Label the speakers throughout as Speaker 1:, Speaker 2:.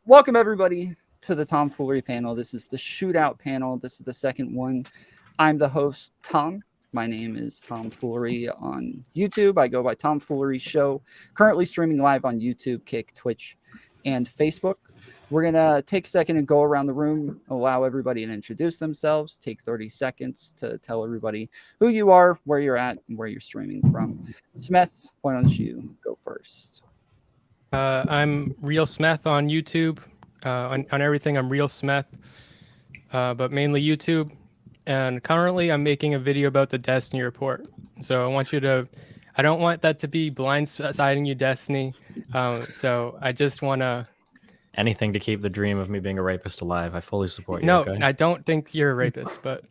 Speaker 1: Welcome everybody to the Tomfoolery panel. This is the Shootout panel. This is the second one. I'm the host, Tom. My name is Tomfoolery on YouTube. I go by tomfooleryshow. Currently streaming live on YouTube, Kick, Twitch, and Facebook. We're going to take a second and go around the room, allow everybody to introduce themselves, take 30 seconds to tell everybody who you are, where you're at, and where you're streaming from. Smeth, why don't you go first?
Speaker 2: I'm Real Smeth on YouTube. On everything, I'm Real Smeth, but mainly YouTube. And currently, I'm making a video about the Destiny report. So I don't want that to be blindsiding you, Destiny. So I just want to...
Speaker 3: Anything to keep the dream of me being a rapist alive. I fully support you.
Speaker 2: No,
Speaker 3: okay?
Speaker 2: I don't think you're a rapist, but...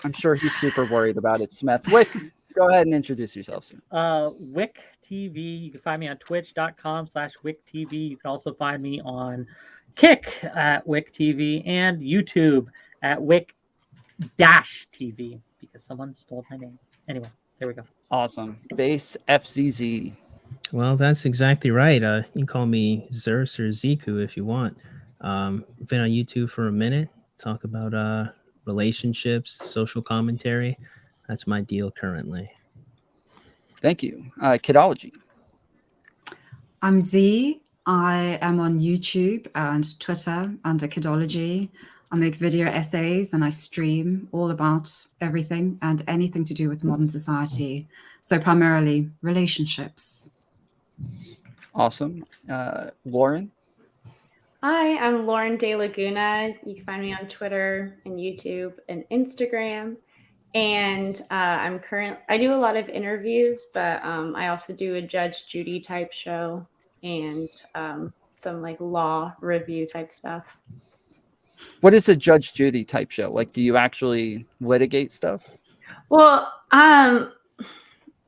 Speaker 1: I'm sure he's super worried about it, Smeth. Whick, go ahead and introduce yourself, sir.
Speaker 4: WhickTv. You can find me on twitch.com/WhickTv. You can also find me on Kick at WhickTv and YouTube at Wick-TV because someone stole my name. Anyway, there we go.
Speaker 1: Awesome. BassFZz.
Speaker 5: Well, that's exactly right. You can call me Zers or Ziku if you want. Been on YouTube for a minute. Talk about relationships, social commentary. That's my deal currently.
Speaker 1: Thank you. Kidology.
Speaker 6: I'm Z. I am on YouTube and Twitter under Kidology. I make video essays and I stream all about everything and anything to do with modern society. So primarily relationships.
Speaker 1: Awesome. Lauren.
Speaker 7: Hi, I'm Lauren DeLaguna. You can find me on Twitter and YouTube and Instagram. And I do a lot of interviews, but I also do a Judge Judy type show and some like law review type stuff.
Speaker 1: What is a Judge Judy type show? Like, do you actually litigate stuff?
Speaker 7: Well,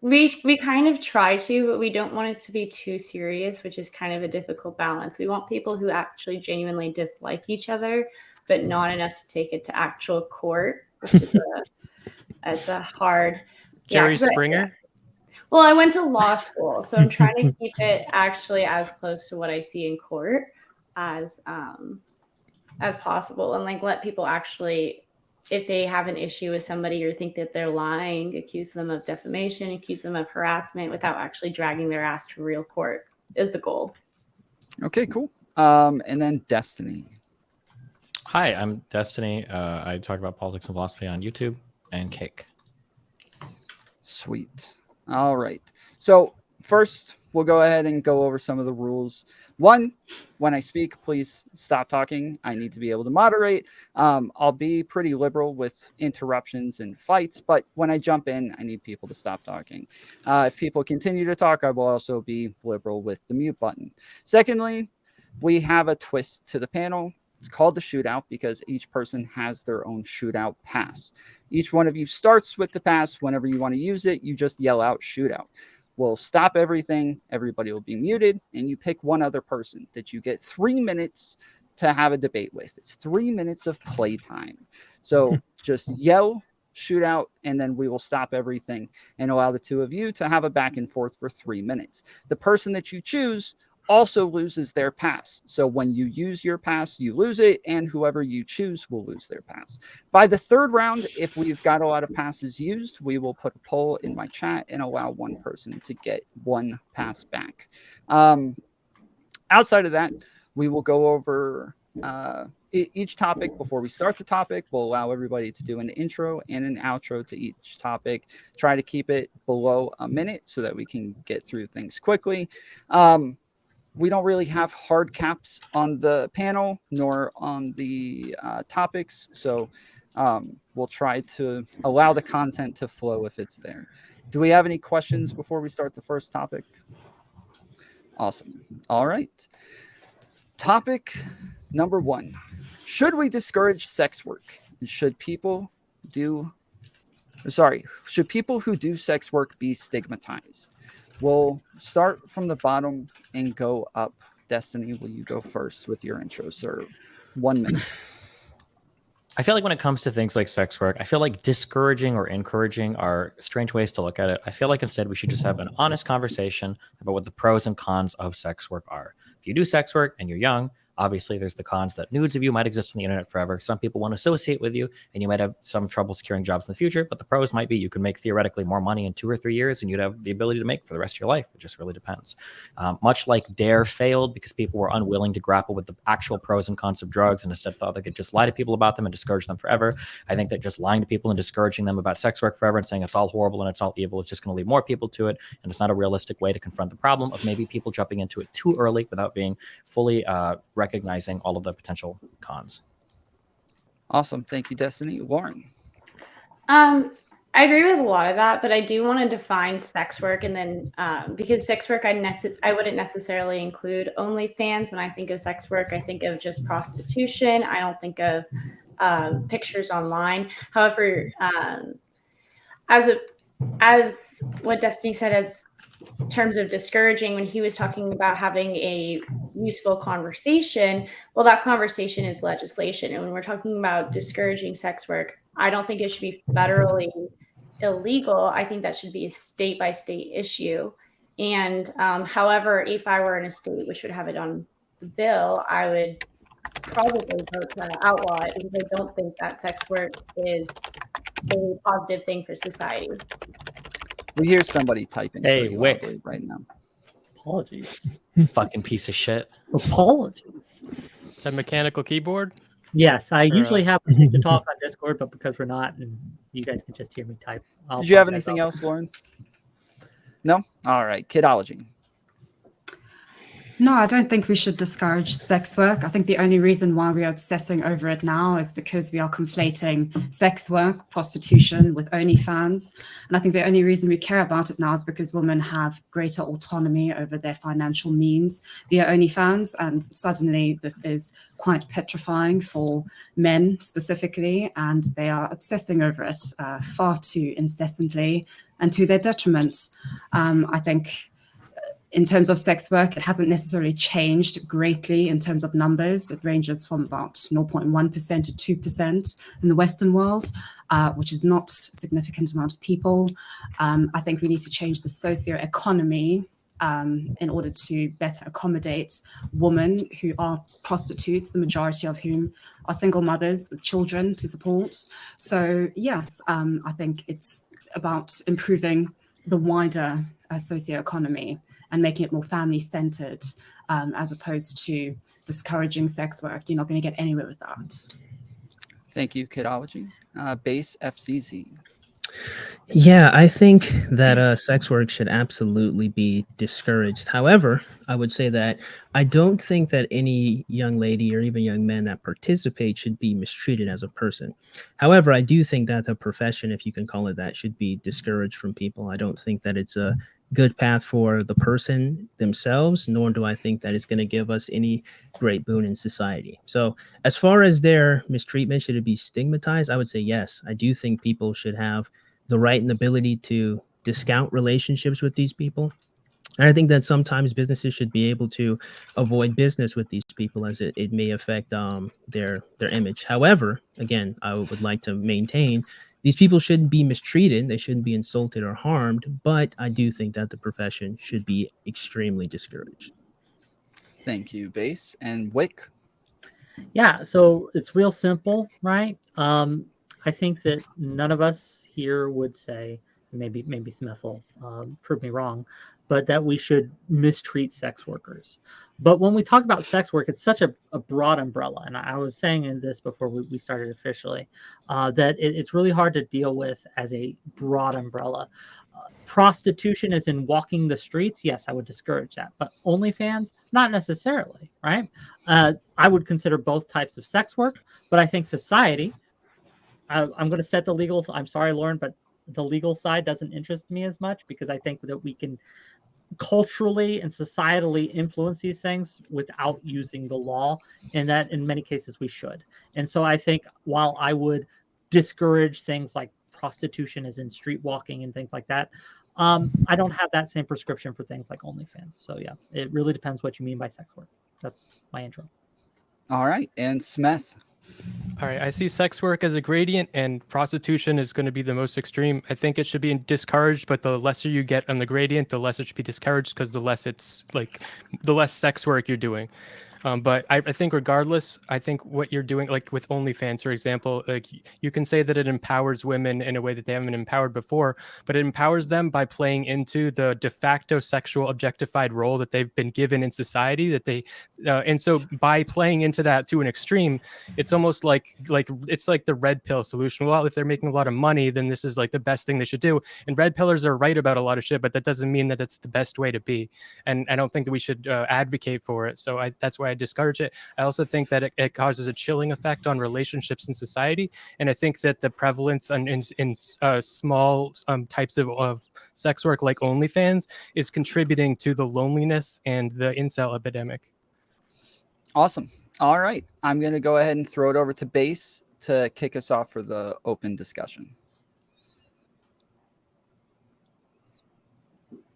Speaker 7: we kind of try to, but we don't want it to be too serious, which is kind of a difficult balance. We want people who actually genuinely dislike each other, but not enough to take it to actual court, which is it's a hard.
Speaker 2: Jerry Springer?
Speaker 7: Well, I went to law school, so I'm trying to keep it actually as close to what I see in court as possible, and like let people actually, if they have an issue with somebody or think that they're lying, accuse them of defamation, accuse them of harassment without actually dragging their ass to real court is the goal.
Speaker 1: Okay, cool. And then Destiny.
Speaker 3: Hi, I'm Destiny. I talk about politics and philosophy on YouTube and Kick.
Speaker 1: Sweet. All right. So first, we'll go ahead and go over some of the rules. One, when I speak, please stop talking. I need to be able to moderate. I'll be pretty liberal with interruptions and fights, but when I jump in, I need people to stop talking. If people continue to talk, I will also be liberal with the mute button. Secondly, we have a twist to the panel. It's called the Shootout because each person has their own Shootout pass. Each one of you starts with the pass. Whenever you want to use it, you just yell out Shootout. We'll stop everything. Everybody will be muted, and you pick one other person that you get 3 minutes to have a debate with. It's 3 minutes of playtime. So just yell Shootout, and then we will stop everything and allow the two of you to have a back and forth for 3 minutes. The person that you choose also loses their pass. So when you use your pass, you lose it, and whoever you choose will lose their pass. By the third round, if we've got a lot of passes used, we will put a poll in my chat and allow one person to get one pass back. Outside of that, we will go over each topic. Before we start the topic, we'll allow everybody to do an intro and an outro to each topic. Try to keep it below a minute so that we can get through things quickly. We don't really have hard caps on the panel nor on the topics, so we'll try to allow the content to flow if it's there. Do we have any questions before we start the first topic? Awesome. All right. Topic number 1. Should we discourage sex work? Should people who do sex work be stigmatized? We'll start from the bottom and go up. Destiny, will you go first with your intro, sir? 1 minute.
Speaker 3: I feel like when it comes to things like sex work, I feel like discouraging or encouraging are strange ways to look at it. I feel like instead we should just have an honest conversation about what the pros and cons of sex work are. If you do sex work and you're young, obviously there's the cons that nudes of you might exist on the internet forever. Some people want to associate with you and you might have some trouble securing jobs in the future, but the pros might be you can make theoretically more money in 2 or 3 years and you'd have the ability to make for the rest of your life. It just really depends. Much like Dare failed because people were unwilling to grapple with the actual pros and cons of drugs and instead thought they could just lie to people about them and discourage them forever. I think that just lying to people and discouraging them about sex work forever and saying it's all horrible and it's all evil is just going to lead more people to it. And it's not a realistic way to confront the problem of maybe people jumping into it too early without being fully recognizing all of the potential cons.
Speaker 1: Awesome. Thank you, Destiny. Lauren.
Speaker 7: I agree with a lot of that, but I do want to define sex work, and then because sex work, I wouldn't necessarily include OnlyFans. When I think of sex work, I think of just prostitution. I don't think of pictures online. However, as what Destiny said, as terms of discouraging, when he was talking about having a useful conversation, well, that conversation is legislation. And when we're talking about discouraging sex work, I don't think it should be federally illegal. I think that should be a state by state issue. And however, if I were in a state which would have it on the bill, I would probably vote to outlaw it because I don't think that sex work is a positive thing for society.
Speaker 1: We hear somebody typing
Speaker 3: Hey,
Speaker 1: pretty
Speaker 3: Whick.
Speaker 1: loudly right now.
Speaker 4: Apologies.
Speaker 3: Fucking piece of shit.
Speaker 4: Apologies.
Speaker 2: That mechanical keyboard.
Speaker 4: Yes, I
Speaker 2: Or,
Speaker 4: usually have to talk on Discord, but because we're not, and you guys can just hear me type.
Speaker 1: Did you have anything else, Lauren? No? All right. Kidology.
Speaker 6: No, I don't think we should discourage sex work. I think the only reason why we are obsessing over it now is because we are conflating sex work, prostitution with OnlyFans. And I think the only reason we care about it now is because women have greater autonomy over their financial means via OnlyFans. And suddenly this is quite petrifying for men specifically. And they are obsessing over it far too incessantly and to their detriment. I think in terms of sex work, it hasn't necessarily changed greatly in terms of numbers. It ranges from about 0.1% to 2% in the Western world, which is not a significant amount of people. I think we need to change the socio-economy in order to better accommodate women who are prostitutes, the majority of whom are single mothers with children to support. So yes, I think it's about improving the wider socio-economy and making it more family-centered as opposed to discouraging sex work. You're not going to get anywhere with that.
Speaker 1: Thank you, Kidology. BassFZz.
Speaker 5: Yeah, I think that sex work should absolutely be discouraged. However, I would say that I don't think that any young lady or even young men that participate should be mistreated as a person. However, I do think that the profession, if you can call it that, should be discouraged from people. I don't think that it's a good path for the person themselves, nor do I think that it's going to give us any great boon in society. So as far as their mistreatment, should it be stigmatized? I would say yes. I do think people should have the right and ability to discount relationships with these people. And I think that sometimes businesses should be able to avoid business with these people as it may affect their image. However, again, I would like to maintain these people shouldn't be mistreated. They shouldn't be insulted or harmed. But I do think that the profession should be extremely discouraged.
Speaker 1: Thank you, Bass. And Whick.
Speaker 4: Yeah, so it's real simple, right? I think that none of us here would say, maybe Smeth will prove me wrong, but that we should mistreat sex workers. But when we talk about sex work, it's such a broad umbrella. And I was saying in this before we started officially, that it's really hard to deal with as a broad umbrella. Prostitution is in walking the streets. Yes, I would discourage that. But OnlyFans, not necessarily, right? I would consider both types of sex work, but I think society, I'm going to set the legal. I'm sorry, Lauren, but the legal side doesn't interest me as much because I think that we can culturally and societally influence these things without using the law, and that in many cases we should. And so I think while I would discourage things like prostitution as in street walking and things like that, I don't have that same prescription for things like OnlyFans. So yeah, it really depends what you mean by sex work. That's my intro.
Speaker 1: All right. And Smeth.
Speaker 2: All right, I see sex work as a gradient, and prostitution is going to be the most extreme. I think it should be discouraged, but the lesser you get on the gradient, the less it should be discouraged, because the less it's like, the less sex work you're doing. But I think regardless, I think what you're doing, like with OnlyFans, for example, like you can say that it empowers women in a way that they haven't been empowered before, but it empowers them by playing into the de facto sexual objectified role that they've been given in society. And so by playing into that to an extreme, it's almost like it's like the red pill solution. Well, if they're making a lot of money, then this is like the best thing they should do. And red pillers are right about a lot of shit, but that doesn't mean that it's the best way to be. And I don't think that we should advocate for it. So that's why I discourage it. I also think that it causes a chilling effect on relationships in society. And I think that the prevalence in small types of sex work like OnlyFans is contributing to the loneliness and the incel epidemic.
Speaker 1: Awesome. All right. I'm going to go ahead and throw it over to Bass to kick us off for the open discussion.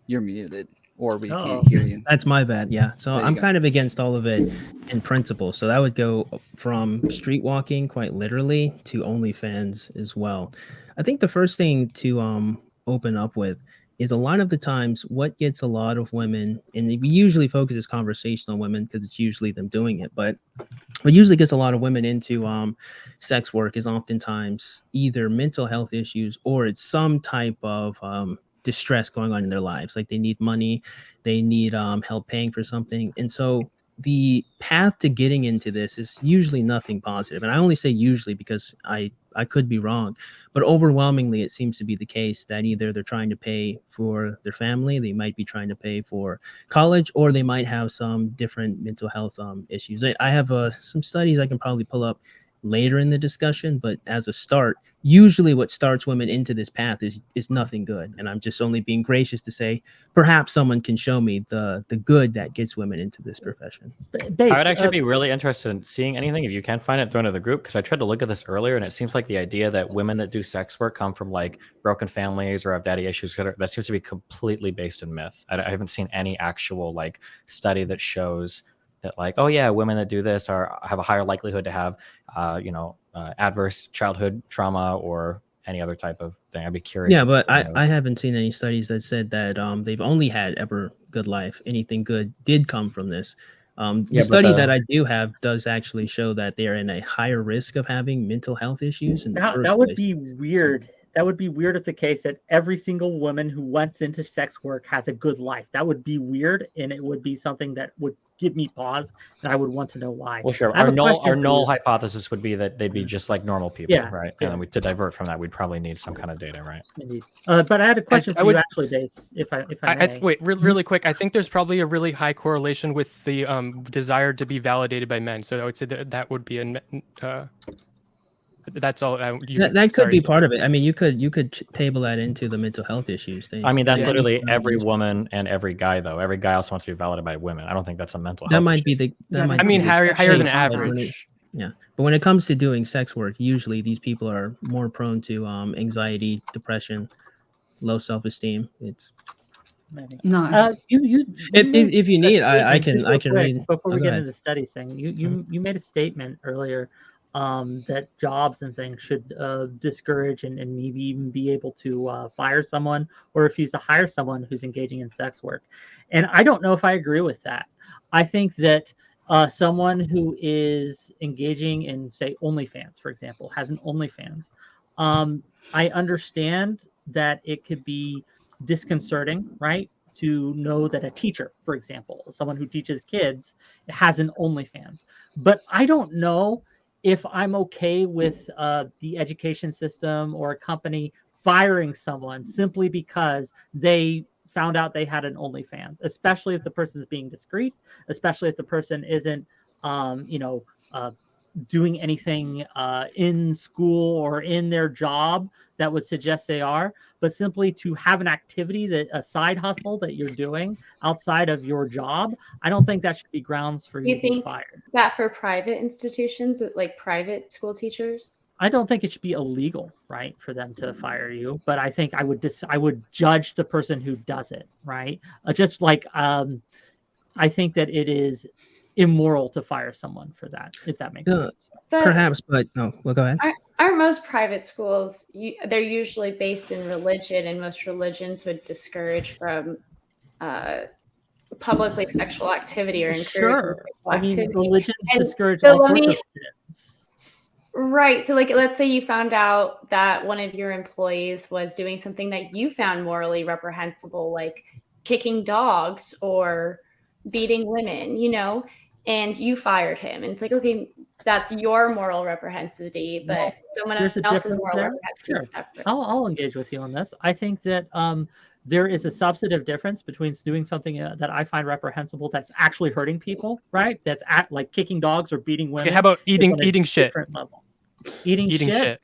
Speaker 1: You're muted, or we can't hear you.
Speaker 5: That's my bad. Yeah. So I'm kind of against all of it in principle. So that would go from street walking, quite literally, to OnlyFans as well. I think the first thing to open up with is a lot of the times what gets a lot of women, and we usually focus this conversation on women because it's usually them doing it, but what usually gets a lot of women into sex work is oftentimes either mental health issues or it's some type of distress going on in their lives. Like they need money, they need help paying for something. And so the path to getting into this is usually nothing positive. And I only say usually because I could be wrong, but overwhelmingly it seems to be the case that either they're trying to pay for their family, they might be trying to pay for college, or they might have some different mental health issues. I have some studies I can probably pull up later in the discussion, but as a start, usually what starts women into this path is nothing good. And I'm just only being gracious to say perhaps someone can show me the good that gets women into this profession.
Speaker 3: I would actually be really interested in seeing anything if you can find it, throw it into the group, because I tried to look at this earlier and it seems like the idea that women that do sex work come from like broken families or have daddy issues, that seems to be completely based in myth. I haven't seen any actual like study that shows that like, oh yeah, women that do this have a higher likelihood to have adverse childhood trauma or any other type of thing. I'd be curious.
Speaker 5: Yeah, but I haven't seen any studies that said that they've only had ever good life. Anything good did come from this. The study that I do have does actually show that they are in a higher risk of having mental health issues.
Speaker 4: That would be weird. That would be weird if the case that every single woman who went into sex work has a good life. That would be weird, and it would be something that would give me pause, and I would want to know why.
Speaker 3: Well, sure. Our null hypothesis would be that they'd be just like normal people, right? Yeah. And to divert from that, we'd probably need some kind of data, right?
Speaker 4: Indeed. But I had a question for you, actually, Bass, if I may.
Speaker 2: Wait, really quick. I think there's probably a really high correlation with the desire to be validated by men. So I would say that would be that's all.
Speaker 5: That could be part of it. I mean, you could table that into the mental health issues thing.
Speaker 3: I mean, that's literally every woman and every guy, though. Every guy also wants to be validated by women. I don't think that's a mental health.
Speaker 5: That might be
Speaker 2: higher than average.
Speaker 5: Yeah, but when it comes to doing sex work, usually these people are more prone to anxiety, depression, low self-esteem. It's
Speaker 6: no.
Speaker 5: If you need, I can read.
Speaker 4: Before we get into the studies thing, you made a statement earlier. That jobs and things should discourage and maybe even be able to fire someone or refuse to hire someone who's engaging in sex work. And I don't know if I agree with that. I think that someone who is engaging in, say, OnlyFans, for example, has an OnlyFans. I understand that it could be disconcerting, right? To know that a teacher, for example, someone who teaches kids, has an OnlyFans. But I don't know if I'm okay with the education system or a company firing someone simply because they found out they had an OnlyFans, especially if the person is being discreet, especially if the person isn't, doing anything in school or in their job that would suggest they are, but simply to have an activity, that a side hustle that you're doing outside of your job, I don't think that should be grounds for you to be fired.
Speaker 7: That for private institutions, like private school teachers?
Speaker 4: I don't think it should be illegal, right, for them to fire you, but I think I would judge the person who does it, right? Just like I think that it is immoral to fire someone for that, if that makes sense.
Speaker 7: But
Speaker 5: Perhaps, but no. Well, go ahead.
Speaker 7: aren't most private schools, they're usually based in religion, and most religions would discourage from publicly sexual activity or encourage
Speaker 4: Sure.
Speaker 7: sexual
Speaker 4: I mean,
Speaker 7: activity.
Speaker 4: religions
Speaker 7: And
Speaker 4: discourage
Speaker 7: so
Speaker 4: all
Speaker 7: let
Speaker 4: sorts
Speaker 7: me-
Speaker 4: of sins.
Speaker 7: Right. So, like, let's say you found out that one of your employees was doing something that you found morally reprehensible, like kicking dogs or beating women, and you fired him. And it's like, okay, that's your moral reprehensivity, but someone
Speaker 4: There's a
Speaker 7: else's
Speaker 4: difference
Speaker 7: moral
Speaker 4: there.
Speaker 7: reprehensivity
Speaker 4: Sure.
Speaker 7: is separate.
Speaker 4: I'll engage with you on this. I think that there is a substantive difference between doing something that I find reprehensible that's actually hurting people, right? That's like kicking dogs or beating women.
Speaker 2: Okay, how about
Speaker 4: is on a
Speaker 2: eating shit?
Speaker 4: different level. Eating
Speaker 2: Eating shit.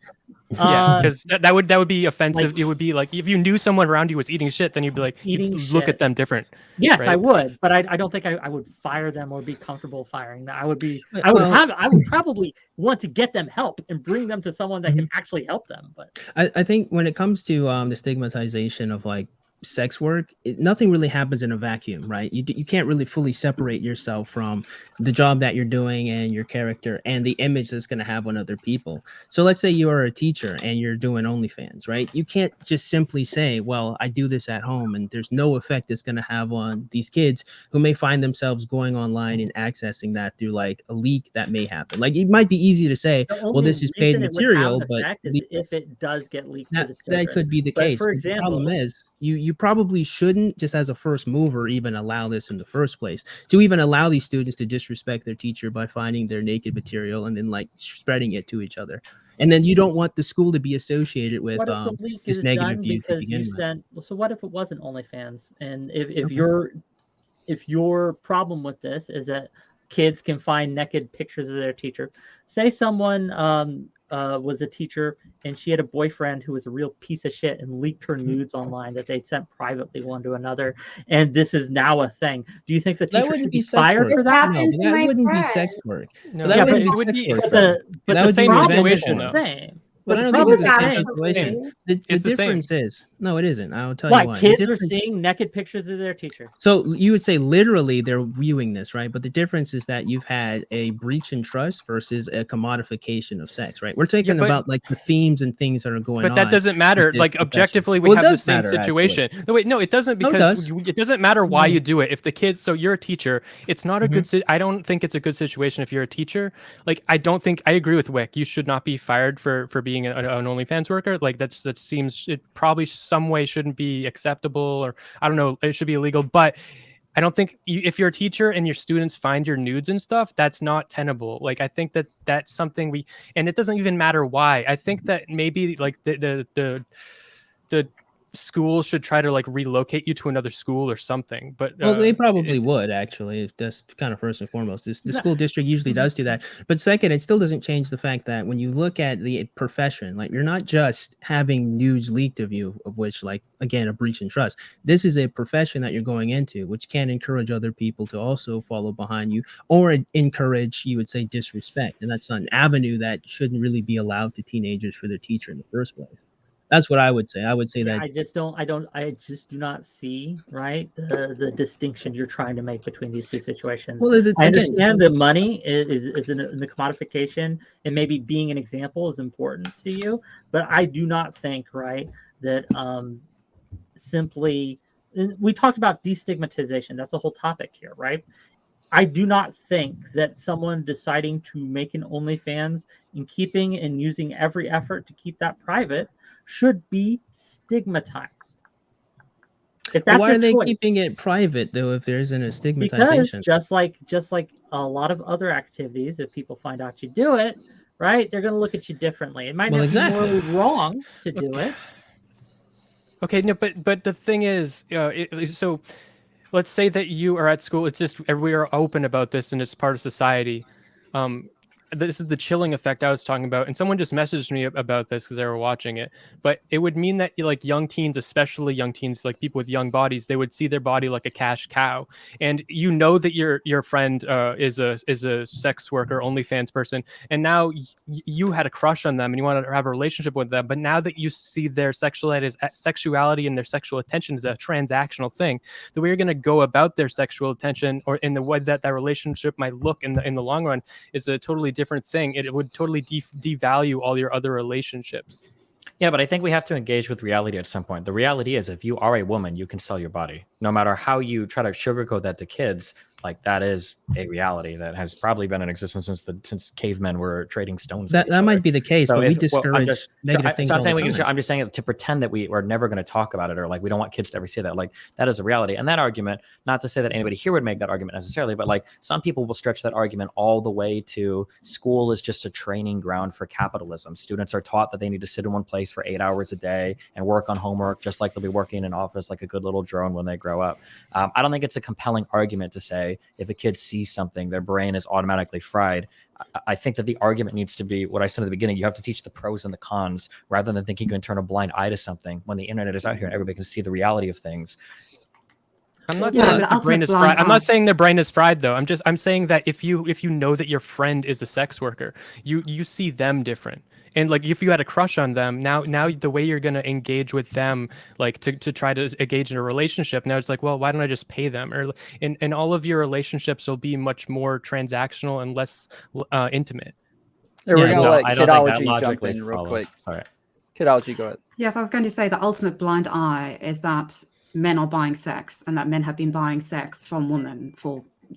Speaker 2: Yeah,
Speaker 4: Uh,
Speaker 2: because that would be offensive.
Speaker 4: like-
Speaker 2: It would be like if you knew someone around you was eating shit, then you'd be like, you'd
Speaker 4: Eating
Speaker 2: look
Speaker 4: shit.
Speaker 2: at them different.
Speaker 4: Yes, I
Speaker 2: right?
Speaker 4: would, but I don't think I would fire them or be comfortable firing them. I would
Speaker 5: Well-
Speaker 4: I would probably want to get them help and bring them to someone that can actually help them. But
Speaker 5: I think when it comes to the stigmatization of like sex work, nothing really happens in a vacuum, right? You can't really fully separate yourself from the job that you're doing and your character and the image that's going to have on other people. So let's say you are a teacher and you're doing OnlyFans, right? You can't just simply say, well, I do this at home and there's no effect it's going to have on these kids who may find themselves going online and accessing that through like a leak that may happen. Like it might be easy to say,
Speaker 4: the
Speaker 5: well,
Speaker 4: only
Speaker 5: this is paid
Speaker 4: reason it would have
Speaker 5: material,
Speaker 4: an
Speaker 5: but
Speaker 4: effect is
Speaker 5: leaks-
Speaker 4: if it does get leaked to the
Speaker 5: that
Speaker 4: children.
Speaker 5: could be the
Speaker 4: But
Speaker 5: case.
Speaker 4: for
Speaker 5: But the problem
Speaker 4: example-
Speaker 5: is you probably shouldn't, just as a first mover, even allow this in the first place. To even allow these students to disrespect their teacher by finding their naked material and then like spreading it to each other. And then you don't want the school to be associated with
Speaker 4: What if the leak
Speaker 5: this
Speaker 4: is
Speaker 5: negative
Speaker 4: done
Speaker 5: view to
Speaker 4: because
Speaker 5: begin
Speaker 4: you
Speaker 5: with.
Speaker 4: sent? So what if it wasn't OnlyFans? And if
Speaker 5: Okay.
Speaker 4: if your problem with this is that kids can find naked pictures of their teacher, say someone was a teacher and she had a boyfriend who was a real piece of shit and leaked her nudes online that they sent privately one to another, and this is now a thing. Do you think the
Speaker 5: That
Speaker 4: teacher
Speaker 5: wouldn't
Speaker 4: should
Speaker 5: be
Speaker 4: be
Speaker 5: sex
Speaker 4: fired
Speaker 5: work.
Speaker 4: for
Speaker 7: It
Speaker 4: that?
Speaker 7: happens
Speaker 5: No,
Speaker 7: to
Speaker 5: that
Speaker 7: my
Speaker 5: wouldn't be
Speaker 7: friends.
Speaker 5: sex work.
Speaker 2: No,
Speaker 5: But that
Speaker 4: Yeah,
Speaker 5: wouldn't
Speaker 4: but
Speaker 5: be
Speaker 2: it would
Speaker 5: sex
Speaker 2: be.
Speaker 5: work.
Speaker 4: But
Speaker 5: though.
Speaker 4: the
Speaker 2: It's
Speaker 5: That
Speaker 2: the
Speaker 5: would
Speaker 2: same
Speaker 5: be revenge
Speaker 2: situation,
Speaker 5: porn.
Speaker 2: though.
Speaker 4: Same.
Speaker 5: But
Speaker 4: But
Speaker 5: I
Speaker 4: the
Speaker 5: don't think it's
Speaker 4: problem
Speaker 5: the
Speaker 7: It
Speaker 5: same
Speaker 7: was
Speaker 4: is
Speaker 5: situation. The
Speaker 2: It's the same.
Speaker 5: difference is no, it isn't. I'll tell
Speaker 4: why
Speaker 5: you why. The
Speaker 4: kids are
Speaker 5: difference-
Speaker 4: seeing naked pictures of their teacher.
Speaker 5: So you would say literally they're viewing this, right? But the difference is that you've had a breach in trust versus a commodification of sex, right? We're talking
Speaker 2: but-
Speaker 5: about like the themes and things that are going on.
Speaker 2: But that doesn't matter.
Speaker 5: with this
Speaker 2: Like
Speaker 5: profession.
Speaker 2: objectively, we
Speaker 5: Well, it
Speaker 2: have the
Speaker 5: does
Speaker 2: same
Speaker 5: matter,
Speaker 2: situation.
Speaker 5: actually.
Speaker 2: No, wait, no, it doesn't
Speaker 5: No, it
Speaker 2: because
Speaker 5: does.
Speaker 2: it doesn't matter why
Speaker 5: No.
Speaker 2: you do it. If the kids, so you're a teacher, it's not a good. I don't think it's a good situation if you're a teacher. Like I don't think I agree with Whick. You should not be fired for being an OnlyFans worker. Like that seems it probably some way shouldn't be acceptable, or I don't know, it should be illegal. But I don't think if you're a teacher and your students find your nudes and stuff, that's not tenable. Like I think that that's something and it doesn't even matter why. I think that maybe like the school should try to like relocate you to another school or something. But
Speaker 5: Well, they probably
Speaker 2: it's-
Speaker 5: would actually. That's kind of first and foremost. The
Speaker 4: No.
Speaker 5: school district usually does do that. But second, it still doesn't change the fact that when you look at the profession, like you're not just having nudes leaked of you, of which like again a breach in trust. This is a profession that you're going into, which can encourage other people to also follow behind you or encourage, you would say, disrespect, and that's an avenue that shouldn't really be allowed to teenagers for their teacher in the first place. That's what I would say. I would say that
Speaker 4: I just do not see, right, the distinction you're trying to make between these two situations.
Speaker 5: well,
Speaker 4: I
Speaker 5: again,
Speaker 4: understand that money is in the commodification, and maybe being an example is important to you, but I do not think, right, that simply we talked about destigmatization. That's the whole topic here, right? I do not think that someone deciding to make an OnlyFans and keeping and using every effort to keep that private should be stigmatized. If that's
Speaker 5: why
Speaker 4: a
Speaker 5: are they
Speaker 4: choice,
Speaker 5: keeping it private though? If there isn't a
Speaker 4: because
Speaker 5: stigmatization,
Speaker 4: just like a lot of other activities, if people find out you do it, right, they're going to look at you differently. It might
Speaker 5: Well,
Speaker 4: not
Speaker 5: exactly.
Speaker 4: be morally wrong to do it.
Speaker 2: Okay, no, but the thing is, so let's say that you are at school. It's just we are open about this, and it's part of society. this is the chilling effect I was talking about, and someone just messaged me about this because they were watching it. But it would mean that like young teens, especially young teens, like people with young bodies, they would see their body like a cash cow, and you know that your friend is a sex worker, OnlyFans person, and now you had a crush on them and you wanted to have a relationship with them, but now that you see their sexuality and their sexual attention as a transactional thing, the way you're going to go about their sexual attention or in the way that relationship might look in the long run is a totally different thing. It would totally devalue all your other relationships.
Speaker 3: Yeah, but I think we have to engage with reality at some point. The reality is, if you are a woman, you can sell your body. No matter how you try to sugarcoat that to kids, like that is a reality that has probably been in existence since cavemen were trading stones.
Speaker 5: That might be the case,
Speaker 3: so
Speaker 5: but we discourage negative things.
Speaker 3: I'm just saying that to pretend that we are never going to talk about it, or like we don't want kids to ever see that, like that is a reality. And that argument, not to say that anybody here would make that argument necessarily, but like some people will stretch that argument all the way to school is just a training ground for capitalism. Students are taught that they need to sit in one place for 8 hours a day and work on homework, just like they'll be working in an office like a good little drone when they grow up. I don't think it's a compelling argument to say if a kid sees something, their brain is automatically fried. I think that the argument needs to be what I said at the beginning. You have to teach the pros and the cons rather than thinking you can turn a blind eye to something when the internet is out here and everybody can see the reality of things.
Speaker 2: I'm not saying that the brain is fried. I'm not saying their brain is fried though. I'm saying that if you know that your friend is a sex worker, you see them different. And like if you had a crush on them, now the way you're gonna engage with them, like to try to engage in a relationship, now it's like, well, why don't I just pay them? Or and all of your relationships will be much more transactional and less intimate.
Speaker 1: We're gonna let Kidology jump in real quick.
Speaker 3: Sorry,
Speaker 1: Kidology, go ahead.
Speaker 6: Yes, I was going to say the ultimate blind eye is that men are buying sex, and that men have been buying sex from women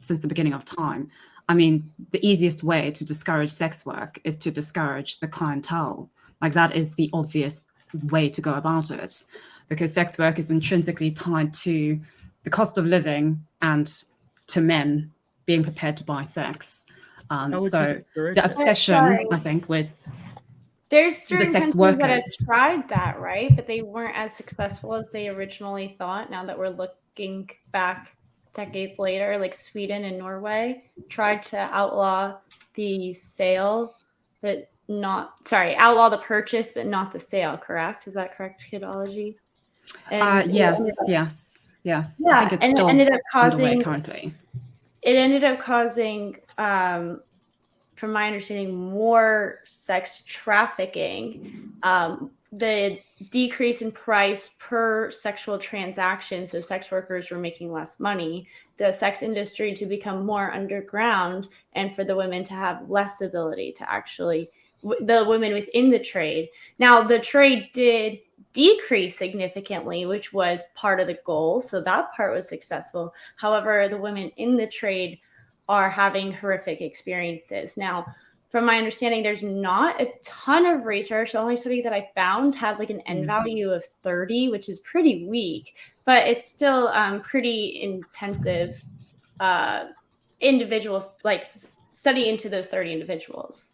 Speaker 6: since the beginning of time. I mean, the easiest way to discourage sex work is to discourage the clientele. Like that is the obvious way to go about it, because sex work is intrinsically tied to the cost of living and to men being prepared to buy sex. So the obsession, I think, with
Speaker 7: there's certain
Speaker 6: the sex
Speaker 7: countries
Speaker 6: workers
Speaker 7: that have tried that, right? But they weren't as successful as they originally thought. Now that we're looking back decades later, like Sweden and Norway tried to outlaw the sale, but outlaw the purchase, but not the sale. Correct? Is that correct, Kidology?
Speaker 6: Yes.
Speaker 7: Yeah,
Speaker 6: I think it's still
Speaker 7: ended up causing
Speaker 6: currently.
Speaker 7: It ended up causing, from my understanding, more sex trafficking. The decrease in price per sexual transaction, so sex workers were making less money, the sex industry to become more underground, and for the women to have less ability to actually, the women within the trade. Now, the trade did decrease significantly, which was part of the goal, so that part was successful. However, the women in the trade are having horrific experiences. Now, from my understanding, there's not a ton of research. The only study that I found had like an N value of 30, which is pretty weak, but it's still pretty intensive individuals, like study into those 30 individuals.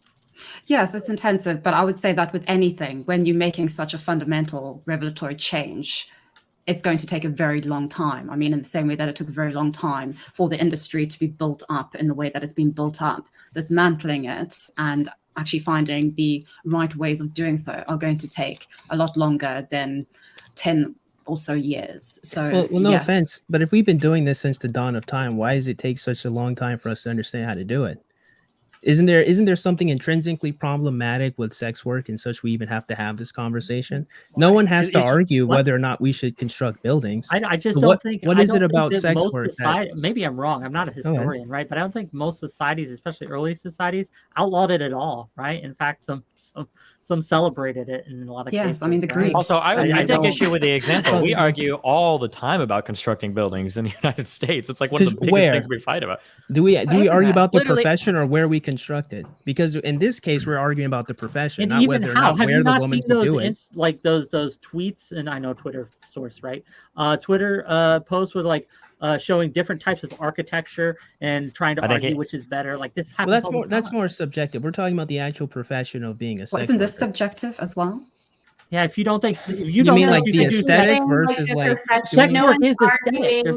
Speaker 6: Yes, it's intensive, but I would say that with anything, when you're making such a fundamental revelatory change, it's going to take a very long time. I mean, in the same way that it took a very long time for the industry to be built up in the way that it's been built up, dismantling it and actually finding the right ways of doing so are going to take a lot longer than 10 or so years. So,
Speaker 5: well, no offense, but if we've been doing this since the dawn of time, why does it take such a long time for us to understand how to do it? Isn't there something intrinsically problematic with sex work and such we even have to have this conversation? No one has to argue whether or not we should construct buildings.
Speaker 4: I just don't think.
Speaker 5: What is it about sex work?
Speaker 4: Maybe I'm wrong. I'm not a historian, right? But I don't think most societies, especially early societies, outlawed it at all, right? In fact, some celebrated it in a lot of cases.
Speaker 6: Yes, I mean the Greeks.
Speaker 3: Right? Also, I take issue with the example. We argue all the time about constructing buildings in the United States. It's like one of the biggest things we fight about.
Speaker 5: Do we argue about the profession or where we construct it? Because in this case, we're arguing about the profession, not whether or not where the woman can do it.
Speaker 4: Like those tweets, and I know Twitter source, right? Twitter posts with like showing different types of architecture and trying to argue which is better. Like this happens.
Speaker 5: Well, that's more subjective. We're talking about the actual profession of being a sex worker.
Speaker 6: Isn't this subjective as well?
Speaker 4: Yeah, if you don't think, if you
Speaker 5: You
Speaker 4: don't
Speaker 5: mean
Speaker 4: think
Speaker 5: like
Speaker 4: you
Speaker 5: the
Speaker 4: can do
Speaker 5: aesthetic
Speaker 4: sex,
Speaker 5: versus
Speaker 7: the
Speaker 5: like
Speaker 7: profession.
Speaker 5: doing
Speaker 4: sex
Speaker 7: No
Speaker 4: work
Speaker 7: one's
Speaker 4: is aesthetic.
Speaker 7: arguing.
Speaker 4: There's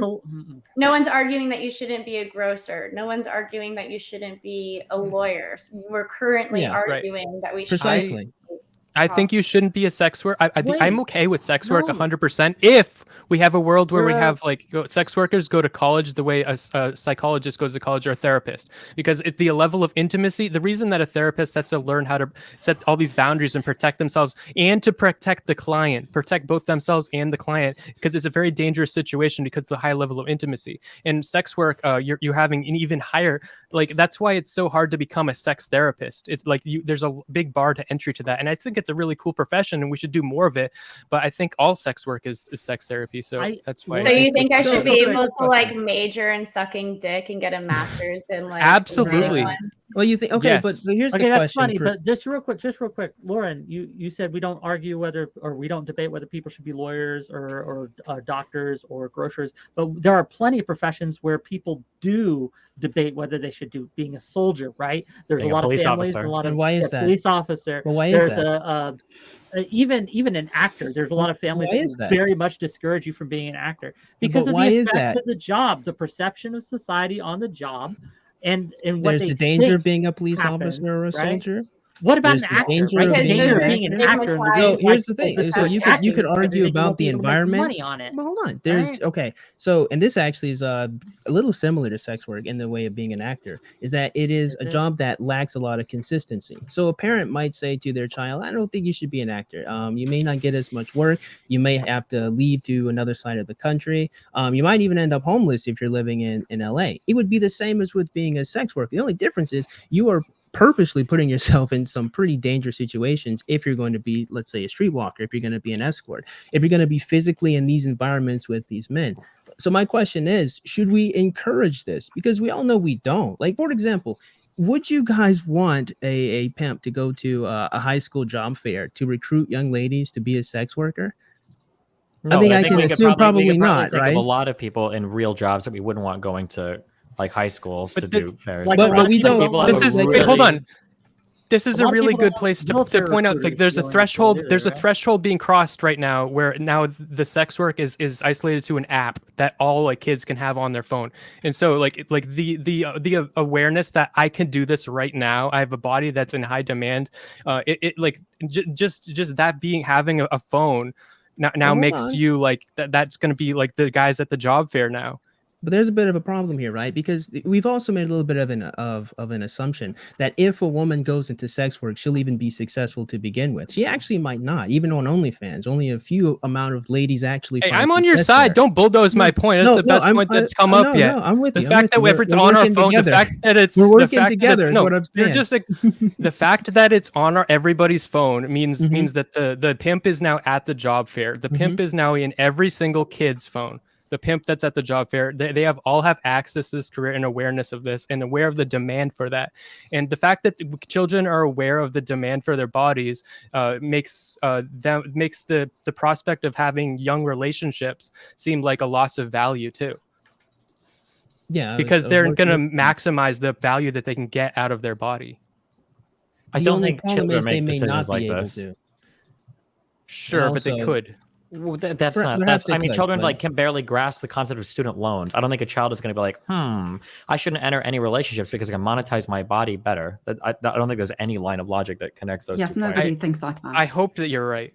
Speaker 7: No one's arguing that you shouldn't be a grocer. No one's arguing that you shouldn't be a lawyer. We're currently
Speaker 5: Yeah,
Speaker 2: right.
Speaker 7: arguing that we
Speaker 5: Precisely.
Speaker 2: I think you shouldn't be a sex worker. I'm
Speaker 4: Wait,
Speaker 2: okay with sex work
Speaker 4: no.
Speaker 2: 100% if we have a world where we
Speaker 4: We're-
Speaker 2: have like sex workers go to college the way a psychologist goes to college or a therapist, because the level of intimacy, the reason that a therapist has to learn how to set all these boundaries and protect themselves and to protect the client, protect both themselves and the client, because it's a very dangerous situation because of the high level of intimacy. And sex work, you're having an even higher, like that's why it's so hard to become a sex therapist. It's like there's a big bar to entry to that, and I think it's a really cool profession and we should do more of it. But I think all sex work is sex therapy, so that's why.
Speaker 7: So you think I should be
Speaker 4: Okay,
Speaker 7: able to like major in sucking dick and get a master's in like
Speaker 2: Absolutely.
Speaker 5: Well, you think okay,
Speaker 2: Yes.
Speaker 5: but here's
Speaker 4: Okay,
Speaker 5: the
Speaker 4: that's
Speaker 5: question.
Speaker 4: funny, but just real quick, Lauren, you said we don't argue whether, or we don't debate whether people should be lawyers or doctors or grocers, but there are plenty of professions where people do debate whether they should do being a soldier, right? There's
Speaker 3: Being
Speaker 4: a
Speaker 3: a
Speaker 4: lot of
Speaker 3: police
Speaker 4: families,
Speaker 3: officer.
Speaker 4: a lot of
Speaker 5: And why is that?
Speaker 4: police officer.
Speaker 5: Well, why is
Speaker 4: There's
Speaker 5: that?
Speaker 4: even an actor. There's a lot of families
Speaker 5: Why
Speaker 4: that
Speaker 5: is
Speaker 4: will
Speaker 5: that?
Speaker 4: very much discourage you from being an actor because
Speaker 5: But
Speaker 4: of
Speaker 5: why
Speaker 4: the
Speaker 5: is
Speaker 4: effects
Speaker 5: that?
Speaker 4: of the job, the perception of society on the job, and what
Speaker 5: There's
Speaker 4: they
Speaker 5: the danger
Speaker 4: think
Speaker 5: of being a police
Speaker 4: happens,
Speaker 5: officer or a
Speaker 4: right?
Speaker 5: soldier.
Speaker 4: What about
Speaker 5: There's
Speaker 4: an
Speaker 5: the
Speaker 4: actor?
Speaker 5: danger
Speaker 4: Right?
Speaker 5: of
Speaker 4: The
Speaker 5: being
Speaker 4: danger
Speaker 5: an
Speaker 4: of being an actor, and the
Speaker 7: actor.
Speaker 4: reason
Speaker 5: So here's the
Speaker 4: why
Speaker 5: thing.
Speaker 4: people
Speaker 5: So
Speaker 4: discourage
Speaker 5: you could
Speaker 4: acting is
Speaker 5: argue
Speaker 4: because you
Speaker 5: about
Speaker 4: won't be
Speaker 5: the
Speaker 4: able to make
Speaker 5: environment.
Speaker 4: money on it.
Speaker 5: Well, hold on. There's
Speaker 4: Right.
Speaker 5: okay. So and this actually is a little similar to sex work in the way of being an actor. Is that it is a
Speaker 4: it?
Speaker 5: job that lacks a lot of consistency. So a parent might say to their child, "I don't think you should be an actor. You may not get as much work. You may have to leave to another side of the country. You might even end up homeless if you're living in LA." It would be the same as with being a sex worker. The only difference is you are purposely putting yourself in some pretty dangerous situations if you're going to be, let's say, a streetwalker, if you're going to be an escort, if you're going to be physically in these environments with these men. So my question is, should we encourage this? Because we all know we don't. Like, for example, would you guys want a pimp to go to a high school job fair to recruit young ladies to be a sex worker?
Speaker 3: No,
Speaker 5: I think
Speaker 3: but
Speaker 5: I can
Speaker 3: we could
Speaker 5: assume probably
Speaker 3: think
Speaker 5: not,
Speaker 3: of a
Speaker 5: right?
Speaker 3: lot of people in real jobs that we wouldn't want going to like high schools to do fairs.
Speaker 4: Like,
Speaker 5: But we don't.
Speaker 3: People
Speaker 2: This
Speaker 3: have
Speaker 2: is
Speaker 3: a
Speaker 2: wait, hold
Speaker 3: really-
Speaker 2: on. This is
Speaker 4: A
Speaker 2: a
Speaker 4: lot of
Speaker 2: really
Speaker 4: people
Speaker 2: good
Speaker 4: don't
Speaker 2: place to
Speaker 4: military
Speaker 2: point out, like
Speaker 4: recruiters
Speaker 2: there's a
Speaker 4: go into
Speaker 2: threshold,
Speaker 4: either,
Speaker 2: there's a
Speaker 4: right?
Speaker 2: threshold being crossed right now where now the sex work is isolated to an app that all like kids can have on their phone. And so like the awareness that I can do this right now, I have a body that's in high demand, just that being having a phone now
Speaker 5: Hold
Speaker 2: makes
Speaker 5: on.
Speaker 2: you like that's going to be like the guys at the job fair now.
Speaker 5: But there's a bit of a problem here, right? Because we've also made a little bit of an assumption that if a woman goes into sex work, she'll even be successful to begin with. She actually might not, even on OnlyFans. Only a few amount of ladies actually.
Speaker 2: Hey,
Speaker 5: find
Speaker 2: I'm on your
Speaker 5: success
Speaker 2: side.
Speaker 5: there.
Speaker 2: Don't bulldoze my point. That's the best point that's come up yet.
Speaker 5: No, I'm with
Speaker 2: the
Speaker 5: you.
Speaker 2: fact that if it's
Speaker 5: We're
Speaker 2: on our
Speaker 5: working
Speaker 2: phone,
Speaker 5: together.
Speaker 2: the fact that it's
Speaker 5: We're
Speaker 2: the
Speaker 5: working
Speaker 2: fact
Speaker 5: together
Speaker 2: that
Speaker 5: is
Speaker 2: it's,
Speaker 5: what I'm
Speaker 2: you're
Speaker 5: saying.
Speaker 2: just like the fact that it's on everybody's phone means
Speaker 5: Mhm.
Speaker 2: means that the pimp is now at the job fair. The pimp is now in every single kid's phone. The pimp that's at the job fair, they all have access to this career and awareness of this and aware of the demand for that. And the fact that children are aware of the demand for their bodies makes the prospect of having young relationships seem like a loss of value too.
Speaker 5: Yeah,
Speaker 2: Because
Speaker 5: I was
Speaker 2: they're going to
Speaker 5: working-
Speaker 2: maximize the value that they can get out of their body.
Speaker 3: I
Speaker 5: The
Speaker 3: don't
Speaker 5: only
Speaker 3: think
Speaker 5: problem
Speaker 3: children
Speaker 5: is they
Speaker 3: make
Speaker 5: may
Speaker 3: decisions
Speaker 5: not
Speaker 3: like
Speaker 5: be able
Speaker 3: this.
Speaker 5: to.
Speaker 2: Sure, but they
Speaker 5: also-
Speaker 2: could.
Speaker 3: Well, that's not.
Speaker 5: Perhaps
Speaker 3: That's. I
Speaker 5: they
Speaker 3: mean,
Speaker 5: could,
Speaker 3: children
Speaker 5: but-
Speaker 3: like can barely grasp the concept of student loans. I don't think a child is going to be like, I shouldn't enter any relationships because I can monetize my body better. I don't think there's any line of logic that connects those
Speaker 6: Yes,
Speaker 3: two
Speaker 6: nobody
Speaker 3: points.
Speaker 6: thinks like that.
Speaker 2: I hope that you're right.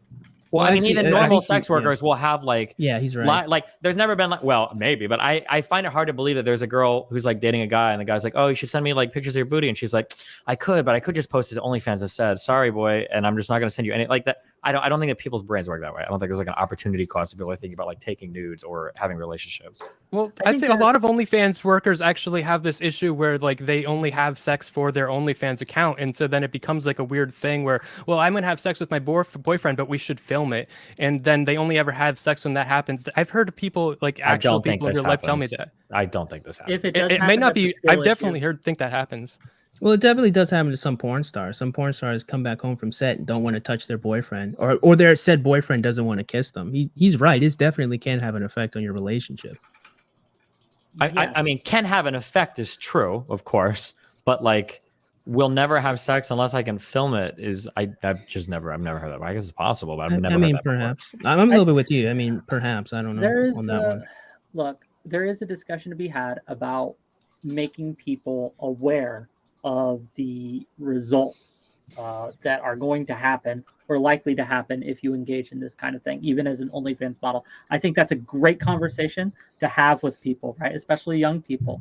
Speaker 3: Well,
Speaker 5: Well,
Speaker 3: I mean,
Speaker 5: actually,
Speaker 3: even
Speaker 5: I
Speaker 3: normal
Speaker 5: think
Speaker 3: sex workers will have like,
Speaker 5: yeah, he's right.
Speaker 3: like there's never been like, well, maybe, but I find it hard to believe that there's a girl who's like dating a guy and the guy's like, oh, you should send me like pictures of your booty, and she's like, I could, but I could just post it to OnlyFans instead. Sorry, boy, and I'm just not going to send you any like that. I don't think that people's brains work that way. I don't think there's like an opportunity cost to people thinking about like taking nudes or having relationships.
Speaker 2: Well, I think a lot of OnlyFans workers actually have this issue where like they only have sex for their OnlyFans account, and so then it becomes like a weird thing where, well, I'm gonna have sex with my boyfriend, but we should film it, and then they only ever have sex when that happens. I've heard of people like actual people in real life tell me that.
Speaker 3: I don't think this happens.
Speaker 4: If it does
Speaker 2: It may
Speaker 4: happen,
Speaker 2: not
Speaker 4: that's a
Speaker 2: be.
Speaker 4: skill
Speaker 2: I've
Speaker 4: issue.
Speaker 2: definitely think that happens.
Speaker 5: Well, it definitely does happen to some porn stars. Some porn stars come back home from set and don't want to touch their boyfriend, or their said boyfriend doesn't want to kiss them. He's right. It definitely can have an effect on your relationship.
Speaker 3: I mean, can have an effect is true, of course, but like will never have sex unless I can film it is I've never heard that. I guess it's possible, but I've never
Speaker 5: I
Speaker 3: heard
Speaker 5: mean,
Speaker 3: that before.
Speaker 5: perhaps. I'm a little bit with you. I mean, perhaps. I don't know
Speaker 4: There is
Speaker 5: on that one.
Speaker 4: look, there is a discussion to be had about making people aware of the results that are going to happen or likely to happen if you engage in this kind of thing, even as an OnlyFans model. I think that's a great conversation to have with people, right? Especially young people,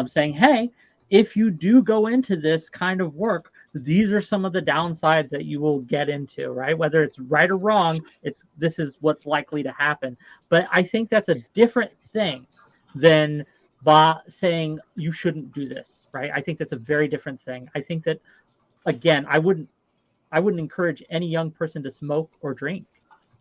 Speaker 4: saying, hey, if you do go into this kind of work, these are some of the downsides that you will get into, right? Whether it's right or wrong, this is what's likely to happen. But I think that's a different thing than by saying you shouldn't do this, right? I think that's a very different thing. I think that, again, I wouldn't encourage any young person to smoke or drink,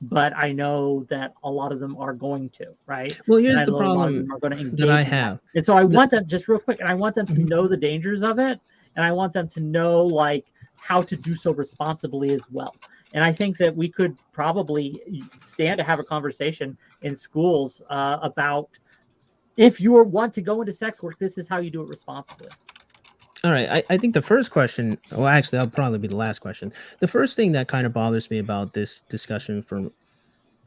Speaker 4: but I know that a lot of them are going to, right?
Speaker 5: Well,
Speaker 4: And
Speaker 5: here's
Speaker 4: I
Speaker 5: the
Speaker 4: know a lot of
Speaker 5: problem
Speaker 4: them are going to engage
Speaker 5: that I
Speaker 4: in that.
Speaker 5: have.
Speaker 4: And so I want them, just real quick, and I want them to know the dangers of it, and I want them to know like how to do so responsibly as well. And I think that we could probably stand to have a conversation in schools about if you want to go into sex work, this is how you do it responsibly.
Speaker 5: All right. I think the first question, well, actually, that'll probably be the last question. The first thing that kind of bothers me about this discussion from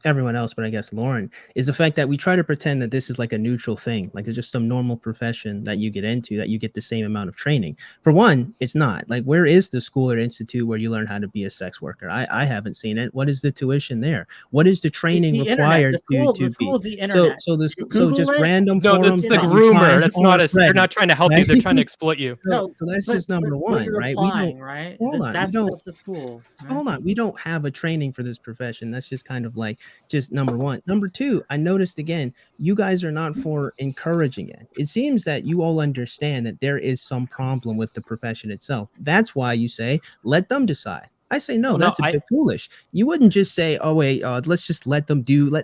Speaker 5: everyone else, but I guess Lauren, is the fact that we try to pretend that this is like a neutral thing, like it's just some normal profession that you get into, that you get the same amount of training. For one, it's not. Like, where is the school or institute where you learn how to be a sex worker? I haven't seen it. What is the tuition there? What is the training required
Speaker 4: the school
Speaker 5: to
Speaker 4: is
Speaker 5: be?
Speaker 4: the internet.
Speaker 5: So
Speaker 4: Google
Speaker 5: just
Speaker 4: it.
Speaker 5: random
Speaker 2: No,
Speaker 5: forums.
Speaker 2: that's the
Speaker 5: that you
Speaker 2: groomer.
Speaker 5: find
Speaker 2: That's
Speaker 5: on
Speaker 2: not a. They're
Speaker 5: Reddit,
Speaker 2: not trying to help you.
Speaker 5: right?
Speaker 2: They're trying to exploit you.
Speaker 5: So that's just number one,
Speaker 4: you're
Speaker 5: right?
Speaker 4: Applying, right?
Speaker 5: Hold on,
Speaker 4: That's the school. Right?
Speaker 5: Hold on, we don't have a training for this profession. That's just kind of like just number one. Number two, I noticed again, you guys are not for encouraging it. It seems that you all understand that there is some problem with the profession itself. That's why you say, let them decide. I say, no, that's a bit foolish. You wouldn't just say, oh, wait, let's just let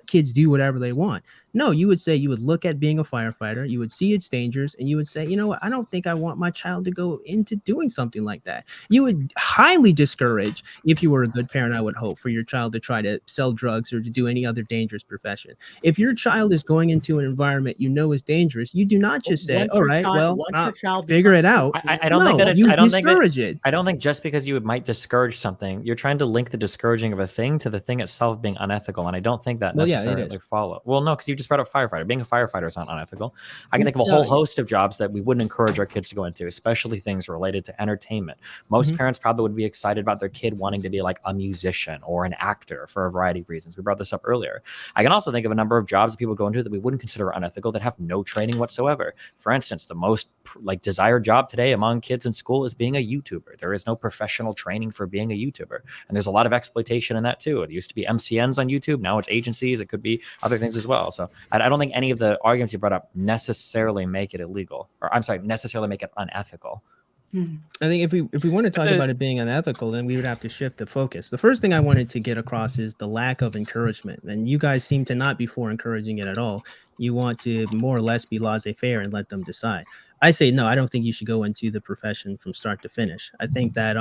Speaker 5: kids do whatever they want. No, you would say, you would look at being a firefighter, you would see its dangers, and you would say, you know what, I don't think I want my child to go into doing something like that. You would highly discourage, if you were a good parent, I would hope, for your child to try to sell drugs or to do any other dangerous profession. If your child is going into an environment you know is dangerous, you do not just say, all right, figure it out.
Speaker 3: I don't think that it's,
Speaker 5: you
Speaker 3: I don't
Speaker 5: discourage
Speaker 3: think that,
Speaker 5: it.
Speaker 3: I don't think just because you might discourage something, you're trying to link the discouraging of a thing to the thing itself being unethical. And I don't think that necessarily follow. Well, no, because you just brought up firefighter. Being a firefighter is not unethical. I can think of a whole host of jobs that we wouldn't encourage our kids to go into, especially things related to entertainment. Most parents probably would be excited about their kid wanting to be like a musician or an actor for a variety of reasons. We brought this up earlier. I can also think of a number of jobs that people go into that we wouldn't consider unethical, that have no training whatsoever. For instance, the most desired job today among kids in school is being a YouTuber. There is no professional training for being a YouTuber. And there's a lot of exploitation in that too. It used to be MCNs on YouTube. Now it's agencies. It could be other things as well. So I don't think any of the arguments you brought up necessarily make it illegal, or I'm sorry, necessarily make it unethical.
Speaker 5: I think if we want to talk about it being unethical, then we would have to shift the focus. The first thing I wanted to get across is the lack of encouragement. And you guys seem to not be for encouraging it at all. You want to more or less be laissez-faire and let them decide. I say no, I don't think you should go into the profession from start to finish. I think that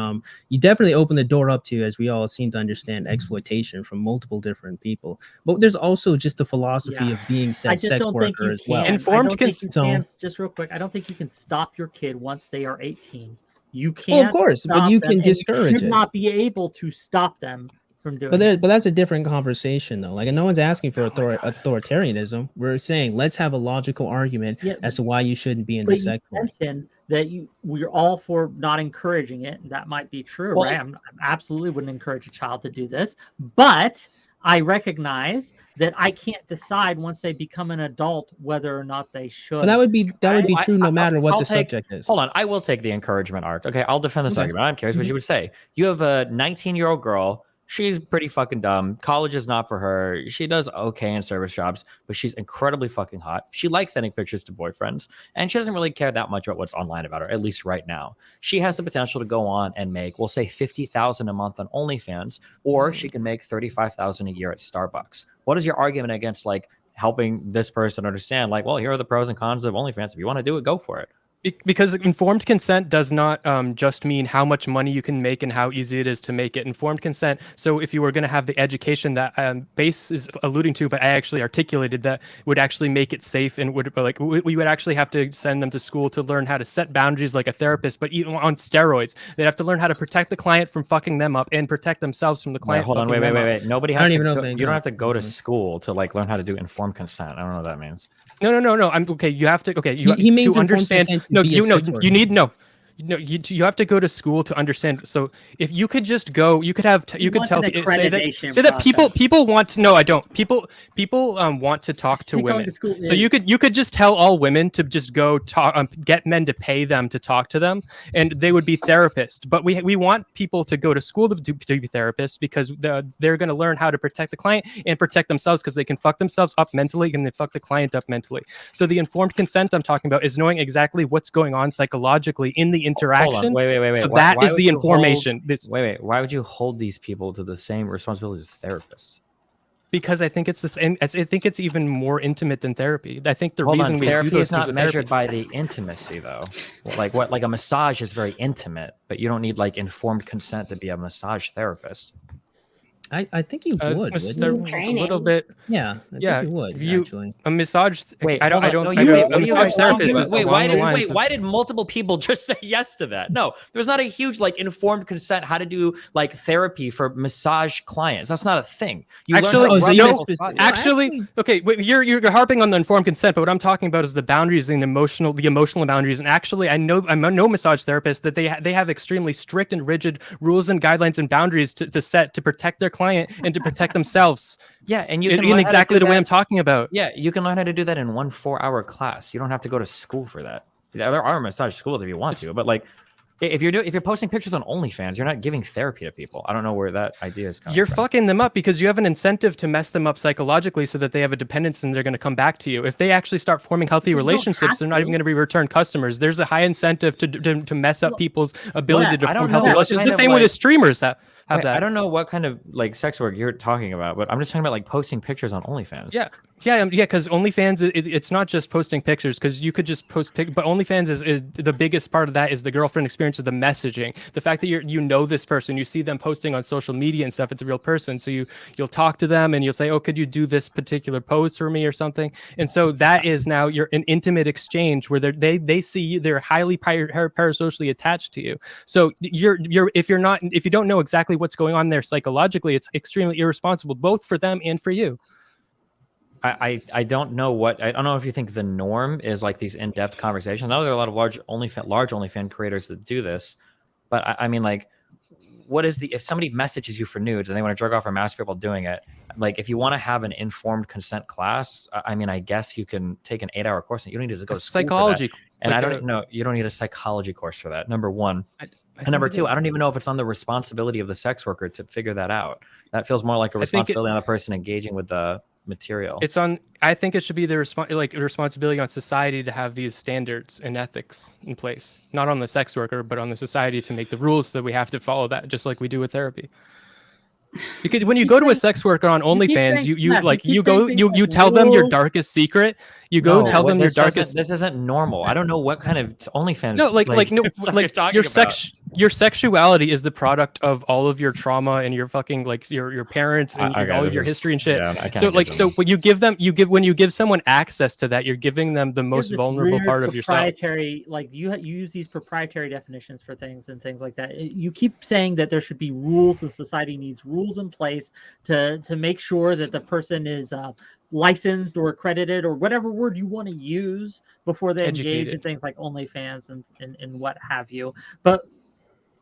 Speaker 5: you definitely open the door up to, as we all seem to understand, exploitation from multiple different people. But there's also just the philosophy of being said sex worker as well.
Speaker 2: Informed consent.
Speaker 4: Just real quick, I don't think you can stop your kid once they are 18. You can't.
Speaker 5: Well, of course, but you can discourage it.
Speaker 4: You should not be able to stop them from doing
Speaker 5: but that's a different conversation, though. Like, no one's asking for authoritarianism. We're saying let's have a logical argument as to why you shouldn't be in the sex work.
Speaker 4: That we're all for not encouraging it. That might be true, right? I absolutely wouldn't encourage a child to do this, but I recognize that I can't decide once they become an adult whether or not they should.
Speaker 5: But that would be true no matter what the subject is.
Speaker 3: Hold on, I will take the encouragement arc. Okay, I'll defend this argument. I'm curious what you would say. You have a 19-year-old girl. She's pretty fucking dumb. College is not for her. She does okay in service jobs, but she's incredibly fucking hot. She likes sending pictures to boyfriends, and she doesn't really care that much about what's online about her, at least right now. She has the potential to go on and make, we'll say, $50,000 a month on OnlyFans, or she can make $35,000 a year at Starbucks. What is your argument against helping this person understand, well, here are the pros and cons of OnlyFans. If you want to do it, go for it.
Speaker 2: Because informed consent does not just mean how much money you can make and how easy it is to make it. Informed consent. So if you were going to have the education that Bass is alluding to, but I actually articulated that would actually make it safe and would like we would actually have to send them to school to learn how to set boundaries like a therapist, but even on steroids. They'd have to learn how to protect the client from fucking them up and protect themselves from the client.
Speaker 3: Hold on, wait. Nobody has to. You don't have to go to
Speaker 5: Mhm.
Speaker 3: school to like learn how to do informed consent. I don't know what that means.
Speaker 2: No. I'm okay. You have to. Okay,
Speaker 5: He means
Speaker 2: to understand.
Speaker 5: no, you
Speaker 2: need no. No, you have to go to school to understand. So if you could just go, you could have you could tell say that people want to. No, I don't. People want to talk to women. So you could just tell all women to just go talk, get men to pay them to talk to them, and they would be therapists. But we want people to go to school to be therapists because they're going to learn how to protect the client and protect themselves because they can fuck themselves up mentally and they fuck the client up mentally. So the informed consent I'm talking about is knowing exactly what's going on psychologically in the interaction.
Speaker 3: Hold on. Wait.
Speaker 2: So why is the information.
Speaker 3: Why would you hold these people to the same responsibilities as therapists?
Speaker 2: Because I think it's the same. I think it's even more intimate than therapy. I think the
Speaker 3: Hold
Speaker 2: reason
Speaker 3: on,
Speaker 2: we
Speaker 3: therapy
Speaker 2: do those
Speaker 3: is not
Speaker 2: things
Speaker 3: measured by the intimacy, though. Like a massage is very intimate, but you don't need like informed consent to be a massage therapist.
Speaker 5: I think you would.
Speaker 2: It's a little bit.
Speaker 5: Yeah, I think you would actually.
Speaker 2: A massage.
Speaker 3: Wait,
Speaker 2: I don't. A massage therapist is along the lines of.
Speaker 3: Why did multiple people just say yes to that? No, there's not a huge like informed consent how to do like therapy for massage clients. That's not a thing.
Speaker 2: Actually, okay. Wait, you're harping on the informed consent, but what I'm talking about is the boundaries and the emotional boundaries. And actually, I'm no massage therapist that they have extremely strict and rigid rules and guidelines and boundaries to set to protect their client and to protect themselves.
Speaker 3: Yeah, and you can
Speaker 2: in exactly the way I'm talking about.
Speaker 3: Yeah, you can learn how to do that in 1 4-hour class. You don't have to go to school for that. There are massage schools if you want to, but like if you're posting pictures on OnlyFans, you're not giving therapy to people. I don't know where that idea is coming from.
Speaker 2: You're fucking them up because you have an incentive to mess them up psychologically so that they have a dependence and they're going to come back to you. If they actually start forming healthy relationships, they're not even going to be return customers. There's a high incentive to mess up people's ability to form healthy relationships. It's the same way the streamers have that.
Speaker 3: I don't know what kind of like sex work you're talking about, but I'm just talking about like posting pictures on OnlyFans.
Speaker 2: Yeah, because OnlyFans, it's not just posting pictures, because you could just post but OnlyFans is the biggest part of that is the girlfriend experience of the messaging. The fact that you know this person, you see them posting on social media and stuff, it's a real person. So you'll talk to them and you'll say, oh, could you do this particular pose for me or something? And so that is now an intimate exchange where they see you, they're highly parasocially attached to you. So if you don't know exactly what's going on there psychologically, it's extremely irresponsible, both for them and for you.
Speaker 3: I don't know I don't know if you think the norm is like these in-depth conversations. I know there are a lot of large OnlyFans creators that do this, but I mean, like, what is if somebody messages you for nudes and they want to jerk off or masturbate while doing it, like if you want to have an informed consent class, I mean, I guess you can take an 8-hour course and you don't need to go to school
Speaker 2: psychology.
Speaker 3: For that. And I don't know, you don't need a psychology course for that. Number one. And number two, I don't even know if it's on the responsibility of the sex worker to figure that out. That feels more like a responsibility on the person engaging with the material.
Speaker 2: I think it should be the responsibility on society to have these standards and ethics in place, not on the sex worker, but on the society to make the rules that we have to follow that, just like we do with therapy. Because when you go to a sex worker on OnlyFans, you tell them your darkest secret. You go tell them your darkest.
Speaker 3: This isn't normal. I don't know what kind of OnlyFans.
Speaker 2: No, your sexuality is the product of all of your trauma and your fucking like your parents and all of your history and shit. Yeah, so when you give someone access to that, you're giving them the most vulnerable part of yourself.
Speaker 4: Like you use these proprietary definitions for things and things like that. You keep saying that there should be rules and society needs rules in place to make sure that the person is licensed or accredited or whatever word you want to use before they engage in things like OnlyFans and what have you. But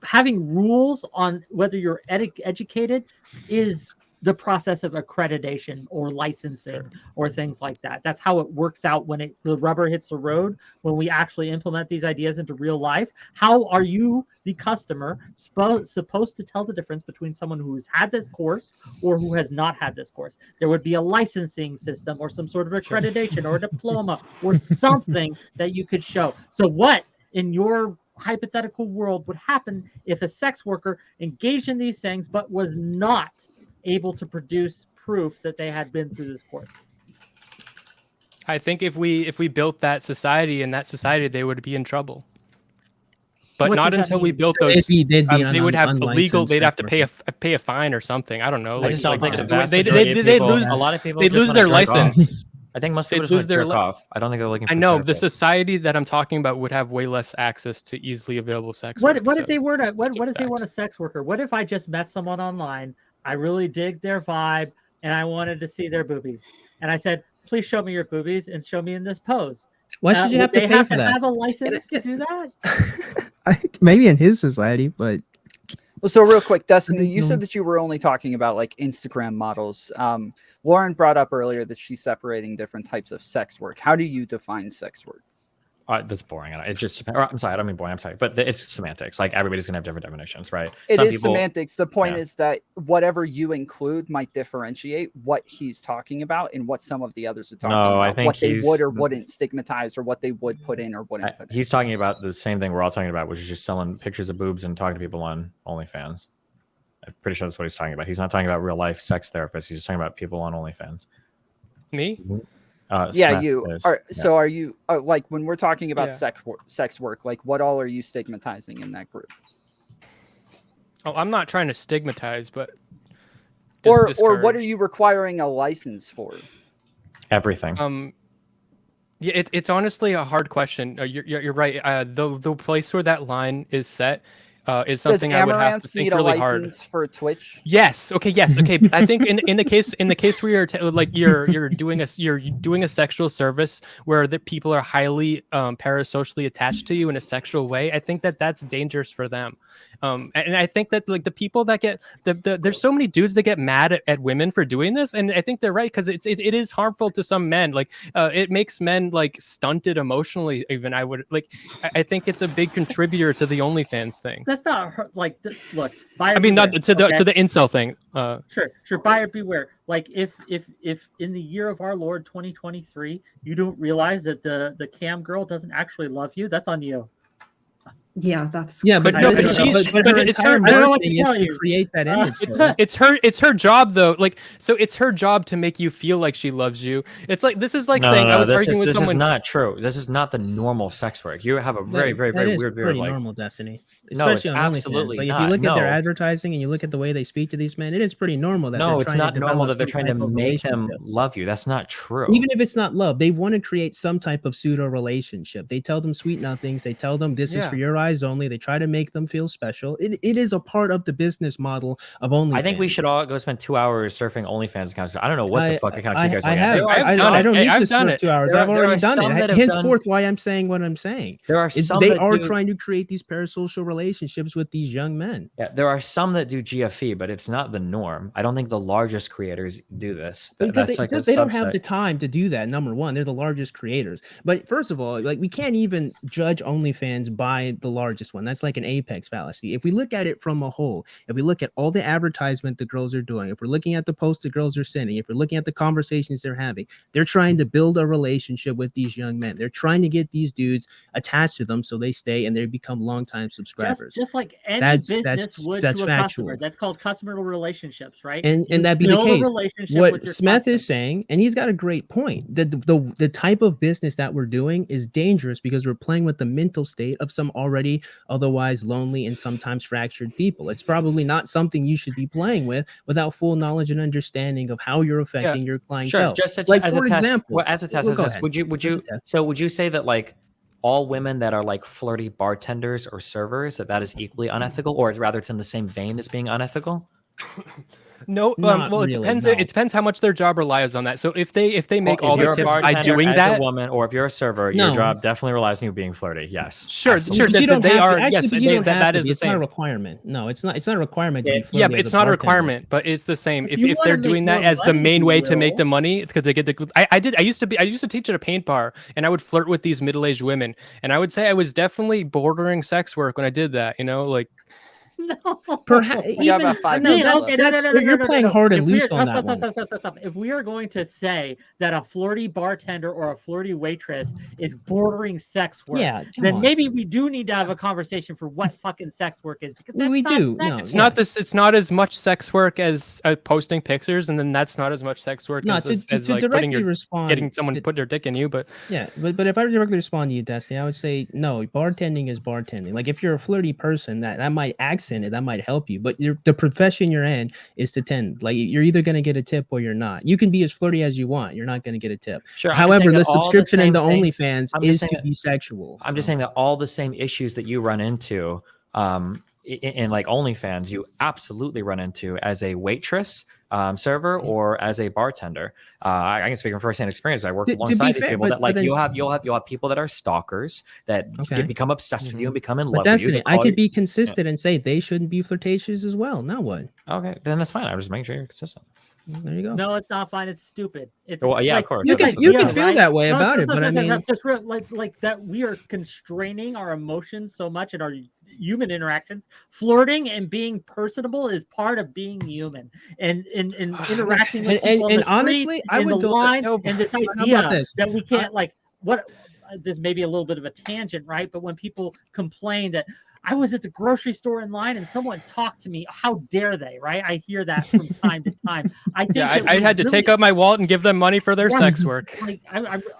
Speaker 4: having rules on whether you're educated is the process of accreditation or licensing or things like that. That's how it works out when the rubber hits the road, when we actually implement these ideas into real life. How are you, the customer, supposed to tell the difference between someone who has had this course or who has not had this course? There would be a licensing system or some sort of accreditation or a diploma or something that you could show. So what, in your hypothetical world, would happen if a sex worker engaged in these things but was not able to produce proof that they had been through this course?
Speaker 2: I think if we built that society, in that society, they would be in trouble. But
Speaker 4: What
Speaker 2: not
Speaker 4: does that
Speaker 2: until we
Speaker 4: mean?
Speaker 2: built
Speaker 5: So
Speaker 2: those.
Speaker 5: if he did be
Speaker 2: They would have illegal.
Speaker 5: unlicensed
Speaker 2: They'd have
Speaker 5: sex
Speaker 2: to
Speaker 5: worker.
Speaker 2: pay a fine or something. I don't know.
Speaker 3: I just don't think
Speaker 2: like
Speaker 3: the vast majority of
Speaker 2: they'd
Speaker 3: people,
Speaker 2: lose.
Speaker 3: a lot of people
Speaker 2: They'd
Speaker 3: just
Speaker 2: lose
Speaker 3: wanna
Speaker 2: their
Speaker 3: jerk off.
Speaker 2: license.
Speaker 3: I think most people
Speaker 2: They'd
Speaker 3: just want
Speaker 2: lose
Speaker 3: to
Speaker 2: their
Speaker 3: jerk off. I don't think they're looking for
Speaker 2: I know the
Speaker 3: therapy.
Speaker 2: society that I'm talking about would have way less access to easily available sex
Speaker 4: What
Speaker 2: work.
Speaker 4: what
Speaker 2: so
Speaker 4: if they were to what
Speaker 2: it's a
Speaker 4: what if they
Speaker 2: fact.
Speaker 4: weren't a sex worker? What if I just met someone online, I really dig their vibe, and I wanted to see their boobies, and I said, "Please show me your boobies and show me in this pose."
Speaker 5: Why should you
Speaker 4: Would
Speaker 5: have to
Speaker 4: they
Speaker 5: pay
Speaker 4: have
Speaker 5: for
Speaker 4: to
Speaker 5: that?
Speaker 4: have a license to do that?
Speaker 8: Maybe in his society, but
Speaker 1: Well, so real quick, Destiny, you
Speaker 8: No.
Speaker 1: said that you were only talking about like Instagram models. Lauren brought up earlier that she's separating different types of sex work. How do you define sex work?
Speaker 3: That's boring. It just, or, I'm sorry, I don't mean boring. I'm sorry, but it's semantics. Like everybody's gonna have different definitions, right?
Speaker 1: It
Speaker 3: Some
Speaker 1: is
Speaker 3: people-
Speaker 1: semantics. The point
Speaker 3: yeah.
Speaker 1: is that whatever you include might differentiate what he's talking about and what some of the others are talking
Speaker 3: No, I
Speaker 1: about.
Speaker 3: think
Speaker 1: What they would
Speaker 3: he's-
Speaker 1: or wouldn't stigmatize, or what they would put in or wouldn't put in.
Speaker 3: He's talking about the same thing we're all talking about, which is just selling pictures of boobs and talking to people on OnlyFans. I'm pretty sure that's what he's talking about. He's not talking about real life sex therapists. He's just talking about people on OnlyFans.
Speaker 2: Me?
Speaker 1: Yeah,
Speaker 3: Smeth
Speaker 1: you
Speaker 3: is,
Speaker 1: are.
Speaker 3: yeah.
Speaker 1: So are you like when we're talking about
Speaker 2: Yeah.
Speaker 1: sex work? Like, what all are you stigmatizing in that group?
Speaker 2: Oh, I'm not trying to stigmatize, but
Speaker 1: Or what
Speaker 2: discourage.
Speaker 1: are you requiring a license for?
Speaker 3: Everything.
Speaker 2: Yeah, it's honestly a hard question. You're right. The place where that line is set is something I would have to
Speaker 1: Amaranth
Speaker 2: think
Speaker 1: need a
Speaker 2: really hard.
Speaker 1: license for Twitch?
Speaker 2: Yes. Okay. Yes. Okay. But I think in the case where you're doing a sexual service where the people are highly parasocially attached to you in a sexual way, I think that's dangerous for them. And I think that like the people that get there's so many dudes that get mad at women for doing this, and I think they're right because it is harmful to some men. Like it makes men like stunted emotionally. Even I think it's a big contributor to the OnlyFans thing.
Speaker 4: That's not like look. Buyer
Speaker 2: I mean, not
Speaker 4: beware,
Speaker 2: to the
Speaker 4: okay?
Speaker 2: to the incel thing.
Speaker 4: Sure. Buyer beware. Like if in the year of our Lord 2023, you don't realize that the cam girl doesn't actually love you, that's on you.
Speaker 6: Yeah, that's
Speaker 5: Yeah, but
Speaker 2: No,
Speaker 5: no,
Speaker 2: but she's- but it's her-
Speaker 5: entire
Speaker 4: I don't know what to
Speaker 5: marketing is
Speaker 4: tell
Speaker 5: to
Speaker 4: you.
Speaker 5: create that image. for us.
Speaker 2: It's her job though. Like so, it's her job to make you feel like she loves you. It's like this is like saying I was arguing with
Speaker 3: this
Speaker 2: someone.
Speaker 3: is not true. This is not the normal sex work. You have a very,
Speaker 5: That-
Speaker 3: very,
Speaker 5: that
Speaker 3: very
Speaker 5: is
Speaker 3: weird view of
Speaker 5: pretty
Speaker 3: like
Speaker 5: normal, Destiny.
Speaker 3: No, it's
Speaker 5: Especially on OnlyFans.
Speaker 3: absolutely
Speaker 5: Like if
Speaker 3: not.
Speaker 5: you look at their
Speaker 3: No.
Speaker 5: advertising and you look at the way they speak to these men, it is pretty normal that
Speaker 3: no,
Speaker 5: they're
Speaker 3: it's
Speaker 5: trying
Speaker 3: not
Speaker 5: to
Speaker 3: normal
Speaker 5: develop
Speaker 3: that they're
Speaker 5: some
Speaker 3: trying to
Speaker 5: type of
Speaker 3: make them
Speaker 5: relationship.
Speaker 3: love you. That's not true.
Speaker 5: Even if it's not love, they want to create some type of pseudo relationship. They tell them sweet nothings. They tell them this is
Speaker 2: Yeah.
Speaker 5: for your eyes only. They try to make them feel special. It is a part of the business model of OnlyFans.
Speaker 3: I think we should all go spend 2 hours surfing OnlyFans accounts. I don't know what the fuck accounts you guys
Speaker 5: I
Speaker 3: look at.
Speaker 5: have.
Speaker 3: There are
Speaker 2: I've
Speaker 3: some-
Speaker 2: done
Speaker 5: I
Speaker 2: it.
Speaker 5: don't
Speaker 2: Hey,
Speaker 5: need
Speaker 2: I've
Speaker 5: to
Speaker 2: done
Speaker 5: surf
Speaker 2: it.
Speaker 5: 2 hours.
Speaker 3: There
Speaker 5: I've
Speaker 3: are
Speaker 5: already done
Speaker 3: some
Speaker 5: it.
Speaker 3: that have
Speaker 5: Henceforth, why I'm saying what I'm saying.
Speaker 3: There are
Speaker 5: Is
Speaker 3: some
Speaker 5: they
Speaker 3: that
Speaker 5: are
Speaker 3: do,
Speaker 5: trying to create these parasocial relationships with these young men.
Speaker 3: Yeah, there are some that do GFE, but it's not the norm. I don't think the largest creators do this.
Speaker 5: Because
Speaker 3: That's like a
Speaker 5: they don't have
Speaker 3: subset.
Speaker 5: the time to do that. Number one, they're the largest creators. But first of all, like we can't even judge OnlyFans by the largest one. That's like an apex fallacy. If we look at it from a whole, if we look at all the advertisement the girls are doing, if we're looking at the posts the girls are sending, if we're looking at the conversations they're having, they're trying to build a relationship with these young men. They're trying to get these dudes attached to them so they stay and they become longtime subscribers.
Speaker 4: Just like any
Speaker 5: That's
Speaker 4: would
Speaker 5: that's
Speaker 4: to a
Speaker 5: factual.
Speaker 4: customer. That's called customer relationships, right?
Speaker 5: And
Speaker 4: You
Speaker 5: that be the
Speaker 4: build
Speaker 5: case.
Speaker 4: a relationship with
Speaker 5: What
Speaker 4: your
Speaker 5: Smeth
Speaker 4: customer.
Speaker 5: is saying, and he's got a great point, that the type of business that we're doing is dangerous because we're playing with the mental state of some already otherwise lonely and sometimes fractured people. It's probably not something you should be playing with without full knowledge and understanding of how you're affecting your clientele.
Speaker 3: Sure, just
Speaker 5: like
Speaker 3: as
Speaker 5: for
Speaker 3: a test.
Speaker 5: example,
Speaker 3: Well, as a test,
Speaker 5: well,
Speaker 3: as
Speaker 5: go
Speaker 3: a test,
Speaker 5: ahead.
Speaker 3: would you
Speaker 5: As a test.
Speaker 3: so would you say that like all women that are like flirty bartenders or servers that is equally unethical, or rather it's in the same vein as being unethical?
Speaker 2: No,
Speaker 5: Not
Speaker 2: well, it
Speaker 5: really,
Speaker 2: depends.
Speaker 5: no.
Speaker 2: It depends how much their job relies on that. So if they make all
Speaker 3: if
Speaker 2: their
Speaker 3: you're a
Speaker 2: tips by
Speaker 3: bartender
Speaker 2: doing
Speaker 3: as
Speaker 2: that,
Speaker 3: a woman, or if you're a server, your
Speaker 5: No.
Speaker 3: job definitely relies on you being flirty. Yes,
Speaker 2: sure,
Speaker 3: absolutely.
Speaker 2: sure,
Speaker 5: But you
Speaker 2: that
Speaker 5: don't
Speaker 2: they
Speaker 5: have to-
Speaker 2: are.
Speaker 5: actually,
Speaker 2: Yes,
Speaker 5: but you don't have
Speaker 2: that
Speaker 5: to
Speaker 2: is
Speaker 5: be.
Speaker 2: the
Speaker 5: It's not a
Speaker 2: same.
Speaker 5: requirement. No, it's not a requirement to be
Speaker 2: Yeah,
Speaker 5: flirty
Speaker 2: but
Speaker 5: as
Speaker 2: it's
Speaker 5: a
Speaker 2: not a
Speaker 5: bartender.
Speaker 2: requirement. But it's the same.
Speaker 4: If
Speaker 2: If
Speaker 4: you
Speaker 2: if
Speaker 4: wanna
Speaker 2: they're
Speaker 4: make
Speaker 2: doing that
Speaker 4: more
Speaker 2: as the
Speaker 4: money,
Speaker 2: main
Speaker 4: you
Speaker 2: way to make
Speaker 4: will.
Speaker 2: the money, because they get the. I used to teach at a paint bar, and I would flirt with these middle-aged women, and I would say I was definitely bordering sex work when I did that. You know, like.
Speaker 4: No.
Speaker 5: Perhaps
Speaker 1: We got
Speaker 5: even
Speaker 1: about 5
Speaker 5: no,
Speaker 1: minutes
Speaker 5: that's,
Speaker 1: left.
Speaker 5: you're playing hard and
Speaker 4: If we're-
Speaker 5: loose on that
Speaker 4: stop,
Speaker 5: one.
Speaker 4: stop. If we are going to say that a flirty bartender or a flirty waitress is bordering sex work,
Speaker 5: Yeah, come
Speaker 4: then
Speaker 5: on.
Speaker 4: maybe we do need to have a conversation for what fucking sex work is, because that's
Speaker 5: We
Speaker 4: not
Speaker 5: do.
Speaker 4: sex
Speaker 5: No,
Speaker 2: It's
Speaker 5: yeah.
Speaker 2: not this. It's not as much sex work as posting pictures, and then that's not as much sex work
Speaker 5: No,
Speaker 2: as
Speaker 5: to
Speaker 2: like putting
Speaker 5: directly
Speaker 2: your
Speaker 5: respond,
Speaker 2: getting someone put their dick in you. But
Speaker 5: yeah, but if I directly respond to you, Destiny, I would say no. Bartending is bartending. Like if you're a flirty person, that might accent it, that might help you. But the profession you're in is to tend. Like you're either gonna get a tip or you're not. You can be as flirty as you want. You're not gonna get a tip.
Speaker 3: Sure.
Speaker 5: However, the subscription into
Speaker 3: into
Speaker 5: OnlyFans is to be sexual.
Speaker 3: I'm just saying that all the same issues that you run into in like OnlyFans, you absolutely run into as a waitress, server, or as a bartender. I can speak from firsthand experience. I work alongside these people that like you'll have people that are stalkers that become obsessed with you and become in love with you.
Speaker 5: I could be consistent and say they shouldn't be flirtatious as well. Now what?
Speaker 3: Okay, then that's fine. I'm just making sure you're consistent.
Speaker 5: There you go.
Speaker 4: No, it's not fine. It's stupid. It's
Speaker 3: well, yeah,
Speaker 4: like,
Speaker 3: of course.
Speaker 5: You can feel that way about it, but I mean,
Speaker 4: just like that we are constraining our emotions so much in our human interactions. Flirting and being personable is part of being human, and interacting with people on the
Speaker 5: honestly,
Speaker 4: street,
Speaker 5: I would
Speaker 4: the
Speaker 5: go
Speaker 4: line, and this idea
Speaker 5: this?
Speaker 4: that we can't like what. This may be a little bit of a tangent, right? But when people complain that I was at the grocery store in line and someone talked to me, how dare they, right? I hear that from time to time. I think
Speaker 2: I had to take out my wallet and give them money for their sex work.
Speaker 4: Like,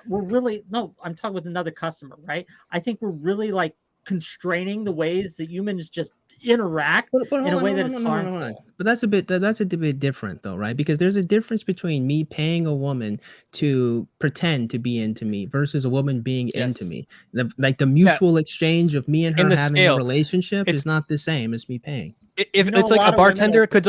Speaker 4: we're really, no, I'm talking with another customer, right? I think we're really like constraining the ways that humans just interact in a way that is harmful.
Speaker 5: But that's a bit different though, right? Because there's a difference between me paying a woman to pretend to be into me versus a woman being into me. The mutual exchange of me and her having a relationship is not the same as me paying.
Speaker 2: If it's like a bartender could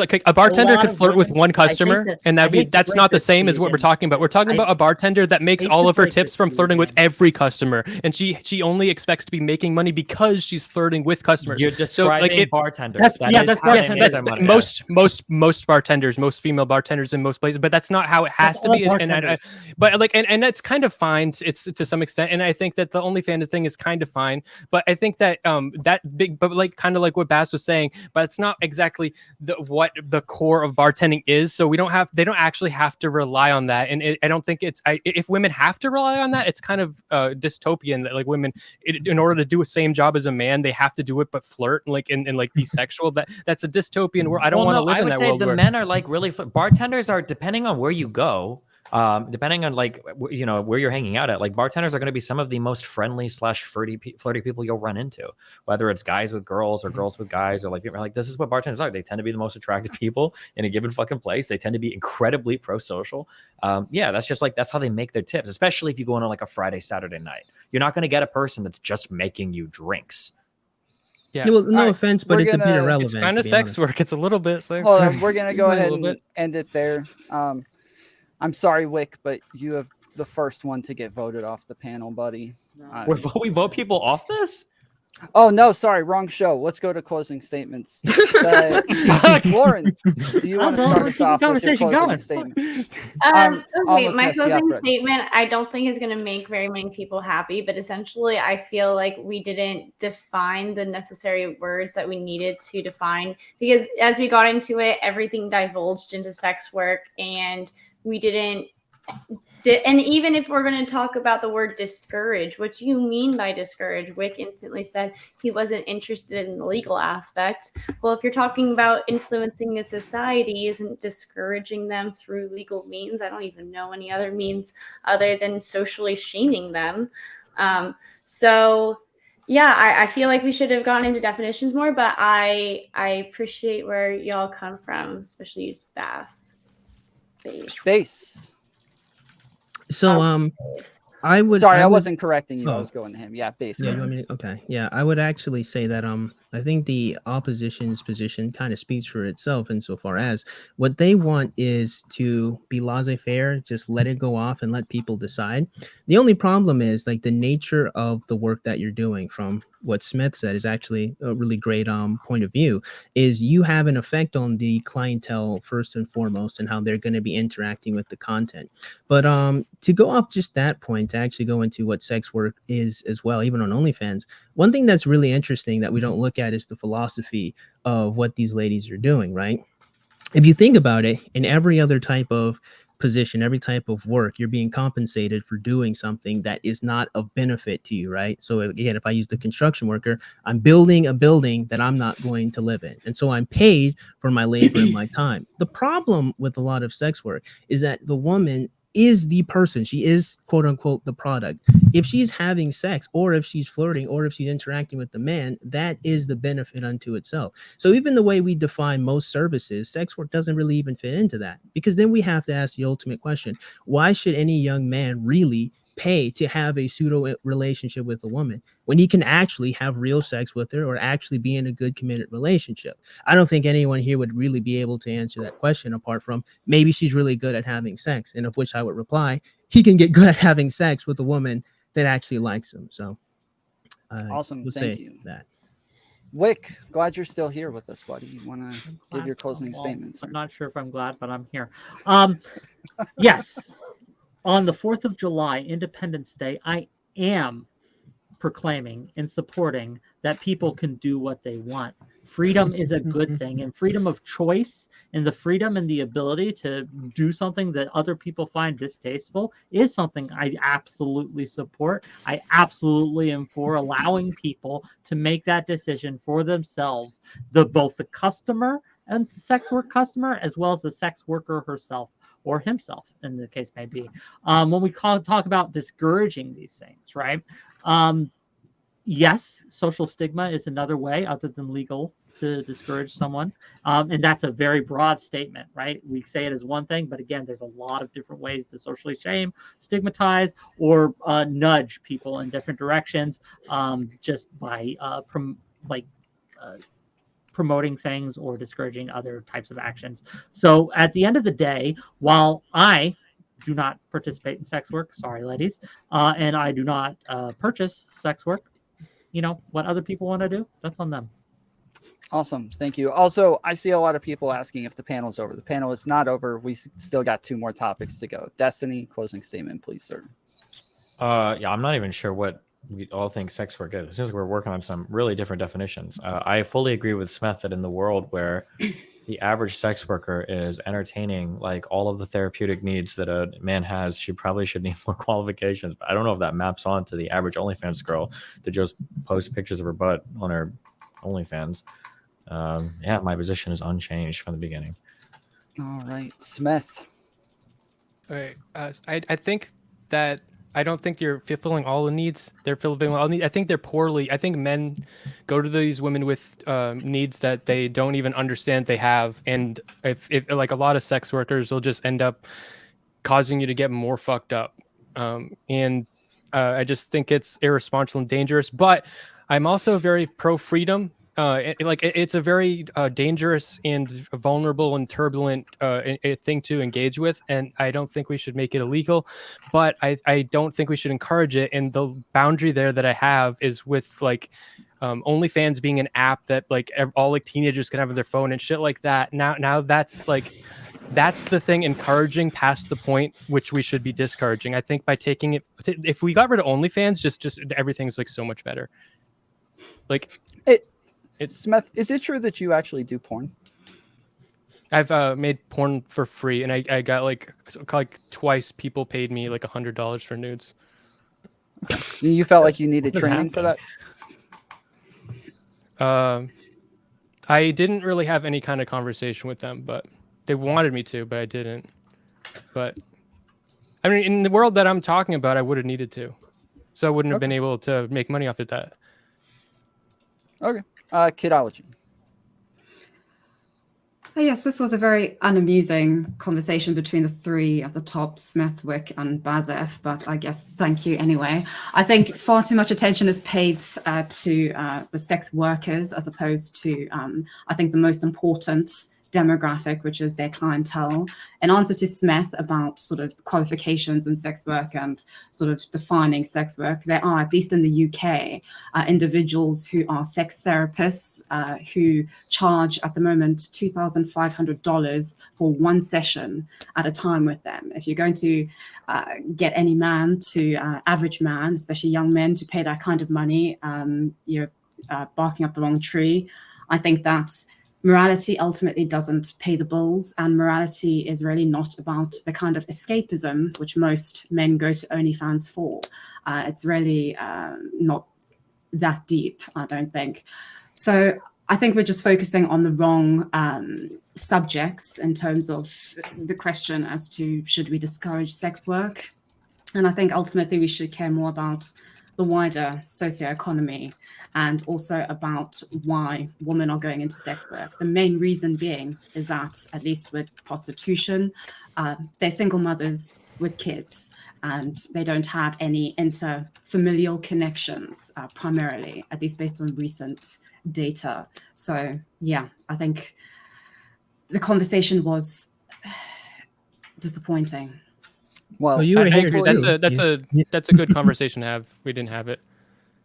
Speaker 2: flirt with one customer, and that's not the same as what we're talking about. We're talking about a bartender that makes all of her tips from flirting with every customer, and she only expects to be making money because she's flirting with customers.
Speaker 3: You're describing bartenders.
Speaker 2: Most bartenders, most female bartenders in most places, but that's not how it has to be. And that's kind of fine. It's to some extent, and I think that the OnlyFans thing is kind of fine. But I think that but like kind of like what Bass was saying, but it's not exactly what the core of bartending is. So they don't actually have to rely on that. And I don't think if women have to rely on that, it's kind of dystopian that like women, in order to do the same job as a man, they have to do it but flirt and like be sexual. That's a dystopian world. I don't want to live in that world.
Speaker 3: I would say the men are like really bartenders are, depending on where you go, depending on like where you're hanging out at, like bartenders are going to be some of the most friendly / flirty people you'll run into, whether it's guys with girls or girls with guys, or like this is what bartenders are. They tend to be the most attractive people in a given fucking place. They tend to be incredibly pro-social. That's how they make their tips, especially if you go on like a Friday, Saturday night. You're not going to get a person that's just making you drinks.
Speaker 2: Yeah.
Speaker 5: Well, no offense, but it's a bit irrelevant.
Speaker 2: It's kind of sex work. It's a little bit sex
Speaker 1: Hold
Speaker 2: work.
Speaker 1: on, we're gonna go ahead and end it there. I'm sorry, Whick, but you have the first one to get voted off the panel, buddy.
Speaker 3: We vote people off this?
Speaker 1: Oh no, sorry, wrong show. Let's go to closing statements. Lauren, do you want to start us off with your closing statement?
Speaker 7: Okay, my closing statement I don't think is going to make very many people happy, but essentially I feel like we didn't define the necessary words that we needed to define, because as we got into it, everything divulged into sex work, and we didn't. And even if we're going to talk about the word discourage, what do you mean by discourage? Whick instantly said he wasn't interested in the legal aspect. Well, if you're talking about influencing a society, isn't discouraging them through legal means? I don't even know any other means other than socially shaming them. So yeah, I feel like we should have gone into definitions more, but I appreciate where y'all come from, especially BassFZz.
Speaker 5: So I would.
Speaker 1: Sorry, I wasn't correcting you. I was going to him. Yeah, basically.
Speaker 5: Yeah, okay. Yeah, I would actually say that I think the opposition's position kind of speaks for itself insofar as what they want is to be laissez-faire, just let it go off and let people decide. The only problem is like the nature of the work that you're doing, from what Smith said is actually a really great point of view. Is you have an effect on the clientele first and foremost, and how they're going to be interacting with the content. But to go off just that point, to actually go into what sex work is as well, even on OnlyFans, one thing that's really interesting that we don't look at is the philosophy of what these ladies are doing, right? If you think about it, in every other type of position, every type of work, you're being compensated for doing something that is not of benefit to you, right? So again, if I use the construction worker, I'm building a building that I'm not going to live in. And so I'm paid for my labor and my time. The problem with a lot of sex work is that the woman is the person. She is, quote unquote, the product. If she's having sex, or if she's flirting, or if she's interacting with the man, that is the benefit unto itself. So even the way we define most services, sex work doesn't really even fit into that, because then we have to ask the ultimate question: why should any young man really pay to have a pseudo relationship with a woman when he can actually have real sex with her, or actually be in a good committed relationship? I don't think anyone here would really be able to answer that question, apart from maybe she's really good at having sex, and of which I would reply, he can get good at having sex with a woman that actually likes him. So
Speaker 1: awesome.
Speaker 5: we'll
Speaker 1: Thank
Speaker 5: say
Speaker 1: you.
Speaker 5: that.
Speaker 1: Wick, glad you're still here with us, buddy. You want to give your closing statements?
Speaker 4: I'm not sure if I'm glad, but I'm here. Yes, on the 4th of July, Independence Day, I am proclaiming and supporting that people can do what they want. Freedom is a good thing, and freedom of choice, and the freedom and the ability to do something that other people find distasteful is something I absolutely support. I absolutely am for allowing people to make that decision for themselves, both the customer and the sex work customer, as well as the sex worker herself or himself, in the case may be. When we talk about discouraging these things, right? Yes, social stigma is another way other than legal to discourage someone. And that's a very broad statement, right? We say it as one thing, but again, there's a lot of different ways to socially shame, stigmatize, or nudge people in different directions, just by promoting things or discouraging other types of actions. So at the end of the day, while I do not participate in sex work, sorry ladies, and I do not purchase sex work, what other people want to do, that's on them.
Speaker 1: Awesome. Thank you. Also, I see a lot of people asking if the panel's over. The panel is not over. We still got 2 more topics to go. Destiny, closing statement, please, sir.
Speaker 3: Yeah, I'm not even sure what we all think sex work is. It seems like we're working on some really different definitions. I fully agree with Smeth that in the world where the average sex worker is entertaining like all of the therapeutic needs that a man has, she probably should need more qualifications. But I don't know if that maps on to the average OnlyFans girl that just posts pictures of her butt on her OnlyFans. Yeah, my position is unchanged from the beginning.
Speaker 1: All right, Smith.
Speaker 2: All right. I think that I don't think you're fulfilling all the needs. They're fulfilling all needs. I think they're poorly. I think men go to these women with needs that they don't even understand they have. And if like a lot of sex workers will just end up causing you to get more fucked up. And I just think it's irresponsible and dangerous. But I'm also very pro freedom. It's a very dangerous and vulnerable and turbulent thing to engage with, and I don't think we should make it illegal, but I don't think we should encourage it. And the boundary there that I have is with like OnlyFans being an app that like all like teenagers can have on their phone and shit like that. Now that's the thing, encouraging past the point which we should be discouraging. I think by taking it, if we got rid of OnlyFans, just everything's like so much better. Like
Speaker 1: Smith, is it true that you actually do porn?
Speaker 2: I've made porn for free, and I got like twice people paid me like $100 for nudes.
Speaker 1: You felt like you needed training for that?
Speaker 2: I didn't really have any kind of conversation with them, but they wanted me to, but I didn't. But I mean, in the world that I'm talking about, I would have needed to, so I wouldn't have been able to make money off of that.
Speaker 1: Okay. Kidology.
Speaker 6: Yes, this was a very unamusing conversation between the 3 at the top, Smith, Whick, and BassFZz, but I guess thank you anyway. I think far too much attention is paid to the sex workers as opposed to, I think, the most important demographic, which is their clientele. In answer to Smeth about sort of qualifications in sex work and sort of defining sex work, there are, at least in the UK, individuals who are sex therapists who charge at the moment $2,500 for one session at a time with them. If you're going to get any man to average man, especially young men, to pay that kind of money, you're barking up the wrong tree. I think that morality ultimately doesn't pay the bills, and morality is really not about the kind of escapism which most men go to OnlyFans for. It's really not that deep, I don't think. So I think we're just focusing on the wrong subjects in terms of the question as to should we discourage sex work. And I think ultimately we should care more about the wider socioeconomy and also about why women are going into sex work. The main reason being is that, at least with prostitution, they're single mothers with kids and they don't have any interfamilial connections primarily, at least based on recent data. So yeah, I think the conversation was disappointing.
Speaker 5: Well, you were
Speaker 2: I
Speaker 5: here
Speaker 2: agree.
Speaker 5: too.
Speaker 2: That's a good conversation to have. We didn't have it.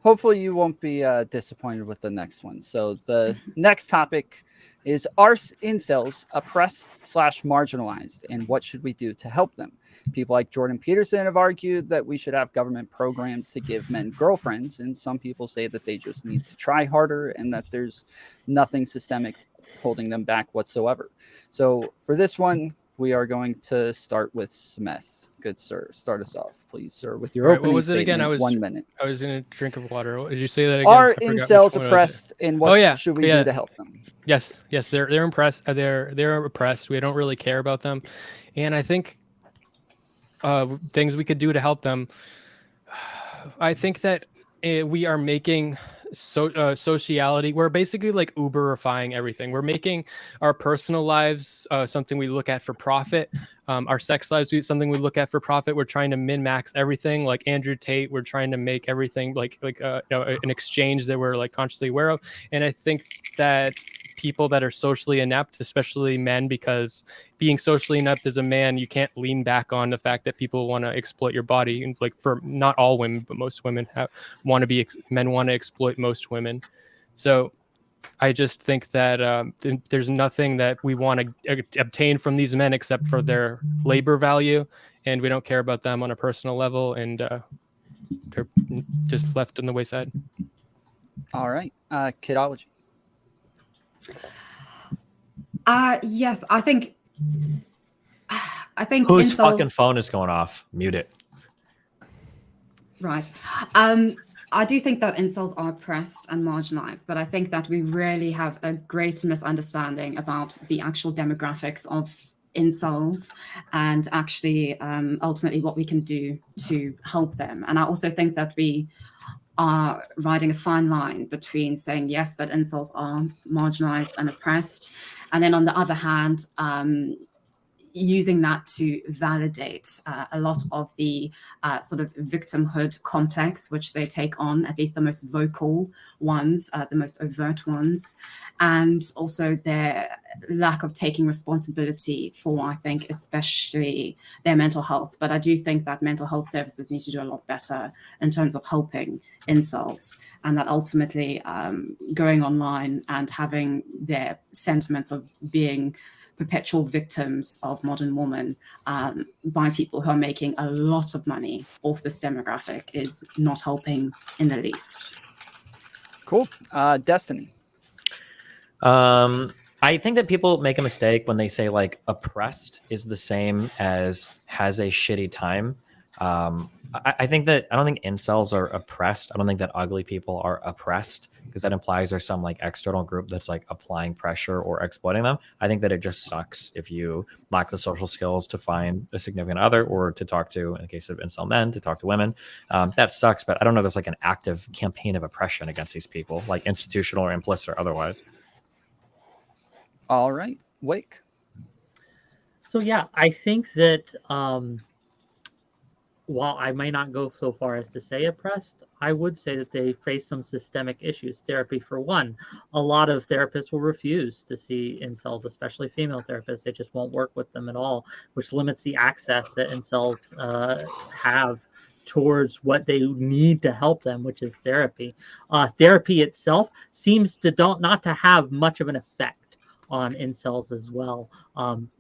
Speaker 1: Hopefully you won't be disappointed with the next one. So the next topic is, are incels oppressed / marginalized, and what should we do to help them? People like Jordan Peterson have argued that we should have government programs to give men girlfriends, and some people say that they just need to try harder and that there's nothing systemic holding them back whatsoever. So for this one, we are going to start with Smeth. Good sir, start us off, please, sir, with your opening
Speaker 2: what was it
Speaker 1: statement.
Speaker 2: again?
Speaker 1: 1 minute.
Speaker 2: I was gonna drink of water. Did you say that again?
Speaker 1: Are
Speaker 2: I forgot which
Speaker 1: incels
Speaker 2: one was it.
Speaker 1: oppressed, and what should we
Speaker 2: yeah.
Speaker 1: do to help them?
Speaker 2: Yes, they're impressed. They're oppressed. We don't really care about them, and I think things we could do to help them. I think that we are making sociality. We're basically like Uberifying everything. We're making our personal lives something we look at for profit. Our sex lives something we look at for profit. We're trying to min-max everything. Like Andrew Tate, we're trying to make everything like an exchange that we're like consciously aware of. And I think that people that are socially inept, especially men, because being socially inept as a man, you can't lean back on the fact that people want to exploit your body. And like, for not all women, but most women men want to exploit most women. So I just think that there's nothing that we want to obtain from these men except for their labor value, and we don't care about them on a personal level, and they're just left on the wayside.
Speaker 1: All right, Kidology.
Speaker 6: Yes, I think
Speaker 3: Whose
Speaker 6: incels,
Speaker 3: fucking phone is going off? Mute it.
Speaker 6: right. I do think that incels are oppressed and marginalized, but I think that we really have a great misunderstanding about the actual demographics of incels and actually ultimately what we can do to help them. And I also think that we are riding a fine line between saying, yes, that incels are marginalized and oppressed, and then on the other hand, using that to validate a lot of the sort of victimhood complex, which they take on, at least the most vocal ones, the most overt ones, and also their lack of taking responsibility for, I think, especially their mental health. But I do think that mental health services need to do a lot better in terms of helping incels, and that ultimately going online and having their sentiments of being perpetual victims of modern woman by people who are making a lot of money off this demographic is not helping in the least.
Speaker 1: Cool. Destiny.
Speaker 3: I think that people make a mistake when they say like oppressed is the same as has a shitty time. I think that I don't think incels are oppressed. I don't think that ugly people are oppressed, because that implies there's some like external group that's like applying pressure or exploiting them. I think that it just sucks if you lack the social skills to find a significant other, or to talk to, in the case of incel men, to talk to women. That sucks, but I don't know there's like an active campaign of oppression against these people, like institutional or implicit or otherwise.
Speaker 1: All right, Whick.
Speaker 4: So yeah, I think that while I may not go so far as to say oppressed, I would say that they face some systemic issues. Therapy, for one, a lot of therapists will refuse to see incels, especially female therapists. They just won't work with them at all, which limits the access that incels have towards what they need to help them, which is therapy. Therapy itself seems to not to have much of an effect on incels as well,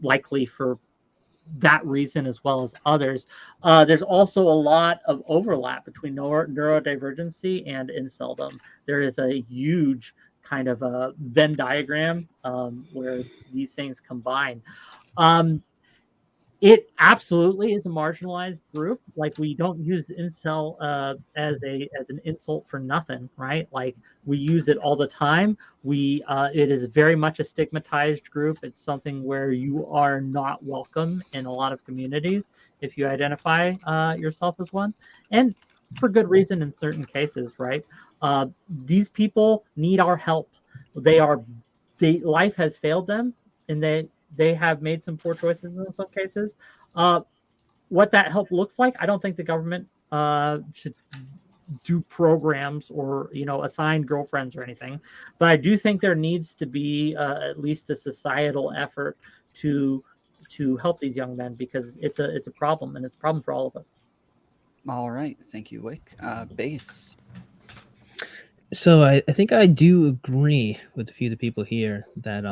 Speaker 4: likely for that reason as well as others. There's also a lot of overlap between neurodivergency and inceldom. There is a huge kind of a Venn diagram where these things combine. It absolutely is a marginalized group. Like, we don't use incel as an insult for nothing, right? Like, we use it all the time. It is very much a stigmatized group. It's something where you are not welcome in a lot of communities if you identify yourself as one, and for good reason in certain cases, right? These people need our help. Life has failed them, and they have made some poor choices in some cases. What that help looks like, I don't think the government should do programs or assign girlfriends or anything, but I do think there needs to be at least a societal effort to help these young men, because it's a problem, and it's a problem for all of us.
Speaker 1: All right, thank you, Whick. Bass.
Speaker 5: So I think I do agree with a few of the people here that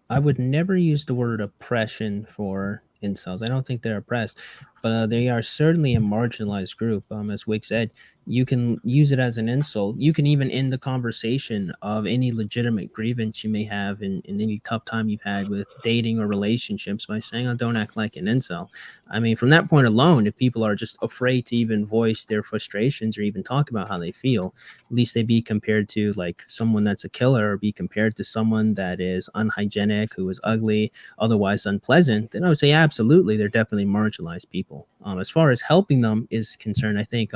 Speaker 5: I would never use the word oppression for incels. I don't think they're oppressed, but they are certainly a marginalized group. As Wick said, you can use it as an insult. You can even end the conversation of any legitimate grievance you may have in any tough time you've had with dating or relationships by saying, "Oh, don't act like an incel." I mean, from that point alone, if people are just afraid to even voice their frustrations or even talk about how they feel, at least they be compared to like someone that's a killer, or be compared to someone that is unhygienic, who is ugly, otherwise unpleasant, then I would say absolutely they're definitely marginalized people. As far as helping them is concerned, I think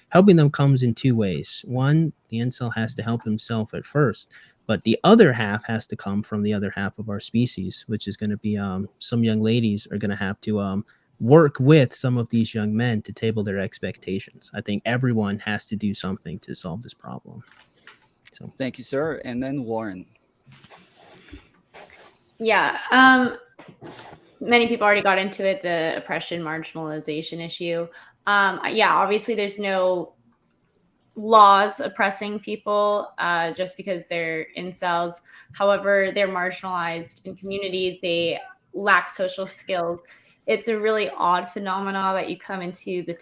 Speaker 5: helping them comes in two ways. One, the incel has to help himself at first, but the other half has to come from the other half of our species, which is going to be some young ladies are going to have to work with some of these young men to table their expectations. I think everyone has to do something to solve this problem. So
Speaker 1: Thank you, sir. And then Lauren.
Speaker 7: Yeah. Many people already got into it, the oppression marginalization issue. Yeah, obviously there's no laws oppressing people just because they're incels. However, they're marginalized in communities. They lack social skills. It's a really odd phenomenon that you come into the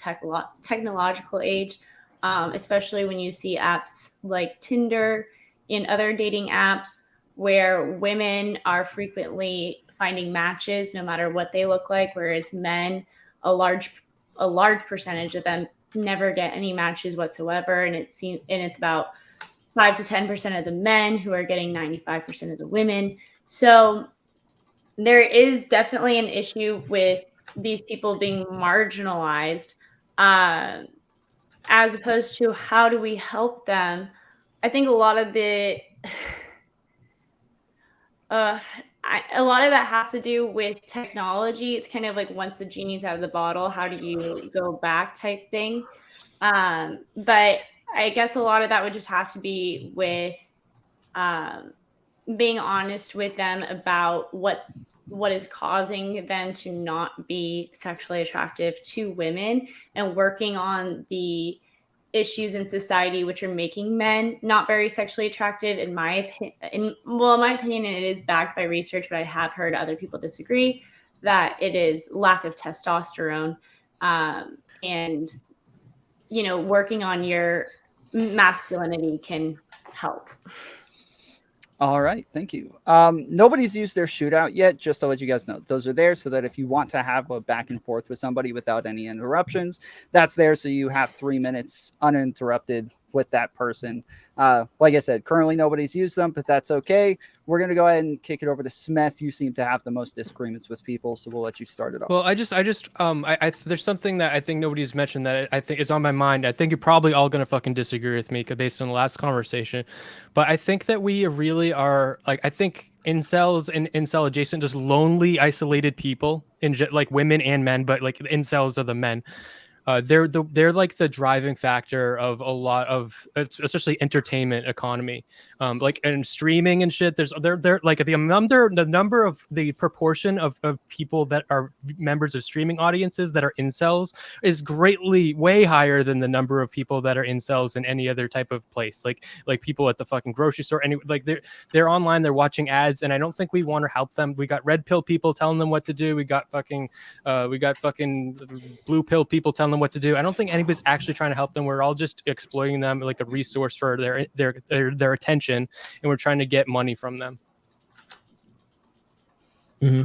Speaker 7: technological age, especially when you see apps like Tinder and other dating apps where women are frequently finding matches no matter what they look like, whereas men, a large percentage of them never get any matches whatsoever, and it's about 5 to 10% of the men who are getting 95% of the women. So there is definitely an issue with these people being marginalized, as opposed to how do we help them. I think a lot of the a lot of that has to do with technology. It's kind of like, once the genie's out of the bottle, how do you go back type thing. But I guess a lot of that would just have to be with being honest with them about what is causing them to not be sexually attractive to women, and working on the issues in society which are making men not very sexually attractive. In my opinion, and it is backed by research, but I have heard other people disagree, that it is lack of testosterone, and working on your masculinity can help.
Speaker 1: All right, thank you. Nobody's used their shootout yet, just to let you guys know. Those are there so that if you want to have a back and forth with somebody without any interruptions, that's there so you have 3 minutes uninterrupted with that person. Like I said, currently nobody's used them, but that's okay. We're going to go ahead and kick it over to Smeth. You seem to have the most disagreements with people, so we'll let you start it off.
Speaker 2: Well, there's something that I think nobody's mentioned that I think is on my mind. I think you're probably all gonna fucking disagree with me based on the last conversation, but I think that we really are, like, I think incels and incel adjacent, just lonely, isolated people, like women and men, but like incels are the men. they're like the driving factor of a lot of, especially entertainment economy, like and streaming and shit. They're like the proportion of people that are members of streaming audiences that are incels is greatly way higher than the number of people that are incels in any other type of place. Like people at the fucking grocery store, and like they're online, they're watching ads, and I don't think we want to help them. We got red pill people telling them what to do. We got fucking blue pill people telling them what to do. I don't think anybody's actually trying to help them. We're all just exploiting them like a resource for their attention, and we're trying to get money from them.
Speaker 5: Mm-hmm.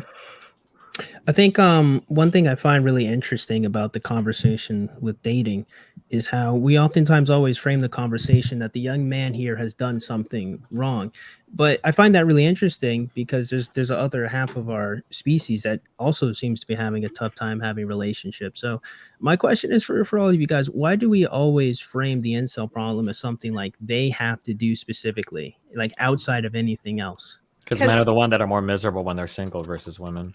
Speaker 5: I think one thing I find really interesting about the conversation with dating is how we oftentimes always frame the conversation that the young man here has done something wrong. But I find that really interesting because there's a other half of our species that also seems to be having a tough time having relationships. So my question is for all of you guys, why do we always frame the incel problem as something like they have to do specifically, like outside of anything else?
Speaker 3: Because men are the one that are more miserable when they're single versus women.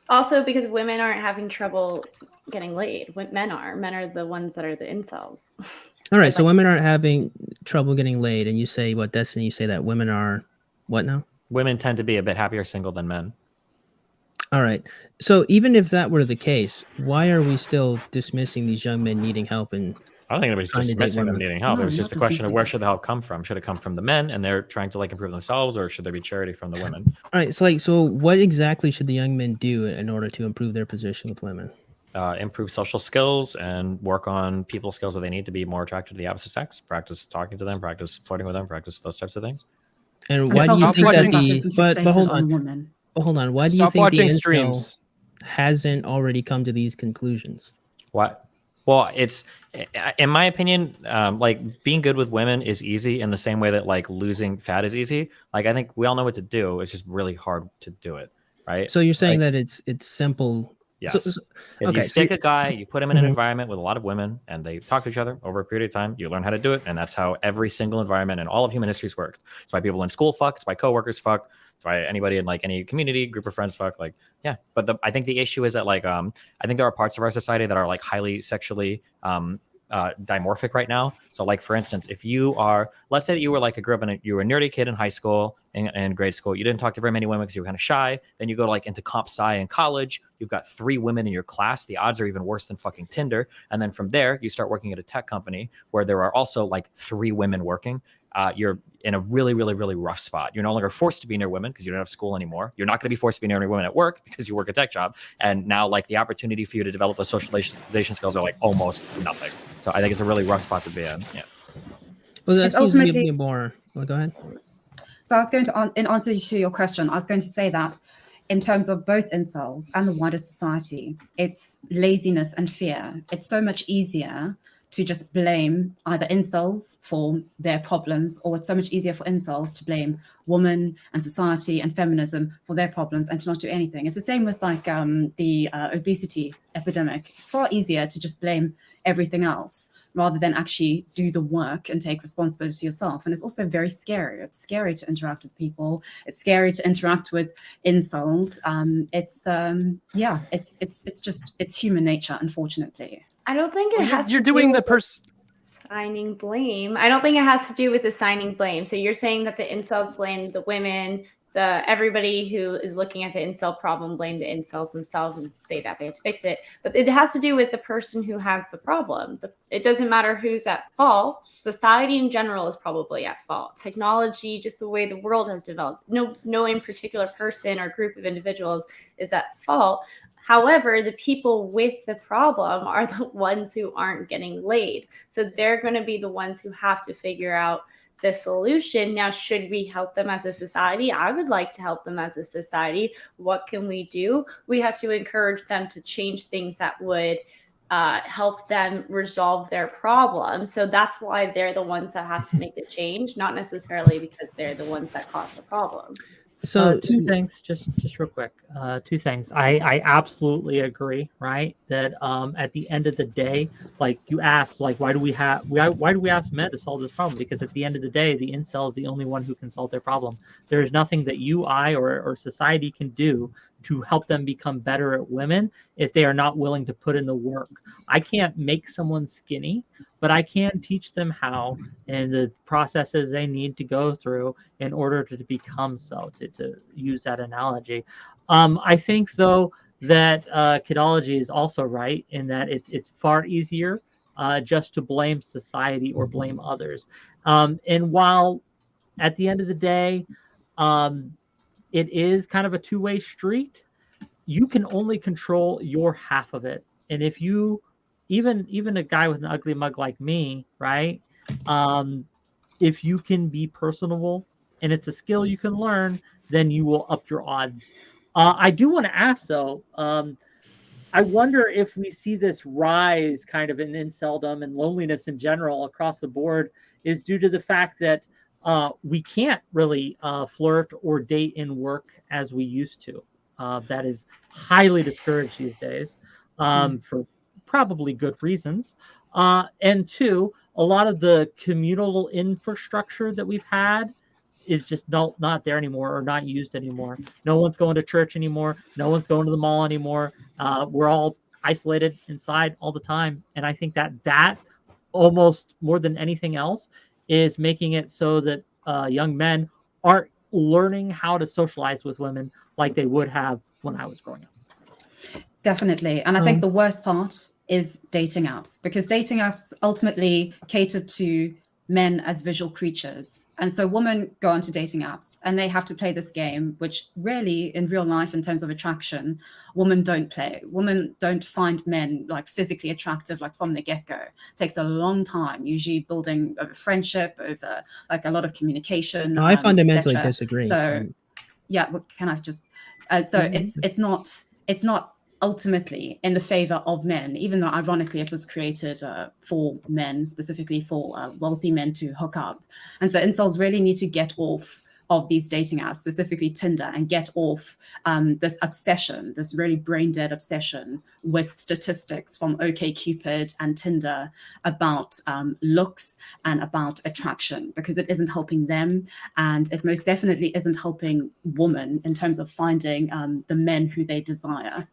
Speaker 7: Also, because women aren't having trouble getting laid. Men are the ones that are the incels.
Speaker 5: All right, so women aren't having trouble getting laid, and you say what, Destiny? You say that women are what now?
Speaker 3: Women tend to be a bit happier single than men.
Speaker 5: All right, so even if that were the case, why are we still dismissing these young men needing help? And
Speaker 3: I don't think anybody's dismissing them needing help.
Speaker 6: No,
Speaker 3: It was just
Speaker 6: not
Speaker 3: a question of where
Speaker 6: dismissing.
Speaker 3: should the help come from? Should it come from the men and they're trying to like improve themselves, or should there be charity from the women?
Speaker 5: all right, so what exactly should the young men do in order to improve their position with women?
Speaker 3: Improve social skills and work on people skills that they need to be more attracted to the opposite sex. Practice talking to them, practice flirting with them, practice those types of things.
Speaker 5: And why do you think that but hold on,
Speaker 6: women.
Speaker 5: hold on, why do you
Speaker 2: Stop
Speaker 5: think the
Speaker 2: watching
Speaker 5: incel
Speaker 2: streams.
Speaker 5: hasn't already come to these conclusions?
Speaker 3: What? Well, it's, in my opinion, like being good with women is easy in the same way that like losing fat is easy. Like I think we all know what to do. It's just really hard to do it, right?
Speaker 5: So you're saying
Speaker 3: like,
Speaker 5: that it's simple.
Speaker 3: Yes. If you stick a guy, you put him in an environment with a lot of women and they talk to each other over a period of time, you learn how to do it. And that's how every single environment in all of human history has worked. It's why people in school fuck. It's why coworkers fuck. It's why anybody in like any community, group of friends fuck. Like, yeah. But I think the issue is that like, I think there are parts of our society that are like highly sexually dimorphic right now. So like, for instance, if you are, let's say that you were like you were a nerdy kid in high school and grade school, you didn't talk to very many women because you were kind of shy. Then you go to like into comp sci in college, you've got 3 women in your class. The odds are even worse than fucking Tinder. And then from there, you start working at a tech company where there are also like 3 women working. You're in a really, really, really rough spot. You're no longer forced to be near women because you don't have school anymore. You're not going to be forced to be near women at work because you work a tech job. And now like the opportunity for you to develop those socialization skills are like almost nothing. So I think it's a really rough spot to be in. Yeah.
Speaker 5: Well, that
Speaker 6: It's
Speaker 5: seems to be
Speaker 6: ultimately-
Speaker 5: more. Well, go ahead.
Speaker 6: So I was going to, in answer to your question, I was going to say that in terms of both incels and the wider society, it's laziness and fear. It's so much easier to just blame either incels for their problems, or it's so much easier for incels to blame women and society and feminism for their problems and to not do anything. It's the same with like the obesity epidemic. It's far easier to just blame everything else rather than actually do the work and take responsibility yourself. And it's also very scary. It's scary to interact with people. It's scary to interact with incels. It's human nature, unfortunately.
Speaker 7: I don't think it has.
Speaker 2: You're doing the person.
Speaker 7: Assigning blame. I don't think it has to do with assigning blame. So you're saying that the incels blame the women, everybody who is looking at the incel problem blame the incels themselves and say that they have to fix it. But it has to do with the person who has the problem. It doesn't matter who's at fault. Society in general is probably at fault. Technology, just the way the world has developed. No in particular person or group of individuals is at fault. However, the people with the problem are the ones who aren't getting laid. So they're going to be the ones who have to figure out the solution. Now, should we help them as a society? I would like to help them as a society. What can we do? We have to encourage them to change things that would help them resolve their problem. So that's why they're the ones that have to make the change, not necessarily because they're the ones that caused the problem.
Speaker 4: So 2 things, just real quick. 2 things. I absolutely agree, right? That at the end of the day, like you asked, like why do we ask men to solve this problem? Because at the end of the day, the incel is the only one who can solve their problem. There is nothing that you, I, or society can do to help them become better at women if they are not willing to put in the work. I can't make someone skinny, but I can teach them how and the processes they need to go through in order to become so, to use that analogy. I think, though, that Kidology is also right in that it's far easier just to blame society or blame others. And while at the end of the day, it is kind of a two-way street, you can only control your half of it. And if you, even a guy with an ugly mug like me, right? If you can be personable and it's a skill you can learn, then you will up your odds. I do want to ask though, I wonder if we see this rise kind of in inceldom and loneliness in general across the board is due to the fact that we can't really flirt or date in work as we used to. That is highly discouraged these days for probably good reasons. And two, a lot of the communal infrastructure that we've had is just not there anymore or not used anymore. No one's going to church anymore. No one's going to the mall anymore. We're all isolated inside all the time. And I think that almost more than anything else is making it so that young men aren't learning how to socialize with women like they would have when I was growing up.
Speaker 6: Definitely. And I think the worst part is dating apps, because dating apps ultimately cater to men as visual creatures. And so women go onto dating apps and they have to play this game, which really in real life, in terms of attraction, women don't play. Women don't find men like physically attractive, like from the get-go. It takes a long time, usually building over friendship, over like a lot of communication.
Speaker 5: No, I fundamentally disagree.
Speaker 6: So yeah, well, can I just, it's not ultimately in the favor of men, even though ironically it was created for men, specifically for wealthy men to hook up. And so incels really need to get off of these dating apps, specifically Tinder, and get off this obsession, this really brain dead obsession with statistics from OkCupid and Tinder about looks and about attraction, because it isn't helping them. And it most definitely isn't helping women in terms of finding the men who they desire.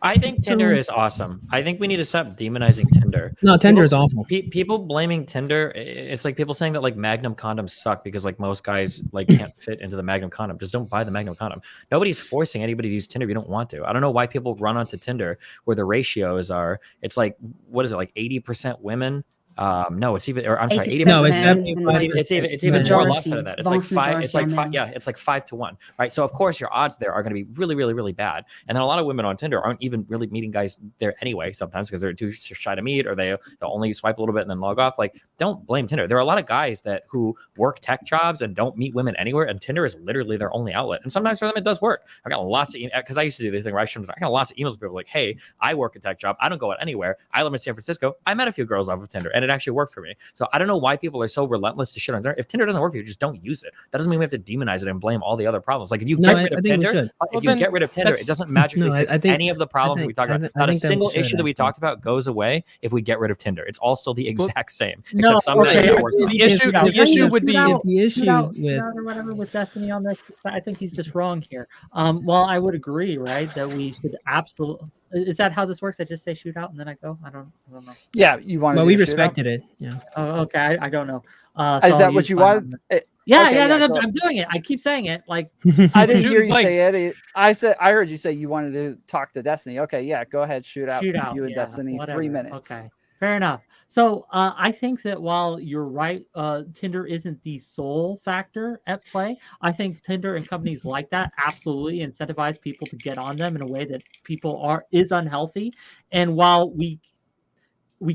Speaker 3: I think Tinder is awesome. I think we need to stop demonizing Tinder.
Speaker 5: No, Tinder is awful.
Speaker 3: People blaming Tinder. It's like people saying that like Magnum condoms suck because like most guys like can't fit into the Magnum condom. Just don't buy the Magnum condom. Nobody's forcing anybody to use Tinder if you don't want to. I don't know why people run onto Tinder where the ratios are. It's like, what is it, like 80% women? No, it's even, or I'm sorry, 80%.
Speaker 5: No,
Speaker 3: it's even more less than that. It's like five. It's like five. Yeah, it's like 5 to 1, right? So of course your odds there are going to be really, really, really bad. And then a lot of women on Tinder aren't even really meeting guys there anyway. Sometimes because they're too shy to meet, or they'll only swipe a little bit and then log off. Like, don't blame Tinder. There are a lot of guys who work tech jobs and don't meet women anywhere, and Tinder is literally their only outlet. And sometimes for them it does work. I got lots of because I used to do this thing where I got lots of emails from people like, "Hey, I work a tech job. I don't go out anywhere. I live in San Francisco. I met a few girls off of Tinder, and it actually worked for me." So I don't know why people are so relentless to shit on Tinder. If Tinder doesn't work for you, just don't use it. That doesn't mean we have to demonize it and blame all the other problems. Like if you get rid of Tinder, it doesn't magically fix any of the problems we talked about. Not a single issue that we talked about goes away if we get rid of Tinder. It's all still the exact same. Except
Speaker 2: the issue would be
Speaker 4: the issue with whatever with Destiny on this. I think he's just wrong here. Well, I would agree, right, that we should absolutely. Is that how this works? I just say shootout and then I go. I don't know.
Speaker 1: Yeah, you want.
Speaker 5: Well, we respected it. Yeah.
Speaker 4: Oh, okay. I don't know.
Speaker 1: Is that what you want?
Speaker 4: I'm doing it. I keep saying it. Like
Speaker 1: I didn't hear you say Eddie. I heard you say you wanted to talk to Destiny. Okay, yeah, go ahead. Shootout. You and Destiny. Whatever. 3 minutes.
Speaker 4: Okay, fair enough. So I think that while you're right, Tinder isn't the sole factor at play. I think Tinder and companies like that absolutely incentivize people to get on them in a way that is unhealthy. And while we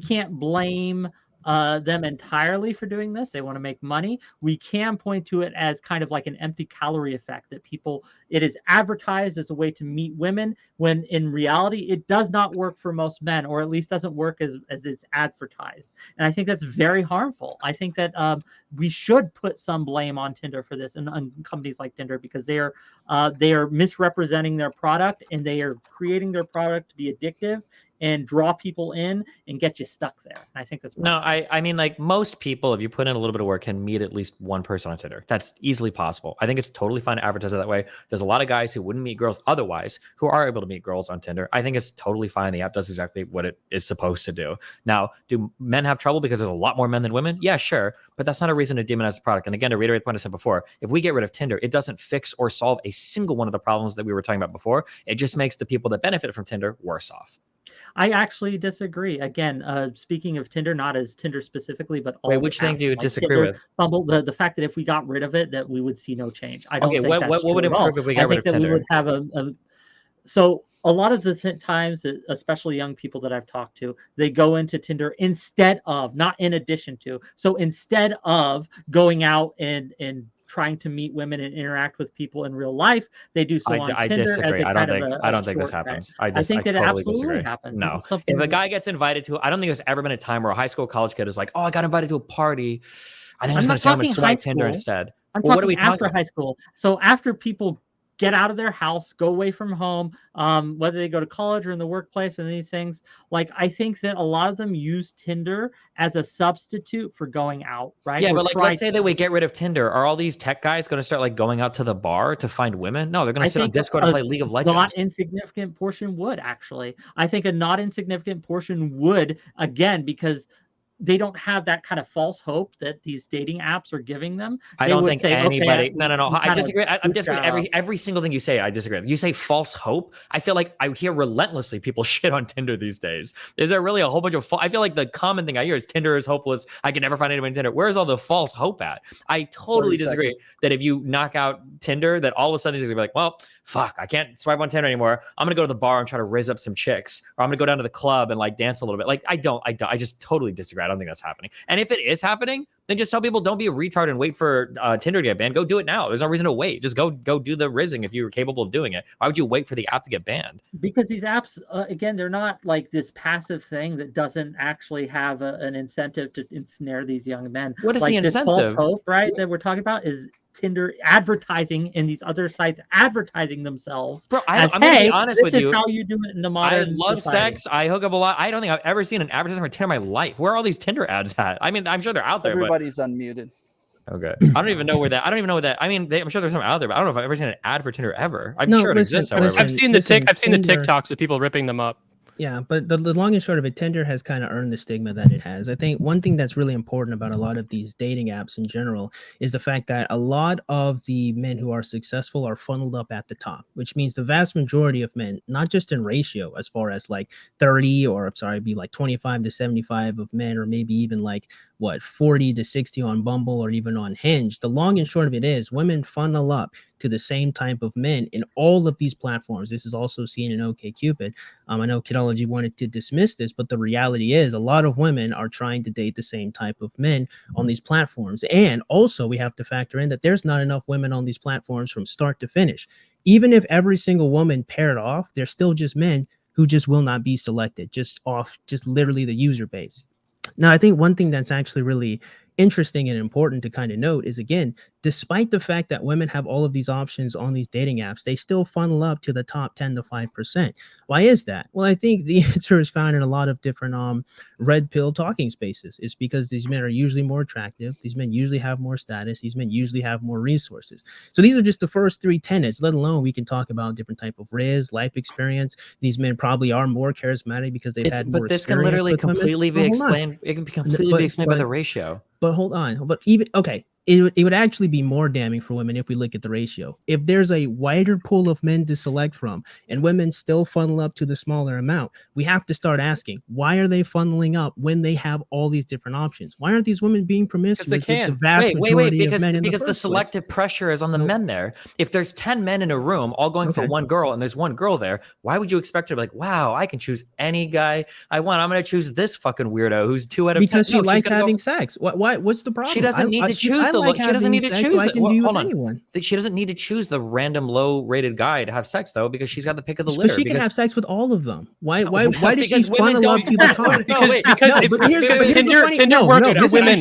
Speaker 4: can't blame them entirely for doing this, they want to make money, we can point to it as kind of like an empty calorie effect, that it is advertised as a way to meet women when in reality it does not work for most men, or at least doesn't work as it's advertised. And I think that's very harmful. I think that we should put some blame on Tinder for this, and on companies like Tinder, because they are misrepresenting their product, and they are creating their product to be addictive and draw people in and get you stuck there. And I think that's
Speaker 3: no. I mean, like most people, if you put in a little bit of work, can meet at least one person on Tinder. That's easily possible. I think it's totally fine to advertise it that way. There's a lot of guys who wouldn't meet girls otherwise who are able to meet girls on Tinder. I think it's totally fine. The app does exactly what it is supposed to do. Now, do men have trouble because there's a lot more men than women? Yeah, sure. But that's not a reason to demonize the product. And again, to reiterate the point I said before, if we get rid of Tinder, it doesn't fix or solve a single one of the problems that we were talking about before. It just makes the people that benefit from Tinder worse off.
Speaker 4: I actually disagree. Again, speaking of Tinder, not as Tinder specifically, but all.
Speaker 3: Wait, which thing do you disagree with?
Speaker 4: Bumble, the fact that if we got rid of it, that we would see no change. I don't think
Speaker 3: what
Speaker 4: that's
Speaker 3: would
Speaker 4: true at all.
Speaker 3: improve if we got rid of Tinder?
Speaker 4: We would have so a lot of the times, that, especially young people that I've talked to, they go into Tinder instead of, not in addition to. So instead of going out and trying to meet women and interact with people in real life, they do so on Tinder.
Speaker 3: I disagree.
Speaker 4: As
Speaker 3: I don't think this happens. I think that
Speaker 4: totally
Speaker 3: it absolutely
Speaker 4: happens.
Speaker 3: No, if a guy gets invited to, I don't think there's ever been a time where a high school college kid is like, "Oh, I got invited to a party. I think I'm just going to swipe Tinder instead."
Speaker 4: I'm talking what are we after high school. So after people get out of their house, go away from home, whether they go to college or in the workplace and these things, like I think that a lot of them use Tinder as a substitute for going out, right?
Speaker 3: Yeah, but like let's say that we get rid of Tinder. Are all these tech guys going to start like going out to the bar to find women? No, they're going to sit on Discord and play League of Legends.
Speaker 4: Not insignificant portion would actually. I think a not insignificant portion would, again, because they don't have that kind of false hope that these dating apps are giving them.
Speaker 3: I don't think anybody. No. I disagree. I'm disagreeing. Every single thing you say, I disagree. You say false hope. I feel like I hear relentlessly people shit on Tinder these days. Is there really a whole bunch of? I feel like the common thing I hear is Tinder is hopeless. I can never find anyone on Tinder. Where's all the false hope at? I totally disagree that if you knock out Tinder, that all of a sudden you're gonna be like, well, fuck, I can't swipe on Tinder anymore. I'm gonna go to the bar and try to raise up some chicks, or I'm gonna go down to the club and like dance a little bit. Like I just totally disagree. I don't think that's happening. And if it is happening, then just tell people don't be a retard and wait for Tinder to get banned. Go do it now. There's no reason to wait. Just go do the rizzing if you're capable of doing it. Why would you wait for the app to get banned?
Speaker 4: Because these apps, again, they're not like this passive thing that doesn't actually have an incentive to ensnare these young men.
Speaker 3: What is
Speaker 4: like
Speaker 3: the incentive?
Speaker 4: This false hope, right, that we're talking about is Tinder advertising and these other sites advertising themselves.
Speaker 3: Bro, I'm gonna be honest with you.
Speaker 4: This is how you do it in the modern
Speaker 3: I love
Speaker 4: society.
Speaker 3: sex. I hook up a lot. I don't think I've ever seen an advertisement for Tinder in my life. Where are all these Tinder ads at? I mean, I'm sure they're out there.
Speaker 1: Everybody's unmuted.
Speaker 3: Okay. I don't even know where that. I mean, I'm sure there's some out there, but I don't know if I've ever seen an ad for Tinder ever. I'm sure it exists.
Speaker 2: I've seen the TikToks of people ripping them up.
Speaker 5: Yeah, but the long and short of it, Tinder has kind of earned the stigma that it has. I think one thing that's really important about a lot of these dating apps in general is the fact that a lot of the men who are successful are funneled up at the top, which means the vast majority of men, not just in ratio as far as like 30 or be like 25 to 75 of men, or maybe even like 40 to 60 on Bumble or even on Hinge. The long and short of it is women funnel up to the same type of men in all of these platforms. This is also seen in OkCupid. I know Kidology wanted to dismiss this, but the reality is a lot of women are trying to date the same type of men on these platforms. And also we have to factor in that there's not enough women on these platforms from start to finish. Even if every single woman paired off, they're still just men who just will not be selected just off just literally the user base. Now, I think one thing that's actually really interesting and important to kind of note is, again, despite the fact that women have all of these options on these dating apps, they still funnel up to the top 10 to 5%. Why is that? Well, I think the answer is found in a lot of different red pill talking spaces. It's because these men are usually more attractive. These men usually have more status. These men usually have more resources. So these are just the first three tenets, let alone we can talk about different type of riz, life experience. These men probably are more charismatic because they've had more experience.
Speaker 3: But this can literally completely be explained. It can be completely be explained by the ratio.
Speaker 5: But hold on. But even, okay, it would actually be more damning for women if we look at the ratio. If there's a wider pool of men to select from and women still funnel up to the smaller amount, we have to start asking, why are they funneling up when they have all these different options? Why aren't these women being promiscuous?
Speaker 2: Because they can.
Speaker 5: The vast majority of men
Speaker 3: because the selective pressure is on the men there. If there's 10 men in a room all going for one girl and there's one girl there, why would you expect her to be like, wow, I can choose any guy I want. I'm going to choose this fucking weirdo who's 2 out of 10.
Speaker 5: Because she likes having sex. Why? What's the problem?
Speaker 3: She doesn't need to choose she doesn't need to choose
Speaker 5: so I can be with anyone.
Speaker 3: She doesn't need to choose the random low-rated guy to have sex though, because she's got the pick of the litter.
Speaker 5: But she can have sex with all of them. Why does she funnel up to the top?
Speaker 2: Because Tinder works for women.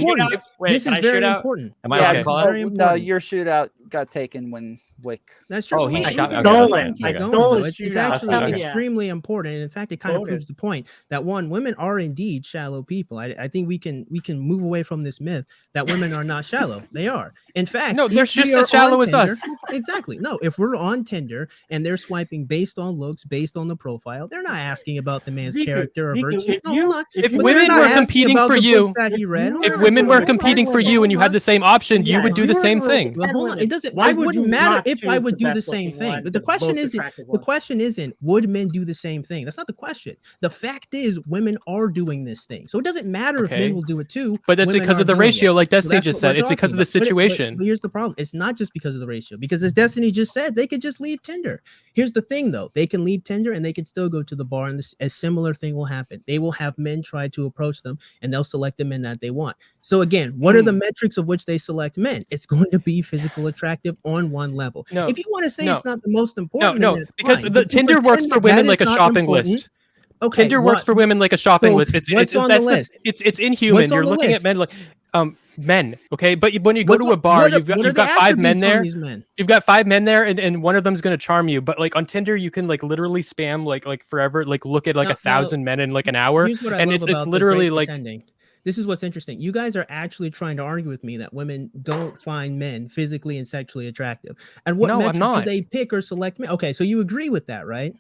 Speaker 5: This is very important.
Speaker 3: Am I allowed to call
Speaker 1: it? No, your Shootout. got taken when Whick.
Speaker 5: That's true.
Speaker 3: Oh, he
Speaker 5: Wait,
Speaker 3: shot-
Speaker 5: here's
Speaker 3: okay,
Speaker 5: the
Speaker 3: that's
Speaker 5: thing.
Speaker 3: fine.
Speaker 4: I
Speaker 3: Okay.
Speaker 4: stole
Speaker 5: Though.
Speaker 4: a
Speaker 5: It's
Speaker 4: shootout.
Speaker 5: actually
Speaker 3: Okay.
Speaker 5: extremely important, and in fact, it kind of
Speaker 4: Stole it.
Speaker 5: proves the point that one, women are indeed shallow people. I think we can move away from this myth that women are not shallow. They are. In fact,
Speaker 2: No, they're
Speaker 5: if we
Speaker 2: just
Speaker 5: are
Speaker 2: as shallow
Speaker 5: on
Speaker 2: as
Speaker 5: Tinder-
Speaker 2: us.
Speaker 5: Exactly. No, if we're on Tinder and they're swiping based on looks, based on the profile, they're not asking about the man's
Speaker 4: Ziku,
Speaker 5: character or
Speaker 4: Ziku,
Speaker 5: virtue.
Speaker 4: if
Speaker 5: No,
Speaker 4: you-
Speaker 5: hold on.
Speaker 2: If
Speaker 5: But they're
Speaker 2: women
Speaker 5: not
Speaker 2: were
Speaker 5: asking
Speaker 2: competing
Speaker 5: about
Speaker 2: for
Speaker 5: the
Speaker 2: you-
Speaker 5: books that he read. Hold
Speaker 2: If
Speaker 5: on,
Speaker 2: women
Speaker 5: hold
Speaker 2: were
Speaker 5: on,
Speaker 2: competing for
Speaker 5: hold
Speaker 2: you and you
Speaker 5: on.
Speaker 2: had the same option, you
Speaker 4: Yeah,
Speaker 2: would do
Speaker 4: if
Speaker 2: the
Speaker 4: you
Speaker 2: same
Speaker 4: were-
Speaker 2: thing.
Speaker 5: Well, hold on.
Speaker 4: women,
Speaker 5: It doesn't.
Speaker 4: why
Speaker 5: It
Speaker 4: would
Speaker 5: wouldn't
Speaker 4: you
Speaker 5: matter
Speaker 4: not
Speaker 5: if I
Speaker 4: choose
Speaker 5: would
Speaker 4: the
Speaker 5: do the
Speaker 4: best
Speaker 5: same
Speaker 4: looking
Speaker 5: thing.
Speaker 4: one,
Speaker 5: But the
Speaker 4: the
Speaker 5: question
Speaker 4: most
Speaker 5: isn't.
Speaker 4: attractive
Speaker 5: The
Speaker 4: one?
Speaker 5: question isn't would men do the same thing. That's not the question. The fact is women are doing this thing. So it doesn't matter if
Speaker 2: Okay.
Speaker 5: men will do it too.
Speaker 2: But that's
Speaker 5: women
Speaker 2: because of
Speaker 5: aren't
Speaker 2: the
Speaker 5: doing
Speaker 2: ratio,
Speaker 5: it.
Speaker 2: like
Speaker 5: So
Speaker 2: Destiny
Speaker 5: that's
Speaker 2: just
Speaker 5: what
Speaker 2: said.
Speaker 5: we're
Speaker 2: It's because of
Speaker 5: talking
Speaker 2: the
Speaker 5: about. But
Speaker 2: situation.
Speaker 5: here's the problem. It's not just because of the ratio. Because as Destiny just said, they could just leave Tinder. Here's the thing, though. They can leave Tinder and they can still go to the bar, and a similar thing will happen. They will have men try to approach them, and they'll select the men that they want. So again, what are the metrics of which they select men? It's going to be physical attractive on one level.
Speaker 2: No,
Speaker 5: If you want to say
Speaker 2: no.
Speaker 5: it's not the most
Speaker 2: No,
Speaker 5: important,
Speaker 2: no,
Speaker 5: then that's
Speaker 2: because
Speaker 5: fine.
Speaker 2: the
Speaker 5: But to
Speaker 2: Tinder works
Speaker 5: pretend
Speaker 2: for
Speaker 5: that
Speaker 2: women
Speaker 5: that
Speaker 2: like
Speaker 5: is
Speaker 2: a
Speaker 5: not
Speaker 2: shopping
Speaker 5: important-
Speaker 2: list.
Speaker 5: Okay,
Speaker 2: Tinder works for women like a shopping
Speaker 5: so
Speaker 2: list.
Speaker 5: what's on the list?
Speaker 2: It's inhuman.
Speaker 5: What's on
Speaker 2: You're
Speaker 5: the
Speaker 2: looking
Speaker 5: list?
Speaker 2: at men like men, okay? But when you go to a bar,
Speaker 5: what are
Speaker 2: you've
Speaker 5: the
Speaker 2: got 5 men
Speaker 5: attributes on
Speaker 2: there.
Speaker 5: these men?
Speaker 2: You've got 5 men there, and one of them's gonna charm you. But like on Tinder, you can like literally spam like forever, like look at like
Speaker 5: No,
Speaker 2: 1,000 men in like an hour,
Speaker 5: Here's what I
Speaker 2: and
Speaker 5: love
Speaker 2: it's
Speaker 5: about the
Speaker 2: literally
Speaker 5: great
Speaker 2: like
Speaker 5: pretending. This is what's interesting. You guys are actually trying to argue with me that women don't find men physically and sexually attractive. And what
Speaker 2: No, I'm
Speaker 5: metric do
Speaker 2: not.
Speaker 5: they pick or select men? Okay, so you agree with that, right?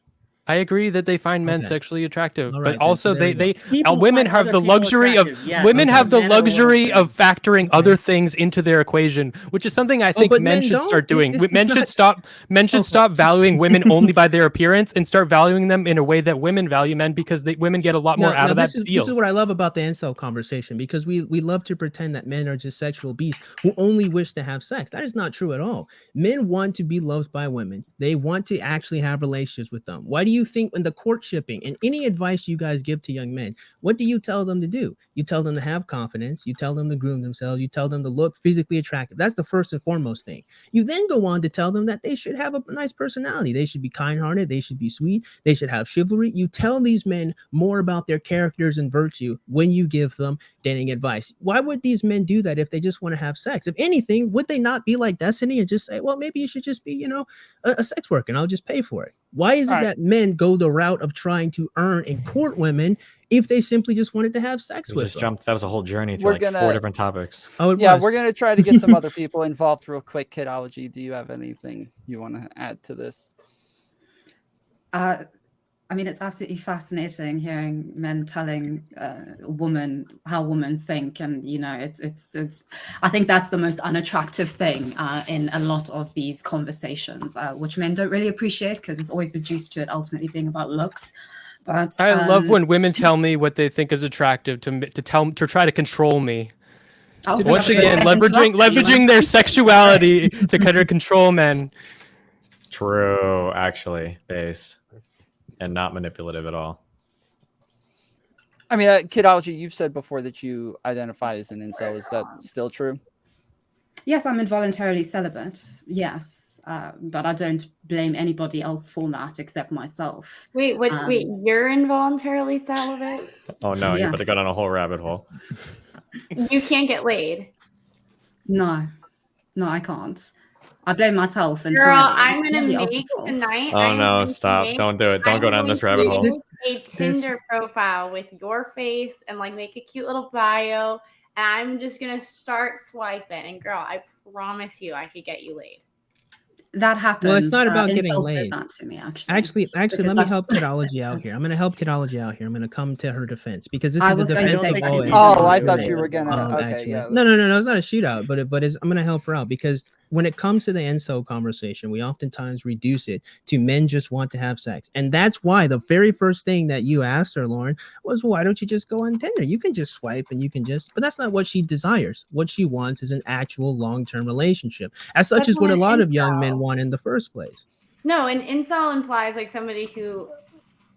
Speaker 2: I agree that they find men
Speaker 5: Okay.
Speaker 2: sexually attractive,
Speaker 5: All
Speaker 2: but
Speaker 5: right, then, so
Speaker 2: also
Speaker 5: there we go.
Speaker 4: People
Speaker 2: women
Speaker 4: find
Speaker 2: have
Speaker 4: other
Speaker 2: the
Speaker 4: people
Speaker 2: luxury of
Speaker 4: attractive, yes,
Speaker 2: women
Speaker 5: okay.
Speaker 2: have the
Speaker 4: men are one of
Speaker 2: luxury
Speaker 4: them.
Speaker 2: of factoring
Speaker 5: Okay.
Speaker 2: other things into their equation, which is something I think
Speaker 5: but
Speaker 2: men
Speaker 5: men
Speaker 2: should
Speaker 5: don't.
Speaker 2: start doing.
Speaker 5: This is
Speaker 2: Men should
Speaker 5: not-
Speaker 2: stop
Speaker 5: Okay.
Speaker 2: stop valuing women only by their appearance and start valuing them in a way that women value men, because women get a lot more out of that
Speaker 5: This
Speaker 2: deal.
Speaker 5: is what I love about the incel conversation, because we love to pretend that men are just sexual beasts who only wish to have sex. That is not true at all. Men want to be loved by women. They want to actually have relationships with them. Why do you think in the courtshipping and any advice you guys give to young men, what do you tell them to do? You tell them to have confidence. You tell them to groom themselves. You tell them to look physically attractive. That's the first and foremost thing. You then go on to tell them that they should have a nice personality. They should be kind-hearted. They should be sweet. They should have chivalry. You tell these men more about their characters and virtue when you give them dating advice. Why would these men do that if they just want to have sex? If anything, would they not be like Destiny and just say, well, maybe you should just be, a sex worker and I'll just pay for it? Why is it that men go the route of trying to earn and court women if they simply just wanted to have sex
Speaker 3: We
Speaker 5: with
Speaker 3: just
Speaker 5: them?
Speaker 3: jumped. That was a whole journey through
Speaker 1: We're
Speaker 3: like
Speaker 1: gonna-
Speaker 3: 4 different topics.
Speaker 5: Oh, it
Speaker 1: Yeah,
Speaker 5: was.
Speaker 1: we're gonna try to get some other people involved real quick. Kidology, do you have anything you want to add to this?
Speaker 6: I mean, it's absolutely fascinating hearing men telling women how women think, and it's. I think that's the most unattractive thing in a lot of these conversations, which men don't really appreciate because it's always reduced to it ultimately being about looks. But
Speaker 2: I love when women tell me what they think is attractive to try to control me.
Speaker 6: also
Speaker 2: Once
Speaker 6: that's a
Speaker 2: again,
Speaker 6: good way to interact with
Speaker 2: leveraging
Speaker 6: women.
Speaker 2: their sexuality to kind of control men.
Speaker 3: True, actually, based and not manipulative at all.
Speaker 1: I mean, Kidology, you've said before that you identify as an incel. Is that still true?
Speaker 6: Yes, I'm involuntarily celibate. Yes, but I don't blame anybody else for that except myself.
Speaker 7: Wait, wait, you're involuntarily celibate?
Speaker 3: Oh no, you
Speaker 6: Yes.
Speaker 3: better go down a whole rabbit hole.
Speaker 7: You can't get laid.
Speaker 6: No, I can't. I blame myself entirely.
Speaker 7: Girl, I'm gonna
Speaker 6: Nobody
Speaker 7: make
Speaker 6: else's fault.
Speaker 7: tonight.
Speaker 3: Oh
Speaker 7: I'm
Speaker 3: no,
Speaker 7: going to
Speaker 3: stop!
Speaker 7: make-
Speaker 3: Don't do it! Don't
Speaker 7: I'm
Speaker 3: go down
Speaker 7: going
Speaker 3: this
Speaker 7: to
Speaker 3: rabbit hole.
Speaker 7: make a Tinder profile with your face and like make a cute little bio, and I'm just gonna start swiping. And girl, I promise you, I could get you laid.
Speaker 6: That happened.
Speaker 5: Well, it's not about getting
Speaker 6: incels
Speaker 5: laid.
Speaker 6: did that to me, actually.
Speaker 5: Actually,
Speaker 6: Because
Speaker 5: let me
Speaker 6: that's-
Speaker 5: help Kidology out here. I'm going to help Kidology out here. I'm going to come to her defense because this
Speaker 6: I
Speaker 5: is the
Speaker 6: was going to
Speaker 5: defense
Speaker 6: say
Speaker 5: of
Speaker 6: that
Speaker 5: all
Speaker 6: you-
Speaker 5: incels.
Speaker 1: Oh, I thought you were gonna. Okay,
Speaker 5: Actually.
Speaker 1: yeah.
Speaker 5: No, it's not a shootout, but I'm going to help her out because when it comes to the incel conversation, we oftentimes reduce it to men just want to have sex. And that's why the very first thing that you asked her, Lauren, was why don't you just go on Tinder? You can just swipe and you can but that's not what she desires. What she wants is an actual long-term relationship. As such
Speaker 7: That's
Speaker 5: is what a
Speaker 7: an
Speaker 5: lot of young
Speaker 7: incel.
Speaker 5: men want in the first place.
Speaker 7: No, an incel implies like somebody who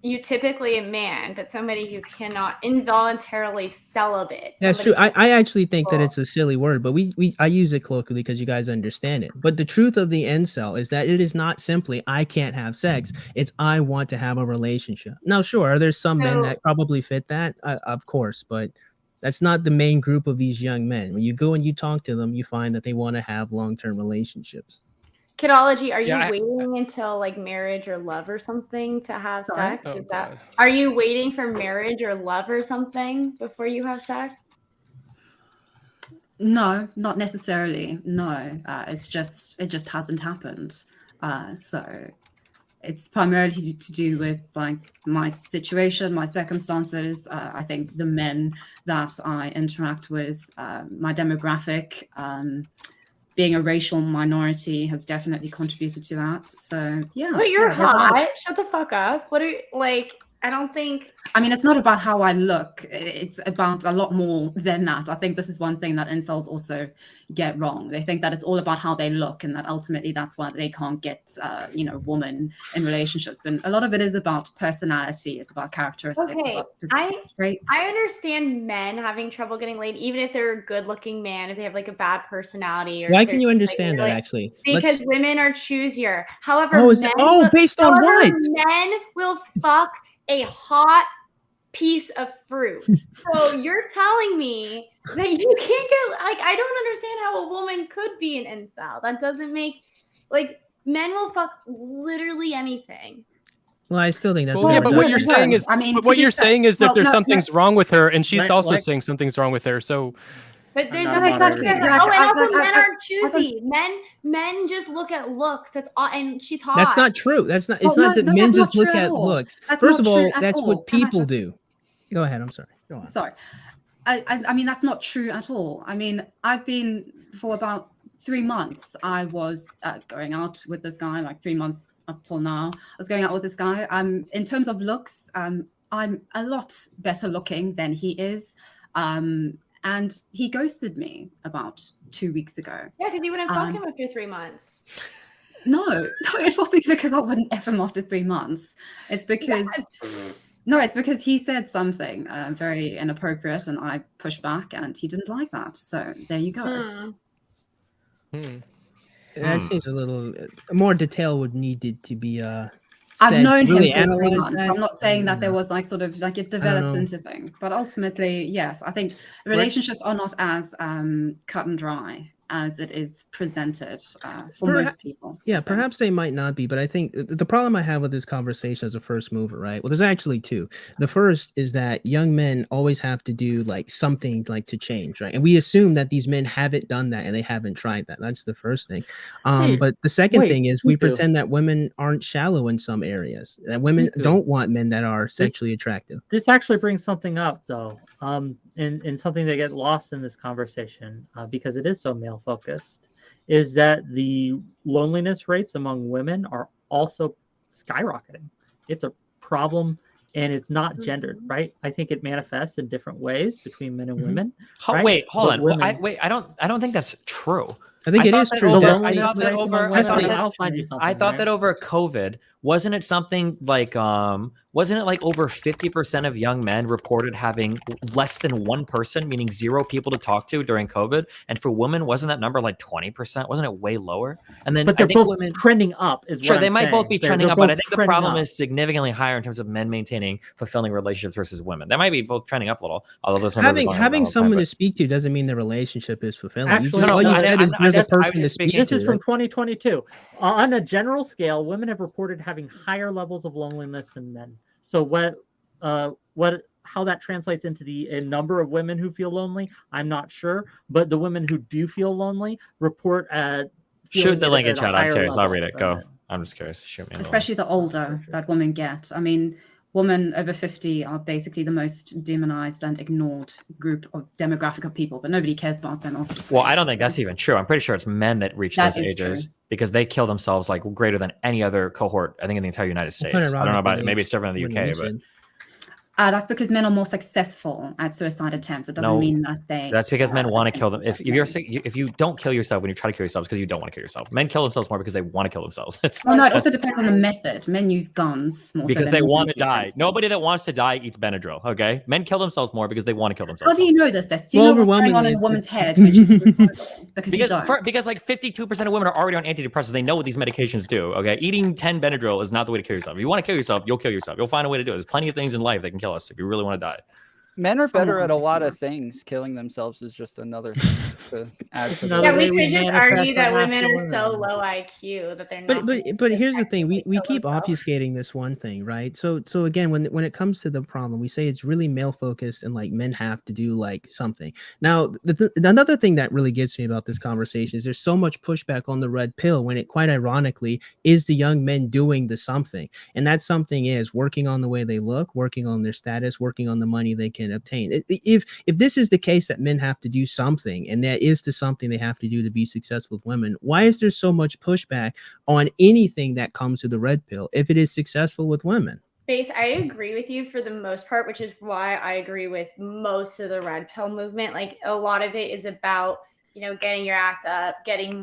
Speaker 7: you typically a man, but somebody who cannot involuntarily celibate.
Speaker 5: That's
Speaker 7: Somebody
Speaker 5: true. I actually think that
Speaker 7: Cool.
Speaker 5: it's a silly word, but I use it colloquially because you guys understand it. But the truth of the incel is that it is not simply I can't have sex. It's I want to have a relationship. Now, sure, are there some men
Speaker 7: So-
Speaker 5: that probably fit that? Of course, but that's not the main group of these young men. When you go and you talk to them, you find that they want to have long-term relationships.
Speaker 7: Kidology, are you
Speaker 2: Yeah,
Speaker 7: waiting until like marriage or love or something to have
Speaker 6: Sorry?
Speaker 7: sex?
Speaker 2: Oh,
Speaker 7: Is that,
Speaker 2: God.
Speaker 7: are you waiting for marriage or love or something before you have sex?
Speaker 6: No, not necessarily. No, it just hasn't happened. So it's primarily to do with like my situation, my circumstances. I think the men that I interact with, my demographic, being a racial minority has definitely contributed to that. So yeah.
Speaker 7: But you're
Speaker 6: yeah, there's a lot of-
Speaker 7: hot. Shut the fuck up. What are you, like? I don't think.
Speaker 6: I mean, it's not about how I look. It's about a lot more than that. I think this is one thing that incels also get wrong. They think that it's all about how they look, and that ultimately that's why they can't get, woman in relationships. But a lot of it is about personality. It's about characteristics.
Speaker 7: Okay,
Speaker 6: about specific traits.
Speaker 7: I understand men having trouble getting laid, even if they're a good-looking man, if they have like a bad personality. Or
Speaker 5: Why
Speaker 7: if
Speaker 5: can you
Speaker 7: they're,
Speaker 5: understand that
Speaker 7: really-
Speaker 5: actually?
Speaker 7: Because
Speaker 5: Let's-
Speaker 7: women are choosier. However,
Speaker 5: Oh, is
Speaker 7: men
Speaker 5: it- oh,
Speaker 7: will,
Speaker 5: based on
Speaker 7: however,
Speaker 5: what?
Speaker 7: men will fuck a hot piece of fruit. So you're telling me that you can't get, like, I don't understand how a woman could be an incel. That doesn't make, like, men will fuck literally anything.
Speaker 5: Well, I still think that's.
Speaker 2: Well, yeah, but
Speaker 5: overkill.
Speaker 2: what you're saying is,
Speaker 6: I mean,
Speaker 2: but
Speaker 6: to
Speaker 2: what
Speaker 6: be
Speaker 2: you're
Speaker 6: fair-
Speaker 2: saying is
Speaker 6: well,
Speaker 2: that there's
Speaker 6: no,
Speaker 2: something's wrong with her, and she's
Speaker 4: Like-
Speaker 2: also
Speaker 4: like-
Speaker 2: saying something's wrong with her. So
Speaker 7: But there's
Speaker 4: not a
Speaker 7: nothing.
Speaker 4: moderator.
Speaker 6: Exactly.
Speaker 7: Oh, and also men aren't
Speaker 6: I-
Speaker 7: choosy. Men just look at looks. That's all. And she's hot.
Speaker 5: That's not true. That's not. It's
Speaker 6: Well,
Speaker 5: not
Speaker 6: no,
Speaker 5: that
Speaker 6: no,
Speaker 5: men
Speaker 6: that's not
Speaker 5: just look
Speaker 6: true at
Speaker 5: at
Speaker 6: all.
Speaker 5: looks.
Speaker 6: That's
Speaker 5: First
Speaker 6: not
Speaker 5: of
Speaker 6: true
Speaker 5: all,
Speaker 6: at
Speaker 5: that's
Speaker 6: all.
Speaker 5: what
Speaker 6: Can I
Speaker 5: people
Speaker 6: just-
Speaker 5: do. Go ahead. I'm sorry. Go on.
Speaker 6: Sorry. I mean, that's not true at all. I mean, I've been for about 3 months. I was going out with this guy, like 3 months up till now. I was going out with this guy. In terms of looks, I'm a lot better looking than he is. And he ghosted me about 2 weeks ago.
Speaker 7: Yeah, because you wouldn't fuck him after 3 months.
Speaker 6: No, it wasn't because I wouldn't F him after 3 months. It's because no, it's because he said something very inappropriate, and I pushed back, and he didn't like that. So there you go.
Speaker 5: That seems a little more detail would need to be.
Speaker 6: I've
Speaker 5: said,
Speaker 6: known
Speaker 5: really
Speaker 6: him for 3
Speaker 5: analyze
Speaker 6: months.
Speaker 5: that.
Speaker 6: I'm not saying that there was like sort of like it developed
Speaker 5: know.
Speaker 6: into things, but ultimately, yes, I think relationships are not as cut and dry as it is presented for most people.
Speaker 5: Yeah, perhaps they might not be, but I think the problem I have with this conversation as a first mover, right? Well, there's actually two. The first is that young men always have to do like something like to change, right? And we assume that these men haven't done that and they haven't tried that. That's the first thing. But the second thing is we pretend that women aren't shallow in some areas, that women don't want men that are sexually attractive.
Speaker 4: This actually brings something up, though, and something that get lost in this conversation because it is so male focused, is that the loneliness rates among women are also skyrocketing. It's a problem, and it's not gendered, right? I think it manifests in different ways between men and women. Right?
Speaker 3: Wait, hold on.
Speaker 4: Women,
Speaker 3: I don't think that's true.
Speaker 5: I think it is true.
Speaker 3: I
Speaker 5: That's-
Speaker 3: thought that over.
Speaker 4: I'll find you something.
Speaker 3: I thought that over COVID, wasn't it something like wasn't it like over 50% of young men reported having less than one person, meaning 0 people to talk to during COVID? And for women, wasn't that number like 20%? Wasn't it way lower? And then
Speaker 4: but they're
Speaker 3: I think
Speaker 4: both
Speaker 3: women
Speaker 4: trending up. Is
Speaker 3: sure
Speaker 4: what
Speaker 3: they
Speaker 4: I'm
Speaker 3: might
Speaker 4: saying.
Speaker 3: both be trending
Speaker 4: They're
Speaker 3: up, but I
Speaker 4: both
Speaker 3: think the
Speaker 4: trending
Speaker 3: problem
Speaker 4: up.
Speaker 3: is significantly higher in terms of men maintaining fulfilling relationships versus women. They might be both trending up a little. Although those numbers are going up
Speaker 5: having
Speaker 3: all the time,
Speaker 5: someone
Speaker 3: but-
Speaker 5: to speak to doesn't mean the relationship is fulfilling.
Speaker 4: Actually,
Speaker 5: All
Speaker 4: no,
Speaker 5: you
Speaker 4: I-
Speaker 5: said is
Speaker 3: I
Speaker 5: there's a
Speaker 3: just- I was
Speaker 5: person to
Speaker 3: just
Speaker 5: speak
Speaker 3: speaking
Speaker 4: This
Speaker 5: to.
Speaker 4: is from 2022. On a general scale, women have reported having higher levels of loneliness than men. So how that translates into the number of women who feel lonely, I'm not sure. But the women who do feel lonely report
Speaker 3: Shoot the link in
Speaker 4: at a
Speaker 3: chat. I'm
Speaker 4: higher
Speaker 3: curious. I'll
Speaker 4: level
Speaker 3: read it.
Speaker 4: than
Speaker 3: Go.
Speaker 4: men.
Speaker 3: I'm just curious. Shoot me.
Speaker 6: Especially the older that women get. I mean, women over 50 are basically the most demonized and ignored group of demographic of people, but nobody cares about them, obviously.
Speaker 3: Well, I don't think that's even true. I'm pretty sure it's men that reach
Speaker 6: That
Speaker 3: those
Speaker 6: is
Speaker 3: ages
Speaker 6: true.
Speaker 3: because they kill themselves like greater than any other cohort, I think, in the entire United States. I don't know about it. Maybe it's different in the UK, but
Speaker 6: that's because men are more successful at suicide attempts. It doesn't mean that they.
Speaker 3: That's because men want to kill them. If you don't kill yourself when you try to kill yourself, it's because you don't want to kill yourself. Men kill themselves more because they want to kill themselves.
Speaker 6: Well, no, it also depends on the method. Men use guns more
Speaker 3: because
Speaker 6: so
Speaker 3: they
Speaker 6: than
Speaker 3: want to
Speaker 6: women, for
Speaker 3: die.
Speaker 6: instance.
Speaker 3: Nobody that wants to die eats Benadryl. Okay, men kill themselves more because they want to kill themselves.
Speaker 6: How do you know this? Do you know what's going on in a woman's head when she's because you don't?
Speaker 3: Because like 52% of women are already on antidepressants. They know what these medications do. Okay, eating 10 Benadryl is not the way to kill yourself. If you want to kill yourself, you'll kill yourself. You'll find a way to do it. There's plenty of things in life that can kill us if you really want to die.
Speaker 1: Men are better at a
Speaker 6: Someone
Speaker 1: lot
Speaker 6: likes
Speaker 1: of things. Killing themselves is just another thing to add
Speaker 4: It's
Speaker 1: to
Speaker 4: another
Speaker 1: the
Speaker 7: Yeah,
Speaker 4: way
Speaker 7: we
Speaker 1: list.
Speaker 4: we
Speaker 7: could just
Speaker 4: manifest
Speaker 7: argue
Speaker 4: our
Speaker 7: that women are so
Speaker 4: masculinity.
Speaker 7: low IQ that they're
Speaker 5: But
Speaker 7: not. gonna
Speaker 5: but here's the
Speaker 7: actually
Speaker 5: thing, we
Speaker 7: kill
Speaker 5: keep
Speaker 7: themselves.
Speaker 5: obfuscating this one thing, right? So again, when it comes to the problem, we say it's really male focused and like men have to do like something. Now another thing that really gets me about this conversation is there's so much pushback on the red pill when it quite ironically is the young men doing the something, and that something is working on the way they look, working on their status, working on the money they can obtain. If this is the case that men have to do something, and that is the something they have to do to be successful with women, why is there so much pushback on anything that comes to the red pill if it is successful with women?
Speaker 7: Base, I agree with you for the most part, which is why I agree with most of the red pill movement. Like a lot of it is about, getting your ass up,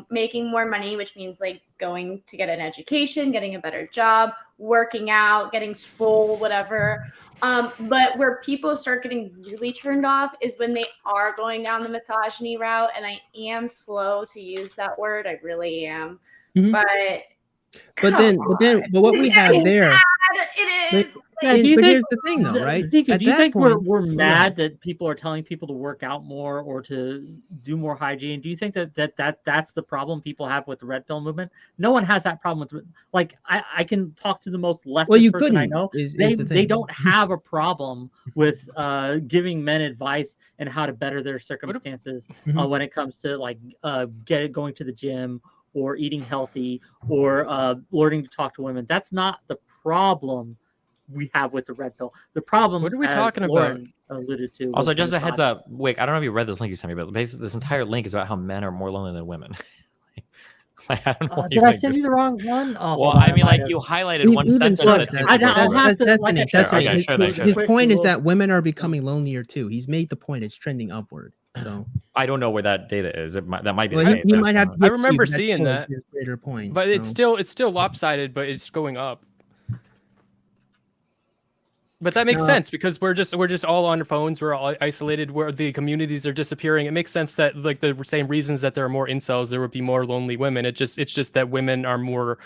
Speaker 7: making more money, which means like going to get an education, getting a better job, working out, getting swole, whatever. But where people start getting really turned off is when they are going down the misogyny route. And I am slow to use that word. I really am.
Speaker 5: Mhm.
Speaker 7: But
Speaker 5: what we have there,
Speaker 7: it is.
Speaker 4: Yeah, do you
Speaker 5: but
Speaker 4: think,
Speaker 5: here's the thing though, right?
Speaker 4: Zika,
Speaker 5: At
Speaker 4: do you
Speaker 5: that
Speaker 4: think
Speaker 5: point,
Speaker 4: we're
Speaker 5: go ahead.
Speaker 4: mad that people are telling people to work out more or to do more hygiene? Do you think that's the problem people have with the red pill movement? No one has that problem with, like, I can talk to the most leftist
Speaker 5: you
Speaker 4: person I
Speaker 5: couldn't,
Speaker 4: know.
Speaker 5: is
Speaker 4: They
Speaker 5: the thing.
Speaker 4: don't have a problem with giving men advice and how to better their circumstances
Speaker 5: Mhm.
Speaker 4: when it comes to like going to the gym or eating healthy or learning to talk to women. That's not the problem we have with the red pill. The problem,
Speaker 2: What are we
Speaker 4: as
Speaker 2: talking about?
Speaker 4: Lauren alluded to,
Speaker 3: Also,
Speaker 4: was
Speaker 3: just a heads
Speaker 4: misogyny.
Speaker 3: up, Wick, I don't know if you read this link you sent me, but basically this entire link is about how men are more lonely than women. I don't know why
Speaker 4: Did I send you the wrong one? Oh,
Speaker 3: well,
Speaker 4: hold on,
Speaker 3: I mean,
Speaker 4: might
Speaker 3: like
Speaker 4: have.
Speaker 3: you highlighted one
Speaker 5: We've been
Speaker 3: sentence
Speaker 5: said
Speaker 3: that
Speaker 5: that.
Speaker 3: seems
Speaker 4: I'll
Speaker 3: important.
Speaker 4: have to, like I said,
Speaker 3: Okay,
Speaker 5: his,
Speaker 3: sure thing,
Speaker 5: his
Speaker 3: sure thing.
Speaker 5: point is
Speaker 4: little-
Speaker 5: that women are becoming lonelier too. He's made the point; it's trending upward. So
Speaker 3: I don't know where that data is. That might be
Speaker 5: well,
Speaker 3: the
Speaker 5: he,
Speaker 3: case.
Speaker 5: he
Speaker 3: I
Speaker 5: might
Speaker 3: just
Speaker 5: have
Speaker 3: don't
Speaker 5: to
Speaker 3: know.
Speaker 2: I
Speaker 5: get to you,
Speaker 2: remember
Speaker 5: but that's
Speaker 2: seeing
Speaker 5: still
Speaker 2: that,
Speaker 5: his greater point.
Speaker 2: but it's
Speaker 5: so.
Speaker 2: still lopsided, but it's going up. But that makes
Speaker 5: No.
Speaker 2: sense because we're just all on our phones. We're all isolated. Where the communities are disappearing. It makes sense that like the same reasons that there are more incels, there would be more lonely women. It's just that women are more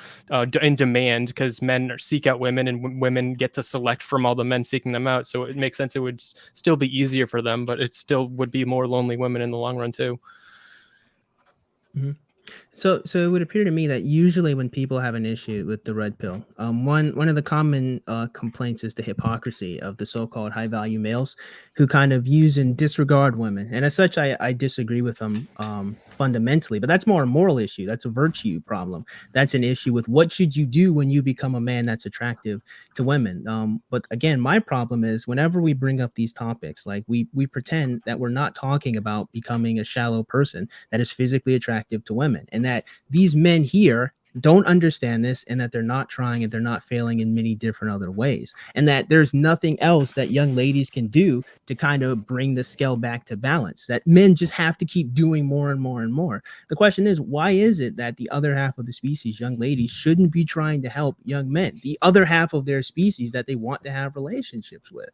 Speaker 2: in demand because men seek out women, and women get to select from all the men seeking them out. So it makes sense. It would still be easier for them, but it still would be more lonely women in the long run too.
Speaker 5: Mm-hmm. So it would appear to me that usually when people have an issue with the red pill, one of the common complaints is the hypocrisy of the so-called high-value males who kind of use and disregard women. And as such, I disagree with them fundamentally. But that's more a moral issue. That's a virtue problem. That's an issue with what should you do when you become a man that's attractive to women. But again, my problem is whenever we bring up these topics, like we pretend that we're not talking about becoming a shallow person that is physically attractive to women, and that these men here don't understand this, and that they're not trying and they're not failing in many different other ways, and that there's nothing else that young ladies can do to kind of bring the scale back to balance, that men just have to keep doing more and more and more. The question is, why is it that the other half of the species, young ladies, shouldn't be trying to help young men, the other half of their species that they want to have relationships with?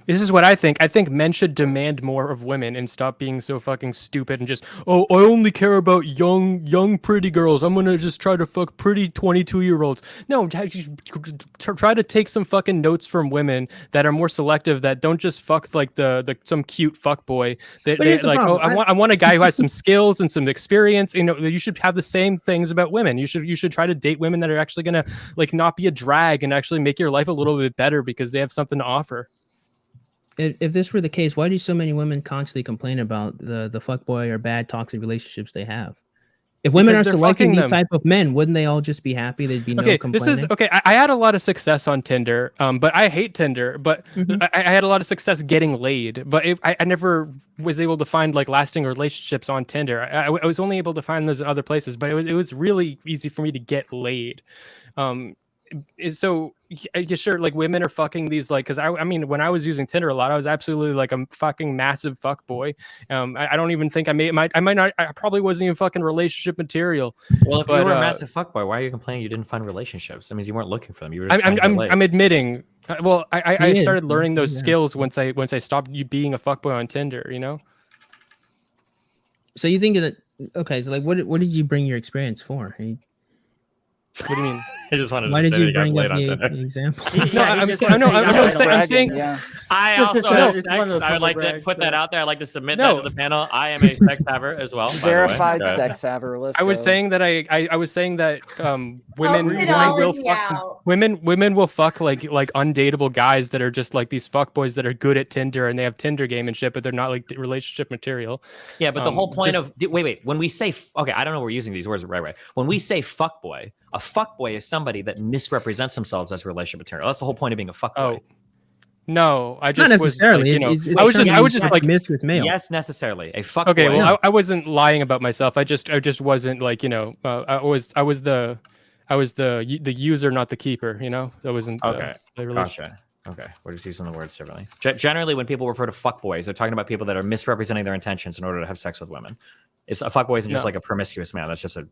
Speaker 2: This is what I think. I think men should demand more of women and stop being so fucking stupid and just, oh, I only care about young, pretty girls. I'm gonna just try to fuck pretty 22-year-olds. No, try to take some fucking notes from women that are more selective, that don't just fuck like the some cute fuck boy. They
Speaker 5: here's the
Speaker 2: like, oh,
Speaker 5: problem.
Speaker 2: I want a guy who has some skills and some experience. You know, you should have the same things about women. You should try to date women that are actually gonna like not be a drag and actually make your life a little bit better because they have something to offer.
Speaker 5: If this were the case, why do so many women constantly complain about the fuckboy or bad toxic relationships they have? If women
Speaker 2: Because
Speaker 5: are
Speaker 2: they're
Speaker 5: selecting
Speaker 2: fucking
Speaker 5: these
Speaker 2: them.
Speaker 5: type of men, wouldn't they all just be happy? There'd be no
Speaker 2: Okay,
Speaker 5: complaining.
Speaker 2: this is okay. I had a lot of success on Tinder, but I hate Tinder. But I had a lot of success getting laid, but I never was able to find like lasting relationships on Tinder. I was only able to find those in other places, but it was really easy for me to get laid. So yeah, sure, like women are fucking these, like, because I mean, when I was using Tinder a lot, I was absolutely like a fucking massive fuck boy. I don't even think I might not, I probably wasn't even fucking relationship material.
Speaker 3: Well, if
Speaker 2: but,
Speaker 3: you were a massive fuckboy, why are you complaining you didn't find relationships? That means you weren't looking for them. You were just trying to get laid.
Speaker 2: I'm admitting. Well, I
Speaker 5: He is.
Speaker 2: started learning those
Speaker 5: Yeah.
Speaker 2: skills once I stopped being a fuckboy on Tinder. You know.
Speaker 5: So you think that okay? So like, what did you bring your experience for?
Speaker 2: What do you mean?
Speaker 3: I just wanted
Speaker 5: Why
Speaker 3: to
Speaker 5: did
Speaker 3: say
Speaker 5: you
Speaker 3: that
Speaker 5: bring
Speaker 3: got
Speaker 5: up
Speaker 3: laid on
Speaker 5: the
Speaker 3: Tinder.
Speaker 5: example?
Speaker 2: No, I'm saying.
Speaker 1: Yeah.
Speaker 3: I
Speaker 4: Just
Speaker 3: also
Speaker 4: to-
Speaker 3: have
Speaker 4: it's one of
Speaker 3: sex.
Speaker 4: those
Speaker 3: I would like to
Speaker 4: humble
Speaker 3: put that
Speaker 4: brags,
Speaker 3: out there. I'd like to submit
Speaker 2: No.
Speaker 3: that to the panel. I am a sex haver as well.
Speaker 1: Verified
Speaker 3: by the way.
Speaker 1: sex haver. Let's
Speaker 2: I was
Speaker 1: go.
Speaker 2: saying that I was saying that women will
Speaker 7: Kidology
Speaker 2: fuck
Speaker 7: out.
Speaker 2: women will fuck like undateable guys that are just like these fuck boys that are good at Tinder and they have Tinder game and shit, but they're not like relationship material.
Speaker 3: Yeah, but the whole point
Speaker 2: just-
Speaker 3: of wait, when we say okay, I don't know if we're using these words the right way. When we say fuckboy, a fuckboy is somebody that misrepresents themselves as relationship material. That's the whole point of being a fuckboy.
Speaker 2: Oh. No, I
Speaker 5: Not
Speaker 2: just was
Speaker 5: necessarily.
Speaker 2: like, you know,
Speaker 5: It's
Speaker 2: I was
Speaker 5: trying to
Speaker 2: just
Speaker 5: be
Speaker 2: like
Speaker 5: mixed with male.
Speaker 3: Yes, necessarily a fuckboy.
Speaker 2: okay, well, I wasn't lying about myself. I just wasn't like, you know, I was the user, not the keeper. You know, that wasn't
Speaker 3: Okay,
Speaker 2: the relationship.
Speaker 3: gotcha. Okay, we're just using the words differently. Generally, when people refer to fuckboys, they're talking about people that are misrepresenting their intentions in order to have sex with women. It's a fuckboy isn't just
Speaker 2: No.
Speaker 3: like a promiscuous man. That's just a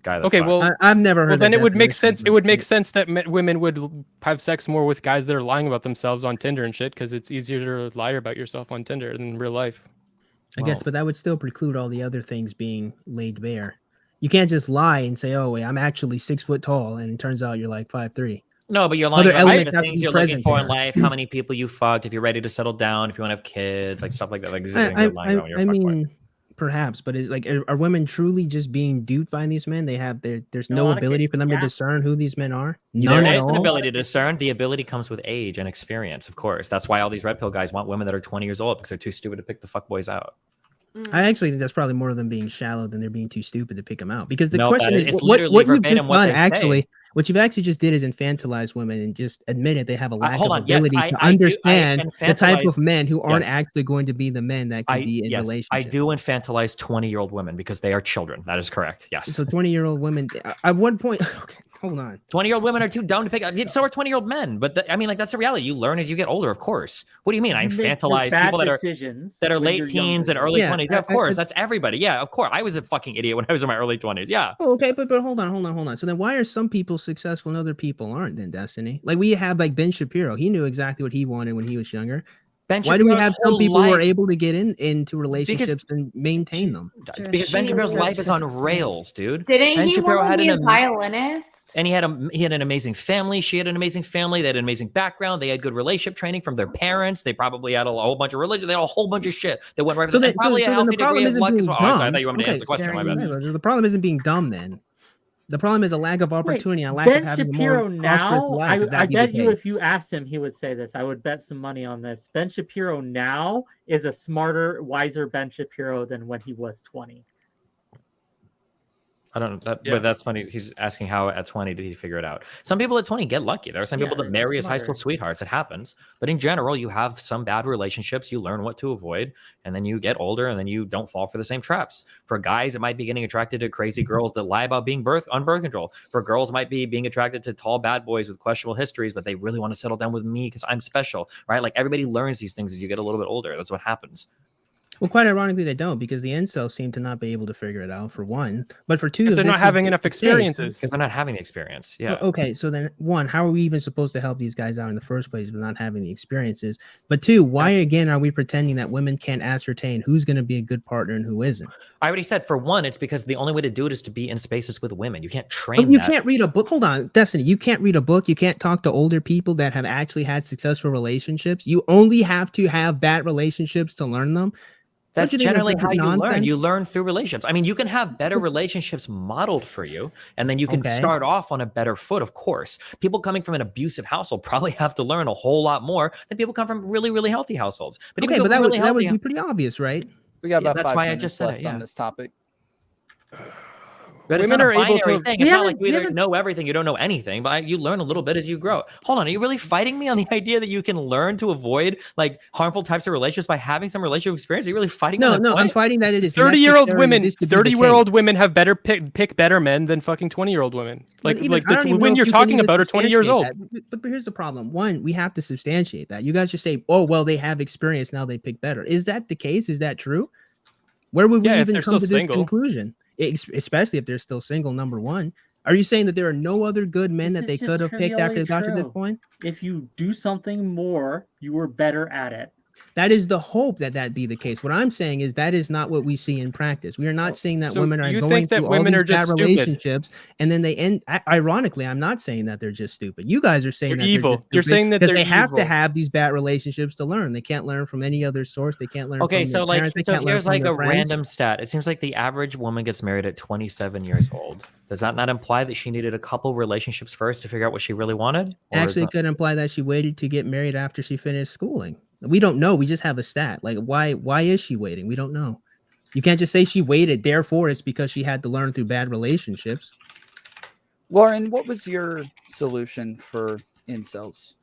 Speaker 3: guy. That
Speaker 2: Okay,
Speaker 3: fucks.
Speaker 2: well,
Speaker 5: I've never heard.
Speaker 2: well, then
Speaker 5: that
Speaker 2: it would make
Speaker 5: definition,
Speaker 2: sense.
Speaker 5: but
Speaker 2: It would make sense that women would have sex more with guys that are lying about themselves on Tinder and shit, because it's easier to lie about yourself on Tinder than in real life.
Speaker 5: I guess, but that would still preclude all the other things being laid bare. You can't just lie and say, "Oh, wait, I'm actually 6 foot tall," and it turns out you're like 5'3".
Speaker 3: No, but you're lying
Speaker 5: Other
Speaker 3: about like,
Speaker 5: elements
Speaker 3: the
Speaker 5: have to
Speaker 3: things
Speaker 5: be
Speaker 3: you're looking
Speaker 5: present
Speaker 3: for
Speaker 5: there.
Speaker 3: in life, how many people you fucked, if you're ready to settle down, if you want to have kids, like stuff like that. Like these are things you're lying about when you're a
Speaker 5: I
Speaker 3: fuckboy.
Speaker 5: mean, perhaps, but is like, are women truly just being duped by these men? They have there's
Speaker 4: A
Speaker 5: no
Speaker 4: lot of
Speaker 5: ability for them to
Speaker 4: yeah.
Speaker 5: discern who these men are.
Speaker 3: There
Speaker 5: None at
Speaker 3: is an
Speaker 5: all.
Speaker 3: ability to discern. The ability comes with age and experience, of course. That's why all these red pill guys want women that are 20 years old because they're too stupid to pick the fuckboys out.
Speaker 5: I actually think that's probably more of them being shallow than they're being too stupid to pick them out. Because the
Speaker 3: No,
Speaker 5: question
Speaker 3: that
Speaker 5: is,
Speaker 3: is- it's
Speaker 5: what
Speaker 3: literally
Speaker 5: you've
Speaker 3: verbatim
Speaker 5: just
Speaker 3: what
Speaker 5: done
Speaker 3: they say.
Speaker 5: actually, what you've actually just did is infantilize women and just admitted they have a lack
Speaker 3: hold
Speaker 5: of
Speaker 3: on, yes,
Speaker 5: ability
Speaker 3: I
Speaker 5: to
Speaker 3: do- I
Speaker 5: understand the type
Speaker 3: infantilize-
Speaker 5: of men who aren't
Speaker 3: Yes.
Speaker 5: actually going to be the men that could be in
Speaker 3: Yes,
Speaker 5: relationships.
Speaker 3: I do infantilize 20-year-old women because they are children. That is correct. Yes.
Speaker 5: So 20-year-old women, at one point, okay, hold on.
Speaker 3: 20-year-old women are too dumb to pick up. So are 20-year-old men. But I mean, like, that's the reality. You learn as you get older, of course. What do you mean? I
Speaker 4: You make
Speaker 3: infantilize
Speaker 4: bad
Speaker 3: people that are
Speaker 4: decisions
Speaker 3: when
Speaker 4: when
Speaker 3: late
Speaker 4: you're
Speaker 3: teens
Speaker 4: younger.
Speaker 3: and early
Speaker 5: Yeah,
Speaker 3: 20s. Yeah, of course. That's everybody. Yeah, of course. I was a fucking idiot when I was in my early 20s. Yeah.
Speaker 5: Oh, okay, but hold on. So then why are some people successful and other people aren't then, Destiny? Like we have like Ben Shapiro. He knew exactly what he wanted when he was younger.
Speaker 3: Ben
Speaker 5: Why do we
Speaker 3: Shapiro's
Speaker 5: have some
Speaker 3: whole
Speaker 5: people who are
Speaker 3: life-
Speaker 5: able to get into relationships and maintain them?
Speaker 3: Because Ben Shapiro's life is on rails, dude.
Speaker 7: Didn't
Speaker 3: Ben
Speaker 7: he
Speaker 3: Shapiro
Speaker 7: want
Speaker 3: had
Speaker 7: to be a
Speaker 3: an
Speaker 7: violinist?
Speaker 3: and he had an amazing family. She had an amazing family. They had an amazing background. They had good relationship training from their parents. They probably had a whole bunch of religion. They had a whole bunch of shit that went right.
Speaker 5: So then,
Speaker 3: and probably
Speaker 5: so
Speaker 3: a
Speaker 5: then the
Speaker 3: healthy
Speaker 5: problem
Speaker 3: degree of
Speaker 5: isn't
Speaker 3: luck
Speaker 5: being
Speaker 3: as well.
Speaker 5: dumb.
Speaker 3: Oh, sorry, I thought you wanted me to
Speaker 5: Okay,
Speaker 3: answer the question. My bad.
Speaker 5: the problem isn't being dumb then. The problem is a lack of opportunity, a lack
Speaker 4: Ben
Speaker 5: of having
Speaker 4: Shapiro
Speaker 5: a more prosperous
Speaker 4: now,
Speaker 5: life. if that
Speaker 4: I
Speaker 5: be the
Speaker 4: bet you
Speaker 5: case.
Speaker 4: if you asked him, he would say this. I would bet some money on this. Ben Shapiro now is a smarter, wiser Ben Shapiro than when he was 20.
Speaker 3: I don't. But
Speaker 2: Yeah.
Speaker 3: that's funny. He's asking how at 20 did he figure it out? Some people at 20 get lucky. There are some people that marry as high school sweethearts. It happens. But in general, you have some bad relationships. You learn what to avoid, and then you get older, and then you don't fall for the same traps. For guys, it might be getting attracted to crazy girls that lie about being on birth control. For girls, it might be being attracted to tall bad boys with questionable histories, but they really want to settle down with me because I'm special, right? Like everybody learns these things as you get a little bit older. That's what happens.
Speaker 5: Well, quite ironically, they don't because the incels seem to not be able to figure it out. For one, but for two,
Speaker 2: Because they're not having enough experiences.
Speaker 3: Because they're not having the experience. Yeah.
Speaker 5: Well, okay, so then one, how are we even supposed to help these guys out in the first place if they're not having the experiences? But two, why again are we pretending that women can't ascertain who's going to be a good partner and who isn't?
Speaker 3: I already said for one, it's because the only way to do it is to be in spaces with women. You can't train.
Speaker 5: You can't read a book. Hold on, Destiny. You can't read a book. You can't talk to older people that have actually had successful relationships. You only have to have bad relationships to learn them.
Speaker 3: That's generally how you learn.
Speaker 5: nonsense?
Speaker 3: You learn through relationships. I mean, you can have better relationships modeled for you, and then you can start off on a better foot, of course. People coming from an abusive household probably have to learn a whole lot more than people come from really, really healthy households. But
Speaker 5: Okay, but that would be pretty obvious, right?
Speaker 1: We got about
Speaker 3: that's
Speaker 1: 5
Speaker 3: why I
Speaker 1: minutes
Speaker 3: just said
Speaker 1: left
Speaker 3: it, yeah.
Speaker 1: on this topic.
Speaker 3: But
Speaker 2: Women
Speaker 3: it's not
Speaker 2: are
Speaker 3: a
Speaker 2: able
Speaker 3: binary
Speaker 2: to-
Speaker 3: thing. It's not like you either know everything, you don't know anything, but you learn a little bit as you grow. Hold on, are you really fighting me on the idea that you can learn to avoid like harmful types of relationships by having some relationship experience? Are you really fighting me on that
Speaker 5: No,
Speaker 3: point?
Speaker 5: I'm fighting that it is
Speaker 2: 30-year-old
Speaker 5: necessary
Speaker 2: women,
Speaker 5: for this to be the
Speaker 2: 30-year-old women have better pick better men than fucking 20-year-old women.
Speaker 5: But
Speaker 2: Like
Speaker 5: even-
Speaker 2: like
Speaker 5: I don't
Speaker 2: the
Speaker 5: even know
Speaker 2: women
Speaker 5: if
Speaker 2: you're
Speaker 5: you can
Speaker 2: talking
Speaker 5: even
Speaker 2: about are 20 years old.
Speaker 5: substantiate that. But here's the problem. One, we have to substantiate that. You guys just say, "Oh, well, they have experience now; they pick better." Is that the case? Is that true? Where would we
Speaker 2: Yeah, if
Speaker 5: even
Speaker 2: they're
Speaker 5: come to
Speaker 2: still
Speaker 5: this
Speaker 2: single.
Speaker 5: conclusion? Especially if they're still single. Number one, are you saying that there are no other good men that they could have picked after they got to this point?
Speaker 4: If you do something more, you are better at it.
Speaker 5: That is the hope that that be the case. What I'm saying is that is not what we see in practice. We are not saying that
Speaker 2: So
Speaker 5: women are
Speaker 2: you
Speaker 5: going
Speaker 2: think that
Speaker 5: through all
Speaker 2: women
Speaker 5: these
Speaker 2: are just
Speaker 5: bad
Speaker 2: stupid?
Speaker 5: relationships and then they end. Ironically, I'm not saying that they're just stupid. You guys are saying
Speaker 2: They're
Speaker 5: that
Speaker 2: evil.
Speaker 5: they're just
Speaker 2: You're
Speaker 5: stupid
Speaker 2: saying that
Speaker 5: because
Speaker 2: they're
Speaker 5: they have to
Speaker 2: evil.
Speaker 5: have these bad relationships to learn. They can't learn from any other source. They can't learn
Speaker 3: Okay,
Speaker 5: from
Speaker 3: so
Speaker 5: their
Speaker 3: like,
Speaker 5: parents. They
Speaker 3: so
Speaker 5: can't learn
Speaker 3: here's
Speaker 5: from
Speaker 3: like
Speaker 5: their
Speaker 3: a
Speaker 5: friends.
Speaker 3: random stat. It seems like the average woman gets married at 27 years old. Does that not imply that she needed a couple relationships first to figure out what she really wanted? Or
Speaker 5: Actually, it could imply that she waited to get married after she finished schooling. We don't know. We just have a stat. Like, why is she waiting? We don't know. You can't just say she waited. Therefore, it's because she had to learn through bad relationships.
Speaker 1: Lauren, what was your solution for incels?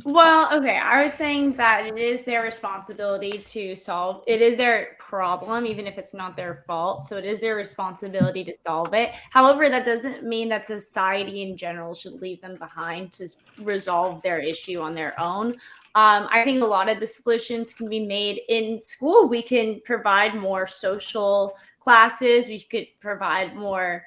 Speaker 7: Well, okay, I was saying that it is their responsibility to solve. It is their problem, even if it's not their fault. So it is their responsibility to solve it. However, that doesn't mean that society in general should leave them behind to resolve their issue on their own. I think a lot of the solutions can be made in school. We can provide more social classes. We could provide more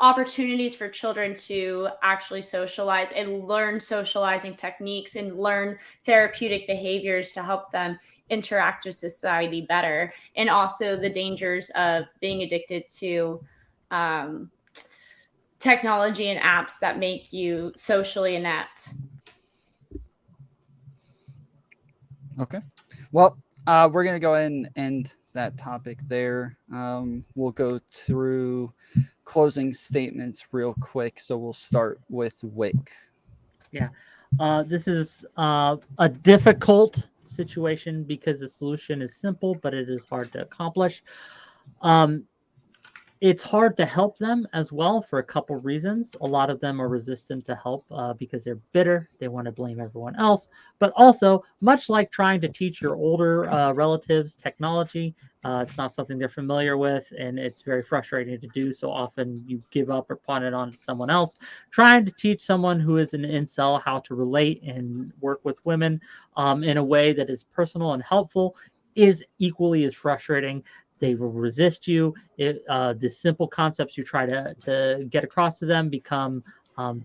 Speaker 7: opportunities for children to actually socialize and learn socializing techniques and learn therapeutic behaviors to help them interact with society better, and also the dangers of being addicted to technology and apps that make you socially inept.
Speaker 1: Okay. Well, we're going to go ahead and end that topic there. We'll go through closing statements real quick. So we'll start with Whick.
Speaker 4: Yeah. This is a difficult situation because the solution is simple, but it is hard to accomplish. It's hard to help them as well for a couple reasons. A lot of them are resistant to help because they're bitter. They want to blame everyone else. But also, much like trying to teach your older relatives technology, it's not something they're familiar with, and it's very frustrating to do. So often you give up or pawn it on to someone else. Trying to teach someone who is an incel how to relate and work with women in a way that is personal and helpful is equally as frustrating. They will resist you. The simple concepts you try to get across to them become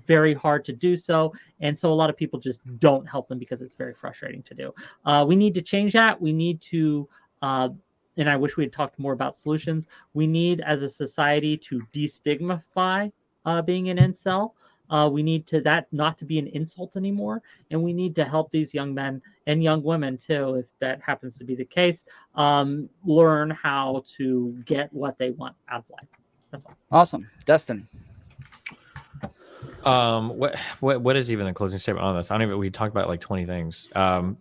Speaker 4: very hard to do so. And so a lot of people just don't help them because it's very frustrating to do. We need to change that. We need to, and I wish we had talked more about solutions. We need, as a society, to destigmatify being an incel. We need to that not to be an insult anymore, and we need to help these young men and young women too, if that happens to be the case, learn how to get what they want out of life. That's all.
Speaker 1: Awesome. Destiny.
Speaker 3: What is even the closing statement on this? I don't even. We talked about like 20 things.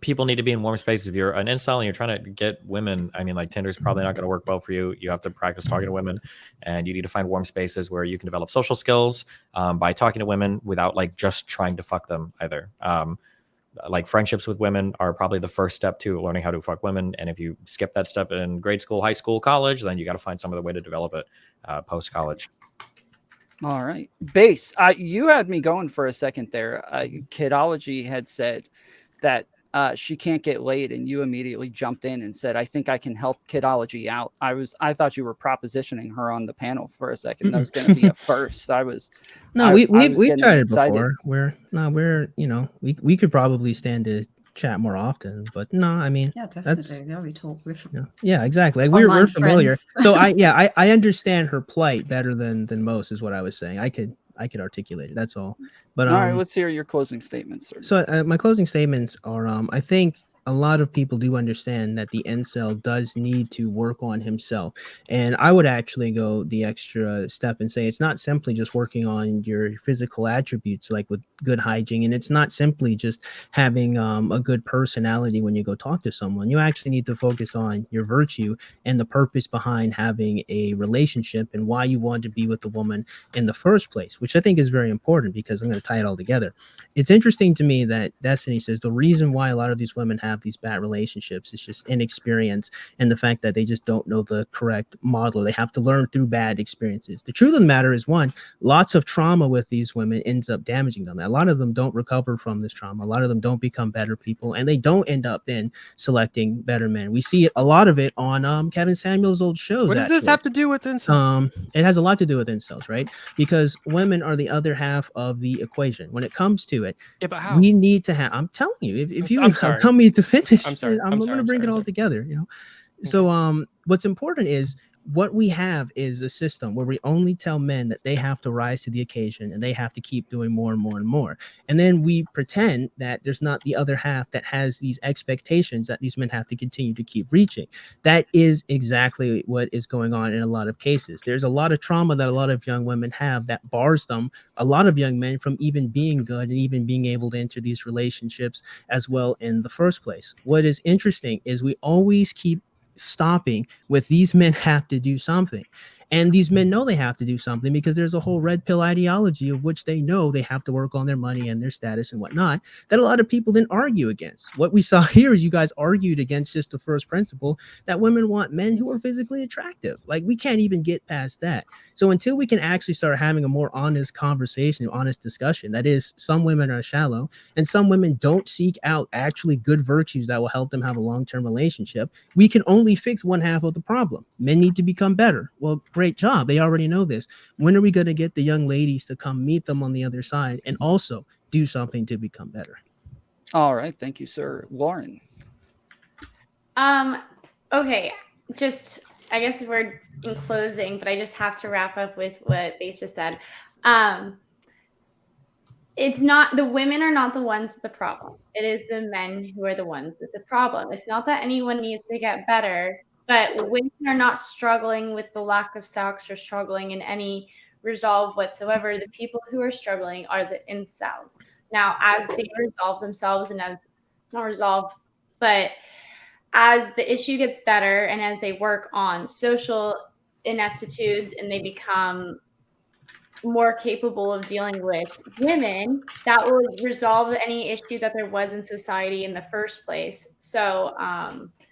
Speaker 3: People need to be in warm spaces. If you're an incel and you're trying to get women, I mean, like Tinder's probably not going to work well for you. You have to practice talking to women, and you need to find warm spaces where you can develop social skills by talking to women without like just trying to fuck them either. Like friendships with women are probably the first step to learning how to fuck women. And if you skip that step in grade school, high school, college, then you got to find some other way to develop it post college.
Speaker 1: All right. Base, you had me going for a second there. Kidology had said that she can't get laid, and you immediately jumped in and said, I think I can help Kidology out. I thought you were propositioning her on the panel for a second. That was going to be a first.
Speaker 5: We've
Speaker 1: getting
Speaker 5: tried it
Speaker 1: excited.
Speaker 5: before. We could probably stand to chat more often, but no, I mean,
Speaker 6: Yeah, definitely. Yeah, we talk with.
Speaker 5: Yeah, exactly. Like, we're familiar. So I understand her plight better than most is what I was saying. I could articulate it. That's all. But
Speaker 1: all right, let's hear your closing statements, sir.
Speaker 5: So my closing statements are I think a lot of people do understand that the incel does need to work on himself. And I would actually go the extra step and say it's not simply just working on your physical attributes, like with good hygiene. And it's not simply just having a good personality when you go talk to someone. You actually need to focus on your virtue and the purpose behind having a relationship and why you want to be with the woman in the first place, which I think is very important because I'm going to tie it all together. It's interesting to me that Destiny says the reason why a lot of these women have have these bad relationships. It's just inexperience and the fact that they just don't know the correct model. They have to learn through bad experiences. The truth of the matter is, one, lots of trauma with these women ends up damaging them. A lot of them don't recover from this trauma. A lot of them don't become better people, and they don't end up then selecting better men. We see a lot of it on Kevin Samuel's old shows.
Speaker 2: What does this have to do with incels?
Speaker 5: It has a lot to do with incels, right? Because women are the other half of the equation. When it comes to it,
Speaker 2: Yeah, but how?
Speaker 5: we need to have. I'm telling you, if you
Speaker 2: I'm sorry.
Speaker 5: allow me to finish,
Speaker 2: I'm sorry.
Speaker 5: I'm going to bring it all together. So what's important is what we have is a system where we only tell men that they have to rise to the occasion and they have to keep doing more and more and more. And then we pretend that there's not the other half that has these expectations that these men have to continue to keep reaching. That is exactly what is going on in a lot of cases. There's a lot of trauma that a lot of young women have that bars them, a lot of young men, from even being good and even being able to enter these relationships as well in the first place. What is interesting is we always keep stopping with these men have to do something, and these men know they have to do something because there's a whole red pill ideology of which they know they have to work on their money and their status and whatnot that a lot of people then argue against. What we saw here is you guys argued against just the first principle that women want men who are physically attractive. Like, we can't even get past that. So until we can actually start having a more honest conversation, honest discussion, that is, some women are shallow and some women don't seek out actually good virtues that will help them have a long-term relationship, we can only fix one half of the problem. Men need to become better. Well, great job. They already know this. When are we going to get the young ladies to come meet them on the other side and also do something to become better?
Speaker 1: All right. Thank you, sir. Lauren.
Speaker 7: Okay. Just, I guess we're in closing, but I just have to wrap up with what BassFZz just said. It's not, the women are not the ones with the problem. It is the men who are the ones with the problem. It's not that anyone needs to get better, but women are not struggling with the lack of sex or struggling in any resolve whatsoever. The people who are struggling are the incels. Now, as they resolve themselves and as, not resolve, but as the issue gets better and as they work on social ineptitudes and they become more capable of dealing with women, that will resolve any issue that there was in society in the first place. So,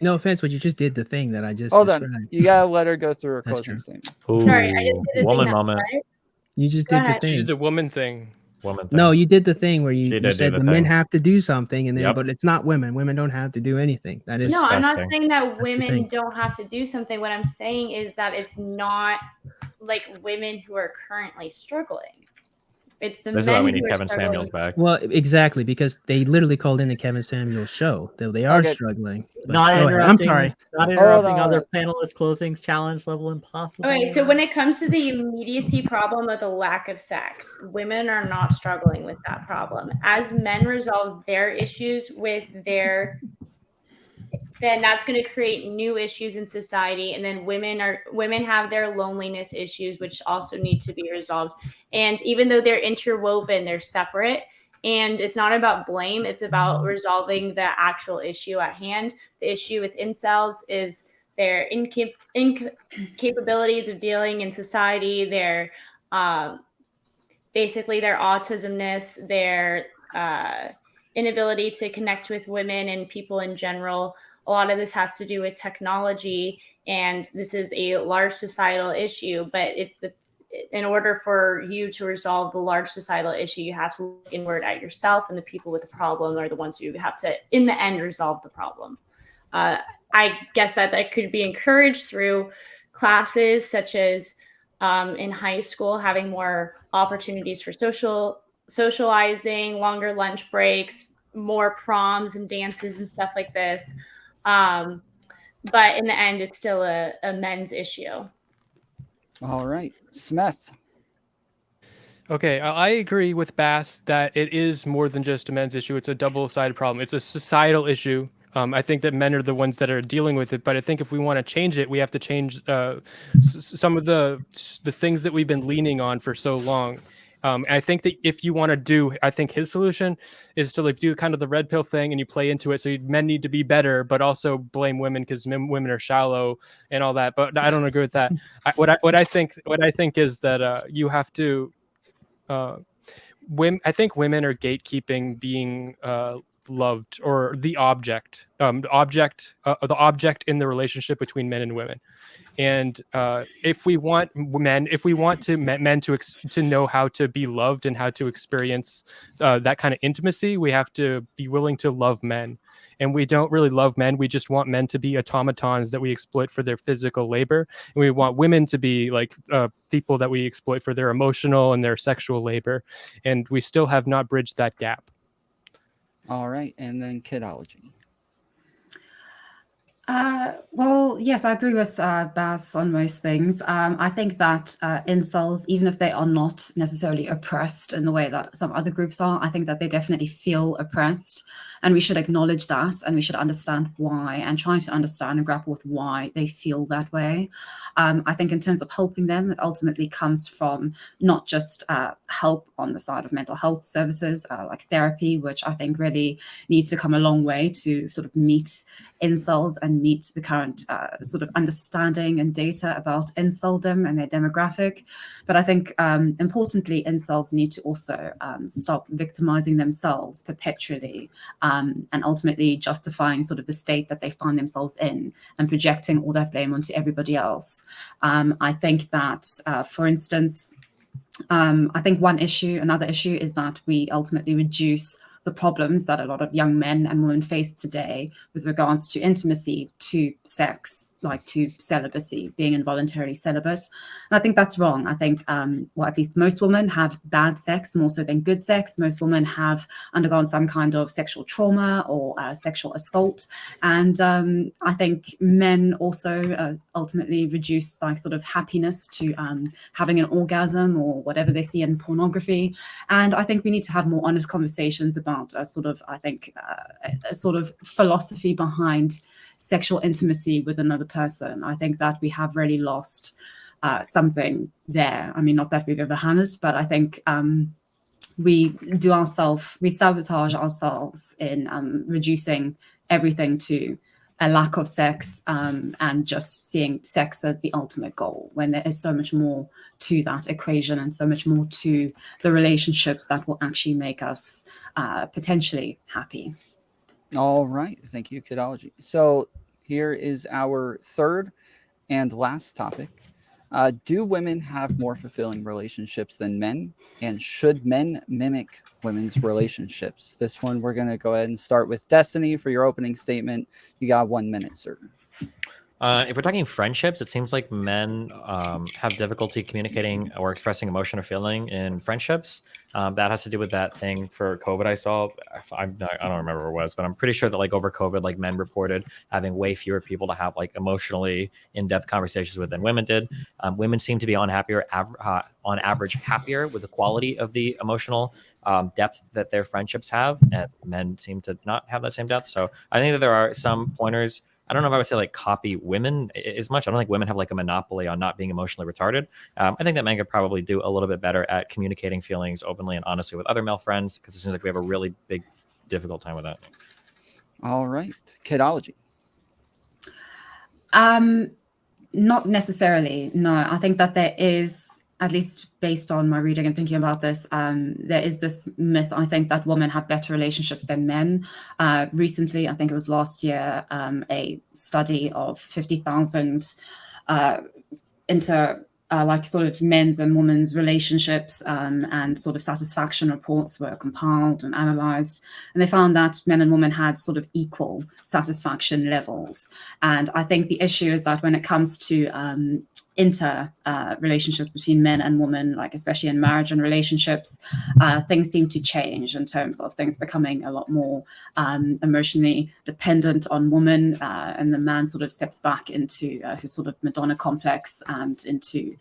Speaker 5: no offense, but you just did the thing that I just
Speaker 1: Hold
Speaker 5: described.
Speaker 1: on. You gotta let her go through her
Speaker 5: That's
Speaker 1: closing
Speaker 5: true.
Speaker 1: statement.
Speaker 3: Ooh,
Speaker 7: sorry, I just did the
Speaker 3: woman
Speaker 7: thing
Speaker 3: moment.
Speaker 5: You just
Speaker 7: Go
Speaker 5: did the
Speaker 7: ahead.
Speaker 2: She
Speaker 5: thing.
Speaker 2: did the woman thing.
Speaker 3: Woman thing.
Speaker 5: No, you did the thing where you
Speaker 3: did
Speaker 5: said
Speaker 3: do
Speaker 5: the
Speaker 3: the
Speaker 5: men
Speaker 3: thing.
Speaker 5: have to do something, and then
Speaker 3: Yep.
Speaker 5: but it's not women. Women don't have to do anything. That is
Speaker 7: No, I'm not
Speaker 3: Disgusting.
Speaker 7: saying that
Speaker 5: the
Speaker 7: women
Speaker 5: thing.
Speaker 7: don't have to do something. What I'm saying is that it's not like women who are currently struggling. It's the
Speaker 3: This is why
Speaker 7: men
Speaker 3: we
Speaker 7: who
Speaker 3: need
Speaker 7: are
Speaker 3: Kevin
Speaker 7: struggling.
Speaker 3: Samuels back.
Speaker 5: Well, exactly, because they literally called in the Kevin Samuels show. They are
Speaker 1: Okay.
Speaker 5: struggling. But
Speaker 4: Not
Speaker 5: go ahead. I'm
Speaker 4: interrupting.
Speaker 5: sorry.
Speaker 4: Not
Speaker 1: Hold
Speaker 4: interrupting
Speaker 1: on.
Speaker 4: other panelists' closings. Challenge level impossible.
Speaker 7: Okay, so when it comes to the immediacy problem of the lack of sex, women are not struggling with that problem. As men resolve their issues with their, then that's going to create new issues in society, and then women have their loneliness issues, which also need to be resolved. And even though they're interwoven, they're separate. And it's not about blame, it's about resolving the actual issue at hand. The issue with incels is their incapabilities of dealing in society, their basically their autismness, their inability to connect with women and people in general. A lot of this has to do with technology, and this is a large societal issue, but in order for you to resolve the large societal issue, you have to look inward at yourself, and the people with the problem are the ones who have to, in the end, resolve the problem. I guess that could be encouraged through classes such as in high school, having more opportunities for socializing, longer lunch breaks, more proms and dances and stuff like this. But in the end, it's still a men's issue.
Speaker 1: All right. Smeth.
Speaker 2: Okay, I agree with Bass that it is more than just a men's issue. It's a double-sided problem. It's a societal issue. I think that men are the ones that are dealing with it, but I think if we want to change it, we have to change some of the things that we've been leaning on for so long. I think that if you want to do, I think his solution is to like do kind of the red pill thing and you play into it. So men need to be better, but also blame women because women are shallow and all that. But I don't agree with that. What I think is that you have to. I think women are gatekeeping being loved, or the object in the relationship between men and women. And if we want men to know how to be loved and how to experience that kind of intimacy, we have to be willing to love men. And we don't really love men. We just want men to be automatons that we exploit for their physical labor. And we want women to be like people that we exploit for their emotional and their sexual labor. And we still have not bridged that gap.
Speaker 1: All right. And then Kidology.
Speaker 6: Well, yes, I agree with Baz on most things. I think that incels, even if they are not necessarily oppressed in the way that some other groups are, I think that they definitely feel oppressed. And we should acknowledge that, and we should understand why, and try to understand and grapple with why they feel that way. I think in terms of helping them, it ultimately comes from not just help on the side of mental health services, like therapy, which I think really needs to come a long way to sort of meet incels and meet the current sort of understanding and data about inceldom and their demographic. But I think importantly, incels need to also stop victimizing themselves perpetually and ultimately justifying sort of the state that they find themselves in and projecting all that blame onto everybody else. I think that, for instance, I think another issue is that we ultimately reduce the problems that a lot of young men and women face today with regards to intimacy, to sex, like to celibacy, being involuntarily celibate. And I think that's wrong. I think, well, at least most women have bad sex more so than good sex. Most women have undergone some kind of sexual trauma or sexual assault. And I think men also ultimately reduce like sort of happiness to having an orgasm or whatever they see in pornography. And I think we need to have more honest conversations about a sort of, I think, a sort of philosophy behind sexual intimacy with another person. I think that we have really lost something there. I mean, not that we've ever had it, but I think we sabotage ourselves in reducing everything to a lack of sex and just seeing sex as the ultimate goal, when there is so much more to that equation and so much more to the relationships that will actually make us potentially happy.
Speaker 1: All right. Thank you, Kidology. So here is our third and last topic. Do women have more fulfilling relationships than men? And should men mimic women's relationships? This one, we're going to go ahead and start with Destiny for your opening statement. You got 1 minute, sir.
Speaker 3: If we're talking friendships, it seems like men have difficulty communicating or expressing emotion or feeling in friendships. That has to do with that thing for COVID I saw. I don't remember what it was, but I'm pretty sure that like over COVID, like men reported having way fewer people to have like emotionally in-depth conversations with than women did. Women seem to be on average happier with the quality of the emotional depth that their friendships have, and men seem to not have that same depth. So I think that there are some pointers. I don't know if I would say like copy women as much. I don't think women have like a monopoly on not being emotionally retarded. I think that men could probably do a little bit better at communicating feelings openly and honestly with other male friends, because it seems like we have a really big, difficult time with that.
Speaker 1: All right. Kidology.
Speaker 6: Not necessarily, no. I think that there is, at least based on my reading and thinking about this, there is this myth, I think, that women have better relationships than men. Recently, I think it was last year, a study of 50,000 into like sort of men's and women's relationships and sort of satisfaction reports were compiled and analyzed. And they found that men and women had sort of equal satisfaction levels. And I think the issue is that when it comes to relationships between men and women, like especially in marriage and relationships, things seem to change in terms of things becoming a lot more emotionally dependent on woman, and the man sort of steps back into his sort of Madonna complex and into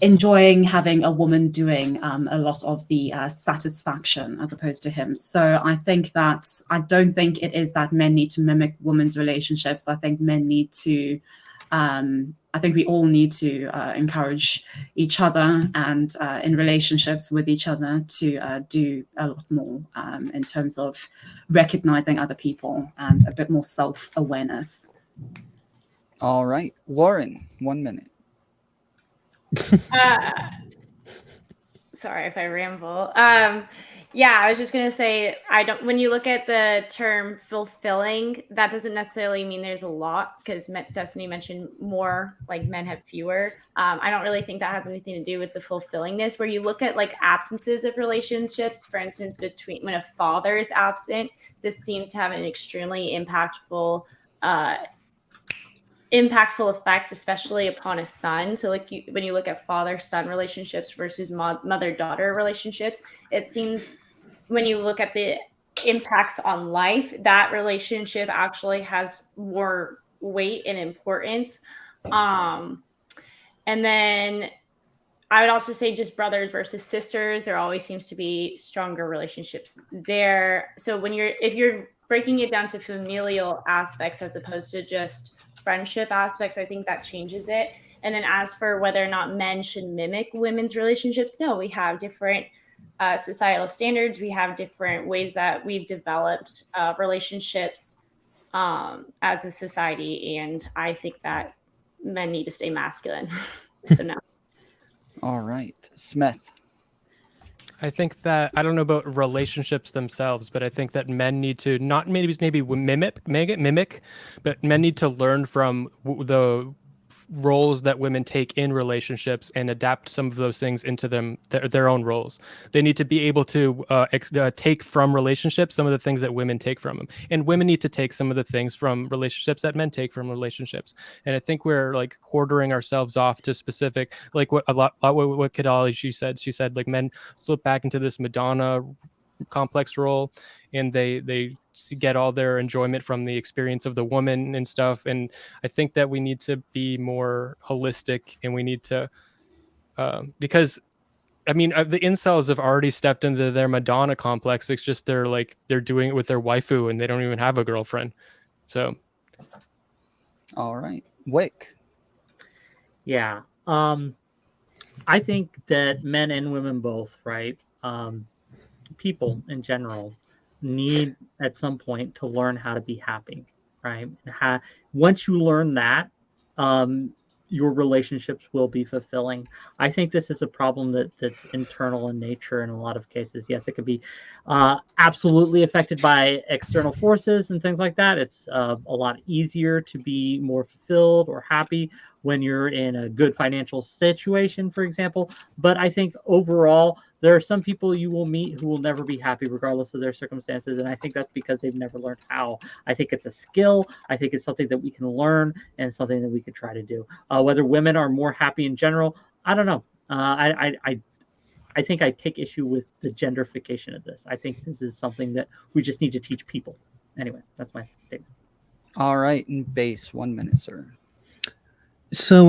Speaker 6: enjoying having a woman doing a lot of the satisfaction as opposed to him. So I think that I don't think it is that men need to mimic women's relationships. I think men need to I think we all need to encourage each other and in relationships with each other to do a lot more in terms of recognizing other people and a bit more self-awareness.
Speaker 1: All right. Lauren, 1 minute.
Speaker 7: Sorry if I ramble. Yeah, I was just gonna say, when you look at the term fulfilling, that doesn't necessarily mean there's a lot, because Destiny mentioned more, like men have fewer. I don't really think that has anything to do with the fulfillingness. Where you look at like absences of relationships, for instance, when a father is absent, this seems to have an extremely impactful effect, especially upon a son. So like when you look at father-son relationships versus mother-daughter relationships, it seems when you look at the impacts on life, that relationship actually has more weight and importance. And then I would also say just brothers versus sisters, there always seems to be stronger relationships there. So if you're breaking it down to familial aspects as opposed to just friendship aspects, I think that changes it. And then as for whether or not men should mimic women's relationships, no, we have different societal standards. We have different ways that we've developed relationships as a society. And I think that men need to stay masculine. So no.
Speaker 1: All right, Smith.
Speaker 2: I think that I don't know about relationships themselves, but I think that men need to not maybe mimic, but men need to learn from the roles that women take in relationships and adapt some of those things into their own roles. They need to be able to take from relationships some of the things that women take from them, and women need to take some of the things from relationships that men take from relationships. And I think we're like quartering ourselves off to specific, like what Kidology said. She said like men slip back into this Madonna complex role, and they get all their enjoyment from the experience of the woman and stuff. And I think that we need to be more holistic, and we need to because I mean the incels have already stepped into their Madonna complex. It's just they're doing it with their waifu and they don't even have a girlfriend. So
Speaker 1: all right, Whick.
Speaker 4: Yeah. I think that men and women both, right? People in general need at some point to learn how to be happy, right? Once you learn that, your relationships will be fulfilling. I think this is a problem that's internal in nature in a lot of cases. Yes, it could be absolutely affected by external forces and things like that. It's a lot easier to be more fulfilled or happy when you're in a good financial situation, for example. But I think overall, there are some people you will meet who will never be happy regardless of their circumstances. And I think that's because they've never learned how. I think it's a skill. I think it's something that we can learn and something that we can try to do. Whether women are more happy in general, I don't know. I think I take issue with the genderification of this. I think this is something that we just need to teach people. Anyway, that's my statement.
Speaker 1: All right, and base 1 minute, sir.
Speaker 5: So,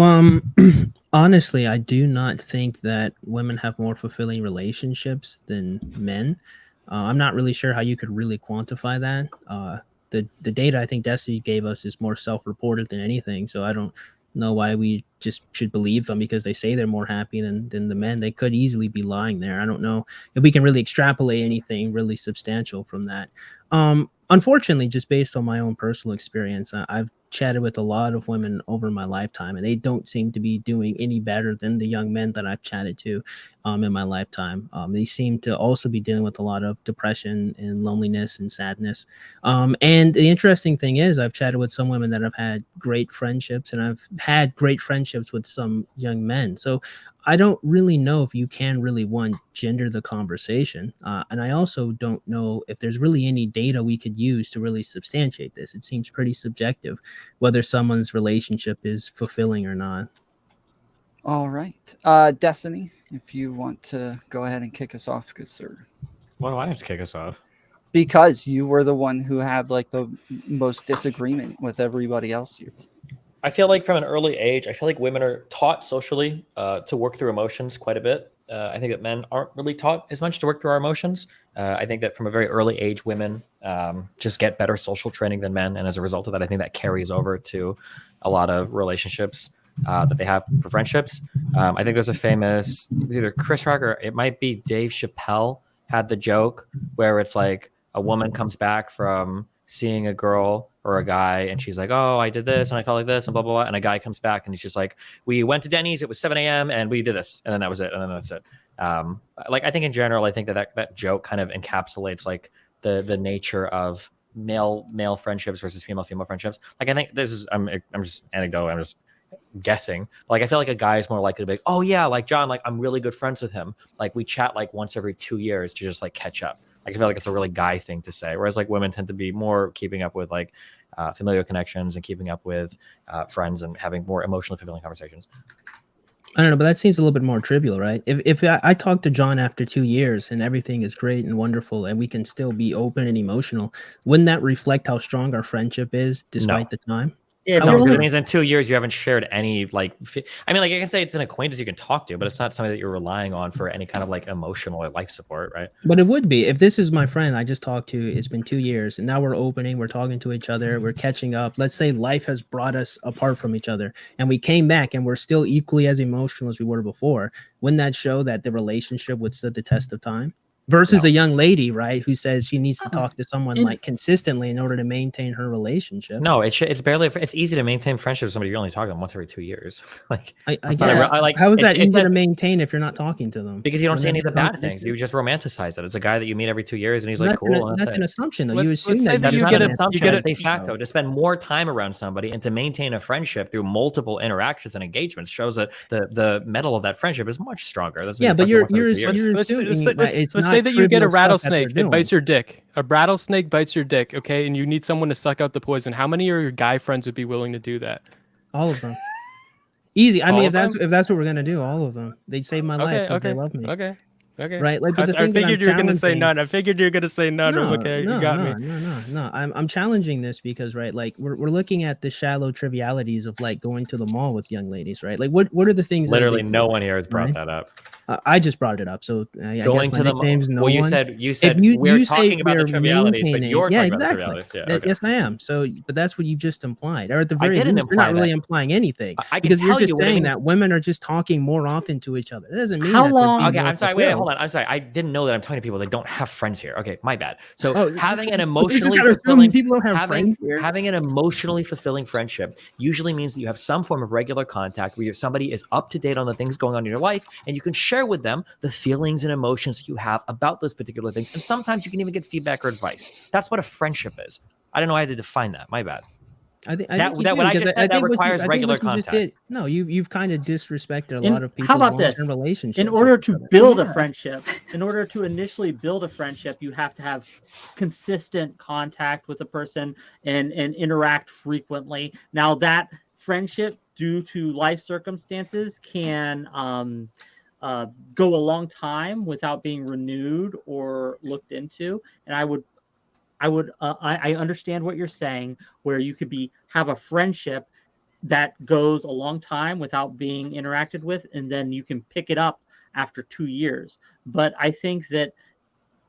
Speaker 5: honestly, I do not think that women have more fulfilling relationships than men. I'm not really sure how you could really quantify that. The data I think Destiny gave us is more self-reported than anything, so I don't know why we just should believe them because they say they're more happy than the men. They could easily be lying there. I don't know if we can really extrapolate anything really substantial from that. Unfortunately, just based on my own personal experience, I've chatted with a lot of women over my lifetime, and they don't seem to be doing any better than the young men that I've chatted to in my lifetime. They seem to also be dealing with a lot of depression and loneliness and sadness. And the interesting thing is I've chatted with some women that have had great friendships, and I've had great friendships with some young men. So I don't really know if you can really gender the conversation. And I also don't know if there's really any data we could use to really substantiate this. It seems pretty subjective whether someone's relationship is fulfilling or not.
Speaker 1: All right. Destiny, if you want to go ahead and kick us off, good sir.
Speaker 3: Why do I have to kick us off?
Speaker 1: Because you were the one who had like the most disagreement with everybody else here.
Speaker 3: I feel like from an early age, I feel like women are taught socially to work through emotions quite a bit. I think that men aren't really taught as much to work through our emotions. I think that from a very early age, women just get better social training than men. And as a result of that, I think that carries over to a lot of relationships that they have for friendships. I think there's a famous, either Chris Rock or it might be Dave Chappelle had the joke where it's like a woman comes back from seeing a girl or a guy and she's like, oh, I did this and I felt like this and blah, blah, blah. And a guy comes back and he's just like, we went to Denny's, it was 7 a.m. and we did this. And then that was it. And then that's it. Like, I think in general, I think that joke kind of encapsulates like the nature of male friendships versus female friendships. Like, I think this is, I'm just anecdotal. I'm just guessing. Like, I feel like a guy is more likely to be like, oh yeah, like John, like I'm really good friends with him. Like we chat like once every 2 years to just like catch up. Like, I feel like it's a really guy thing to say. Whereas like women tend to be more keeping up with like familial connections and keeping up with friends and having more emotionally fulfilling conversations.
Speaker 5: I don't know, but that seems a little bit more trivial, right? If I talk to John after 2 years and everything is great and wonderful and we can still be open and emotional, wouldn't that reflect how strong our friendship is despite the time?
Speaker 4: Yeah,
Speaker 3: No, because it means in 2 years you haven't shared any like. I mean, like I can say it's an acquaintance you can talk to, but it's not somebody that you're relying on for any kind of like emotional or life support, right?
Speaker 5: But it would be if this is my friend I just talked to. It's been 2 years, and now we're opening, we're talking to each other, we're catching up. Let's say life has brought us apart from each other, and we came back, and we're still equally as emotional as we were before. Wouldn't that show that the relationship would stand the test of time? Versus a young lady, right, who says she needs to talk to someone like consistently in order to maintain her relationship.
Speaker 3: No, it's barely. It's easy to maintain friendship with somebody you're only talking to them once every 2 years. Like,
Speaker 5: I like, how is that easy to maintain if you're not talking to them?
Speaker 3: Because you don't see any of the bad things. You just romanticize it. It's a guy that you meet every 2 years, and he's like, cool.
Speaker 5: That's an assumption, though.
Speaker 2: You
Speaker 5: assume
Speaker 3: that you get an assumption. It's de
Speaker 2: a
Speaker 3: facto. To spend more time around somebody and to maintain a friendship through multiple interactions and engagements shows that the metal of that friendship is much stronger. That's
Speaker 5: but
Speaker 2: let's say that you get a rattlesnake. It bites your dick. A rattlesnake bites your dick, okay, and you need someone to suck out the poison. How many of your guy friends would be willing to do that?
Speaker 5: All of them. Easy. I mean, if that's what we're gonna do, all of them. They'd save my life because they love me.
Speaker 2: Okay.
Speaker 5: Right. Like, but
Speaker 2: I figured you were gonna say none. I figured you were gonna say none. Okay, you got me.
Speaker 5: No. I'm challenging this because, right, like we're looking at the shallow trivialities of like going to the mall with young ladies, right? Like, what are the things?
Speaker 3: Literally, no one here has brought that up.
Speaker 5: I just brought it up. So
Speaker 3: going to the mall. Well, you said we're talking about the trivialities, but you're talking about the trivialities. Yeah,
Speaker 5: yes, I am. So, but that's what you just implied, or at the very least, you're not really implying anything.
Speaker 3: Because
Speaker 5: you're just saying that women are just talking more often to each other. That doesn't mean
Speaker 4: how long.
Speaker 3: Okay, I'm sorry. Wait, hold on. I'm sorry. I didn't know that I'm talking to people that don't have friends here. Okay, my bad. So having an emotionally fulfilling
Speaker 5: people don't have friends here.
Speaker 3: Having an emotionally fulfilling friendship usually means that you have some form of regular contact where somebody is up to date on the things going on in your life, and you can share with them the feelings and emotions that you have about those particular things. And sometimes you can even get feedback or advice. That's what a friendship is. I don't know how I had to define that. My bad.
Speaker 5: I think what I just said that requires regular contact. No, you've kind of disrespected a lot of people's long-term relationships.
Speaker 4: In order to build a friendship, in order to initially build a friendship, you have to have consistent contact with a person and interact frequently. Now that friendship, due to life circumstances, can go a long time without being renewed or looked into. And I understand what you're saying, where you could have a friendship that goes a long time without being interacted with, and then you can pick it up after 2 years. But I think that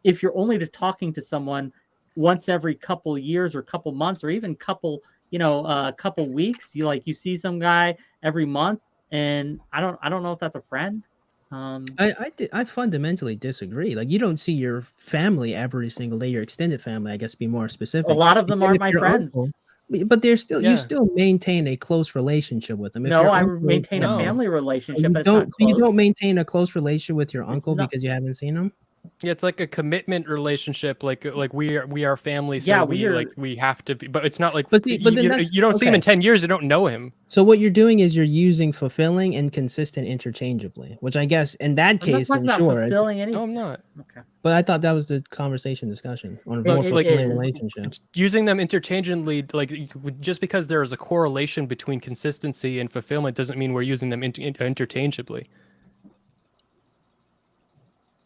Speaker 4: if you're only talking to someone once every couple years or couple months or even couple weeks, you see some guy every month, and I don't know if that's a friend.
Speaker 5: I fundamentally disagree. Like, you don't see your family every single day. Your extended family, I guess, to be more specific.
Speaker 4: A lot of them aren't my friends.
Speaker 5: But they're still you still maintain a close relationship with them.
Speaker 4: No, I maintain a family relationship.
Speaker 5: You don't maintain a close relationship with your uncle because you haven't seen him.
Speaker 2: Yeah, it's like a commitment relationship. Like we are family, so we have to be. But it's not like you don't see him in 10 years. You don't know him.
Speaker 5: So what you're doing is you're using fulfilling and consistent interchangeably, which I guess in that case, sure.
Speaker 2: No, I'm not.
Speaker 5: Okay. But I thought that was the conversation discussion on a more fulfilling relationship.
Speaker 2: Using them interchangeably, like just because there is a correlation between consistency and fulfillment, doesn't mean we're using them interchangeably.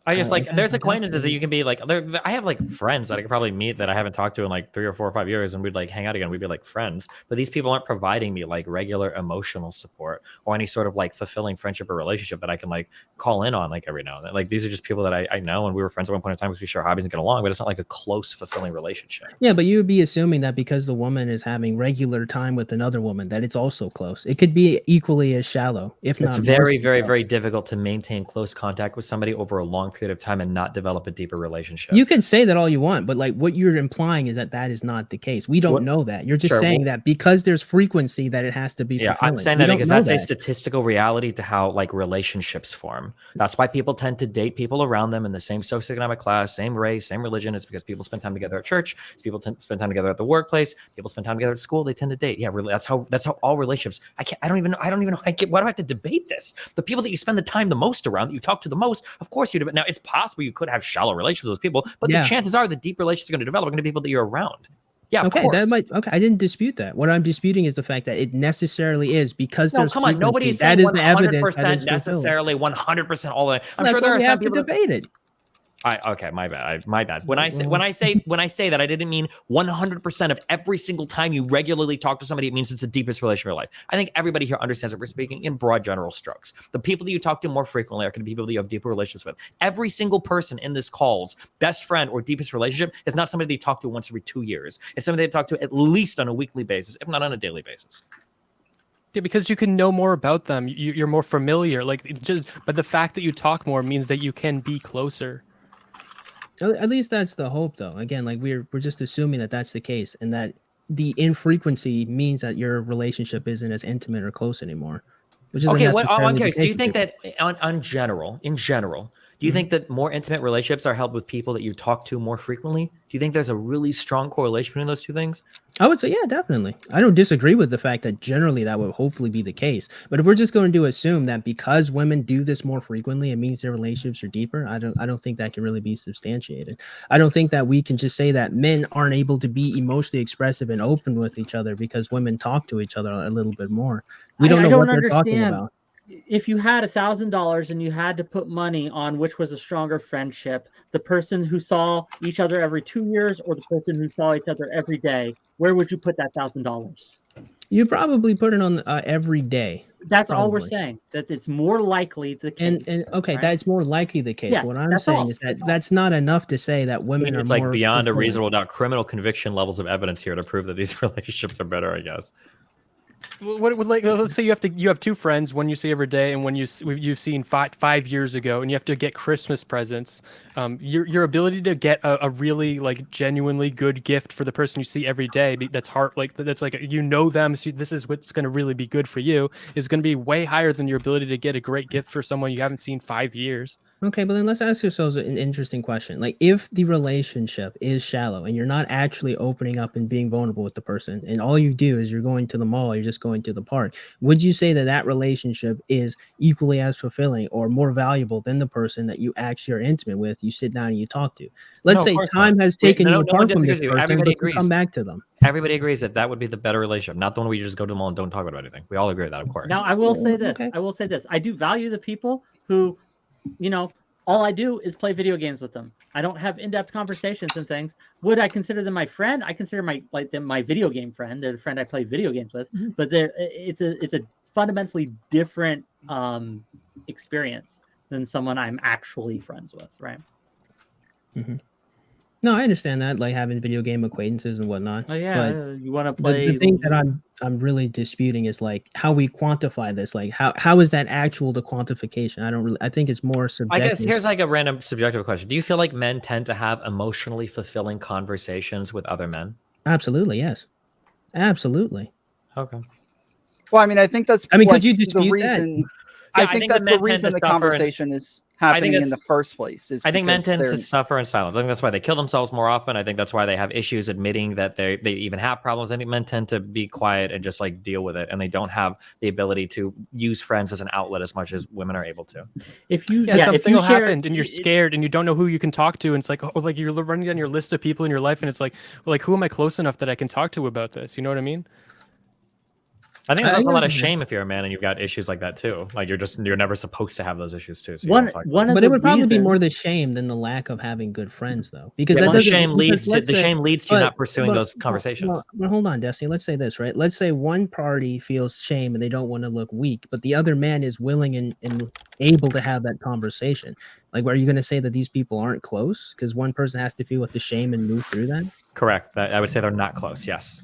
Speaker 3: I just there's acquaintances that you can be like, I have like friends that I could probably meet that I haven't talked to in like 3 or 4 or 5 years, and we'd like hang out again. We'd be like friends, but these people aren't providing me like regular emotional support or any sort of like fulfilling friendship or relationship that I can like call in on like every now and then. Like, these are just people that I know, and we were friends at one point in time because we share hobbies and get along, but it's not like a close, fulfilling relationship.
Speaker 5: Yeah, but you would be assuming that because the woman is having regular time with another woman, that it's also close. It could be equally as shallow, if not.
Speaker 3: It's very, very, very difficult to maintain close contact with somebody over a long period period of time and not develop a deeper relationship.
Speaker 5: You can say that all you want, but like what you're implying is that that is not the case. We don't know that. You're just saying that because there's frequency that it has to be.
Speaker 3: Yeah, I'm saying that because that's a statistical reality to how like relationships form. That's why people tend to date people around them in the same socioeconomic class, same race, same religion. It's because people spend time together at church. It's people spend time together at the workplace. People spend time together at school. They tend to date. Yeah, really. That's how all relationships. I don't even know. Why do I have to debate this? The people that you spend the time the most around, that you talk to the most, of course you do. Now it's possible you could have shallow relationships with those people, but the chances are the deep relationships are going to develop are going to be people that you're around. Yeah,
Speaker 5: okay,
Speaker 3: of course.
Speaker 5: I didn't dispute that. What I'm disputing is the fact that it necessarily is because there's
Speaker 3: come on, nobody's saying 100% necessarily 100% all the way. I'm sure there are some people
Speaker 5: that debate it.
Speaker 3: Okay, my bad. When I say that, I didn't mean 100% of every single time you regularly talk to somebody, it means it's the deepest relationship of your life. I think everybody here understands that we're speaking in broad general strokes. The people that you talk to more frequently are going to be people that you have deeper relationships with. Every single person in this call's best friend or deepest relationship is not somebody that you talk to once every 2 years. It's somebody they talk to at least on a weekly basis, if not on a daily basis.
Speaker 2: Yeah, because you can know more about them. You're more familiar. Like but the fact that you talk more means that you can be closer.
Speaker 5: At least that's the hope, though. Again, like we're just assuming that that's the case, and that the infrequency means that your relationship isn't as intimate or close anymore. Which is
Speaker 3: okay. I'm curious. Do you think that, in general, do you think that more intimate relationships are held with people that you talk to more frequently? Do you think there's a really strong correlation between those two things?
Speaker 5: I would say, yeah, definitely. I don't disagree with the fact that generally that would hopefully be the case. But if we're just going to assume that because women do this more frequently, it means their relationships are deeper, I don't think that can really be substantiated. I don't think that we can just say that men aren't able to be emotionally expressive and open with each other because women talk to each other a little bit more. We don't know what they're talking about.
Speaker 4: If you had $1,000 and you had to put money on which was a stronger friendship, the person who saw each other every 2 years or the person who saw each other every day, where would you put that $1,000?
Speaker 5: You probably put it on every day.
Speaker 4: That's all we're saying. That it's more likely the case.
Speaker 5: And okay,
Speaker 4: right?
Speaker 5: that's more likely the case.
Speaker 4: Yes,
Speaker 5: what I'm saying is that that's not enough to say that women are
Speaker 3: it's
Speaker 5: more
Speaker 3: like beyond a reasonable doubt, criminal conviction levels of evidence here to prove that these relationships are better, I guess.
Speaker 2: What like let's say you have two friends, one you see every day and one you've seen 5 years ago, and you have to get Christmas presents. Your ability to get a really like genuinely good gift for the person you see every day, that's like you know them, so this is what's going to really be good for you, is going to be way higher than your ability to get a great gift for someone you haven't seen 5 years.
Speaker 5: Okay, but then let's ask ourselves an interesting question. Like, if the relationship is shallow and you're not actually opening up and being vulnerable with the person, and all you do is you're going to the mall, you're just going to the park, would you say that that relationship is equally as fulfilling or more valuable than the person that you actually are intimate with, you sit down and you talk to? Let's say time has taken you apart from this person, but you come back to them.
Speaker 3: Everybody agrees that would be the better relationship, not the one where you just go to the mall and don't talk about anything. We all agree with that, of course.
Speaker 4: Now, I will say this. Okay. I will say this. I do value the people who, all I do is play video games with them. I don't have in-depth conversations and things. Would I consider them my friend? I consider them my video game friend. They're the friend I play video games with. Mm-hmm. But it's a fundamentally different experience than someone I'm actually friends with, right?
Speaker 5: Mm-hmm. No, I understand that, like having video game acquaintances and whatnot.
Speaker 4: Oh yeah, but you want to play.
Speaker 5: The thing that I'm really disputing is like how we quantify this. Like how is that actual the quantification? I think it's more subjective.
Speaker 3: I guess here's like a random subjective question. Do you feel like men tend to have emotionally fulfilling conversations with other men?
Speaker 5: Absolutely, yes. Absolutely.
Speaker 3: Okay.
Speaker 1: Well, I mean, I think that's
Speaker 5: could you dispute
Speaker 1: the reason.
Speaker 3: Yeah,
Speaker 1: I think that's the reason the conversation is happening in the first place.
Speaker 3: I think men tend to suffer in silence. I think that's why they kill themselves more often. I think that's why they have issues admitting that they even have problems. I think men tend to be quiet and just like deal with it, and they don't have the ability to use friends as an outlet as much as women are able to.
Speaker 2: If something will happen and you're scared and you don't know who you can talk to, and it's like like you're running down your list of people in your life, and it's like who am I close enough that I can talk to about this? You know what I mean?
Speaker 3: I think there's also a lot of shame if you're a man and you've got issues like that too. Like you're never supposed to have those issues too. So
Speaker 5: but it would probably be more the shame than the lack of having good friends, though, because
Speaker 3: the shame leads to you not pursuing those conversations.
Speaker 5: Well, hold on, Destiny. Let's say this, right? Let's say one party feels shame and they don't want to look weak, but the other man is willing and able to have that conversation. Like, are you going to say that these people aren't close because one person has to feel with the shame and move through that?
Speaker 3: Correct. I would say they're not close. Yes.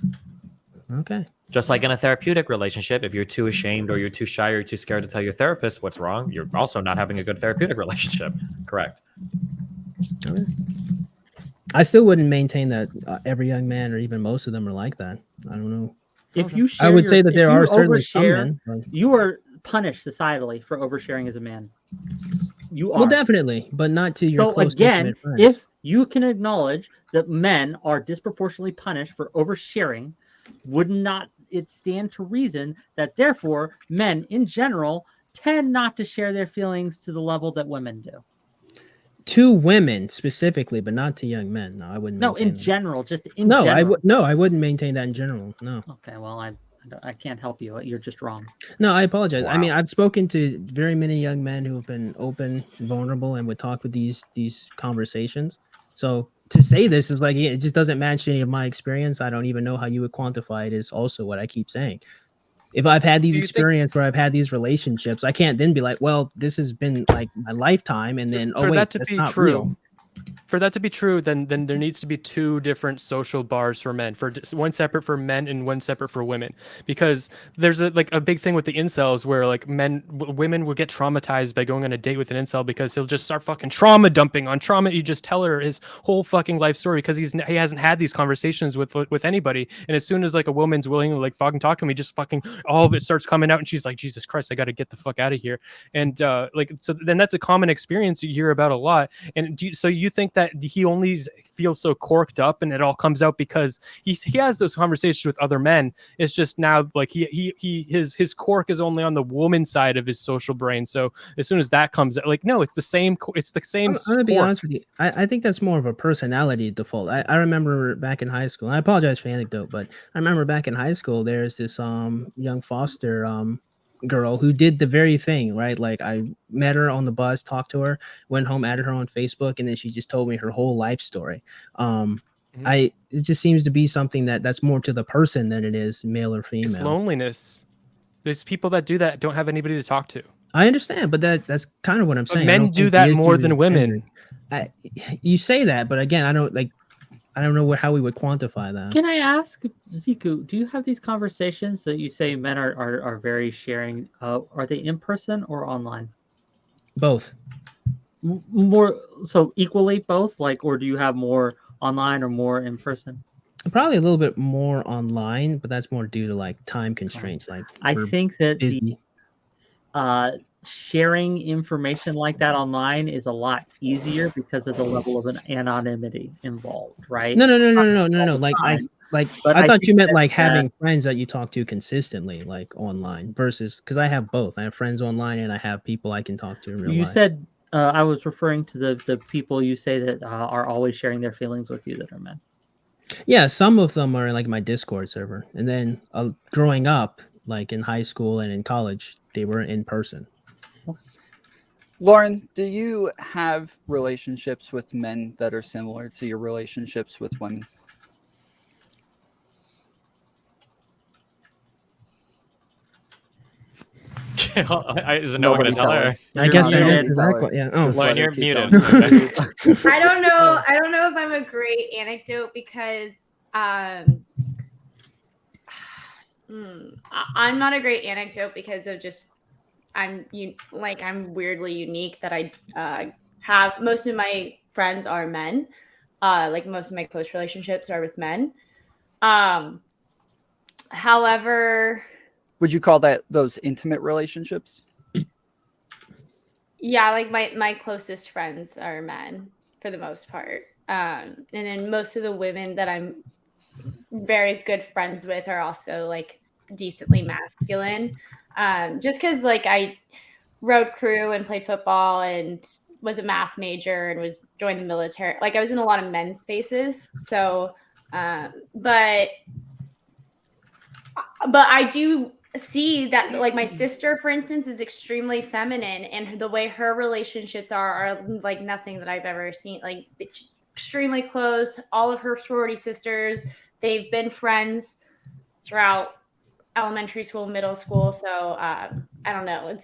Speaker 5: Okay.
Speaker 3: Just like in a therapeutic relationship, if you're too ashamed or you're too shy or you're too scared to tell your therapist what's wrong, you're also not having a good therapeutic relationship. Correct.
Speaker 5: Okay. I still wouldn't maintain that every young man or even most of them are like that. I don't know.
Speaker 4: If you share
Speaker 5: I would say that there are certainly some
Speaker 4: overshare,
Speaker 5: men. But...
Speaker 4: you are punished societally for oversharing as a man. You are.
Speaker 5: Well, definitely, but not to your
Speaker 4: So
Speaker 5: close
Speaker 4: again,
Speaker 5: intimate friends.
Speaker 4: if you can acknowledge that men are disproportionately punished for oversharing, would not it stand to reason that therefore men in general tend not to share their feelings to the level that women do?
Speaker 5: To women specifically, but not to young men. No, I wouldn't.
Speaker 4: No, in
Speaker 5: that.
Speaker 4: general, just in
Speaker 5: no,
Speaker 4: general.
Speaker 5: I wouldn't maintain that in general. No.
Speaker 4: Okay, well, I can't help you. You're just wrong.
Speaker 5: No, I apologize.
Speaker 3: Wow.
Speaker 5: I mean, I've spoken to very many young men who have been open, vulnerable, and would talk with these conversations. So to say this is like it just doesn't match any of my experience. I don't even know how you would quantify it. Is also what I keep saying. If I've had these experiences where I've had these relationships, I can't then be like, well, this has been like my lifetime, and then
Speaker 2: For
Speaker 5: wait,
Speaker 2: that to
Speaker 5: that's
Speaker 2: be
Speaker 5: not
Speaker 2: true,
Speaker 5: real.
Speaker 2: For that to be true, then there needs to be two different social bars for men, for one separate for men and one separate for women, because there's a big thing with the incels where like women will get traumatized by going on a date with an incel because he'll just start fucking trauma dumping on trauma. You just tell her his whole fucking life story because he hasn't had these conversations with anybody, and as soon as like a woman's willing to like fucking talk to him, he just fucking all of it starts coming out, and she's like, Jesus Christ, I got to get the fuck out of here. And so then that's a common experience you hear about a lot. And so you think that he only feels so corked up and it all comes out because he has those conversations with other men? It's just now like his cork is only on the woman side of his social brain. So as soon as that comes out, like, no, it's the same
Speaker 5: I'm gonna be honest with you. I think that's more of a personality default. I remember back in high school, and I apologize for the anecdote, but I remember back in high school, there's this young foster girl who did the very thing, right? Like I met her on the bus, talked to her, went home, added her on Facebook, and then she just told me her whole life story. It just seems to be something that's more to the person than it is male or female.
Speaker 2: It's loneliness. There's people that do that don't have anybody to talk to.
Speaker 5: I understand, but that's kind of what I'm saying.
Speaker 2: Men do that more than women.
Speaker 5: You say that, but again, I don't know how we would quantify that.
Speaker 4: Can I ask, Ziku, do you have these conversations that you say men are very sharing? Are they in person or online?
Speaker 5: Both.
Speaker 4: More so equally both, like, or do you have more online or more in person?
Speaker 5: Probably a little bit more online, but that's more due to like time constraints. Like
Speaker 4: I think that
Speaker 5: busy.
Speaker 4: Sharing information like that online is a lot easier because of the level of an anonymity involved, right?
Speaker 5: No. Like I thought you meant like having friends that you talk to consistently, like online, versus because I have both. I have friends online and I have people I can talk to in real life.
Speaker 4: You said I was referring to the people you say that are always sharing their feelings with you that are men.
Speaker 5: Yeah, some of them are like my Discord server, and then growing up, like in high school and in college, they were in person.
Speaker 1: Lauren, do you have relationships with men that are similar to your relationships with women?
Speaker 3: Is no one going to tell her?
Speaker 5: I guess that is exactly. Yeah. Oh,
Speaker 3: Lauren, you're muted.
Speaker 7: I don't know if I'm a great anecdote because I'm not a great anecdote because of just I'm weirdly unique that I have most of my friends are men. Like most of my close relationships are with men. However,
Speaker 1: would you call those intimate relationships?
Speaker 7: Yeah, like my closest friends are men for the most part. And then most of the women that I'm very good friends with are also like decently masculine. Just because like I rode crew and played football and was a math major and was joined the military. Like I was in a lot of men's spaces. So, but I do see that like my sister, for instance, is extremely feminine, and the way her relationships are like nothing that I've ever seen. Like extremely close. All of her sorority sisters, they've been friends throughout elementary school, middle school. So I don't know.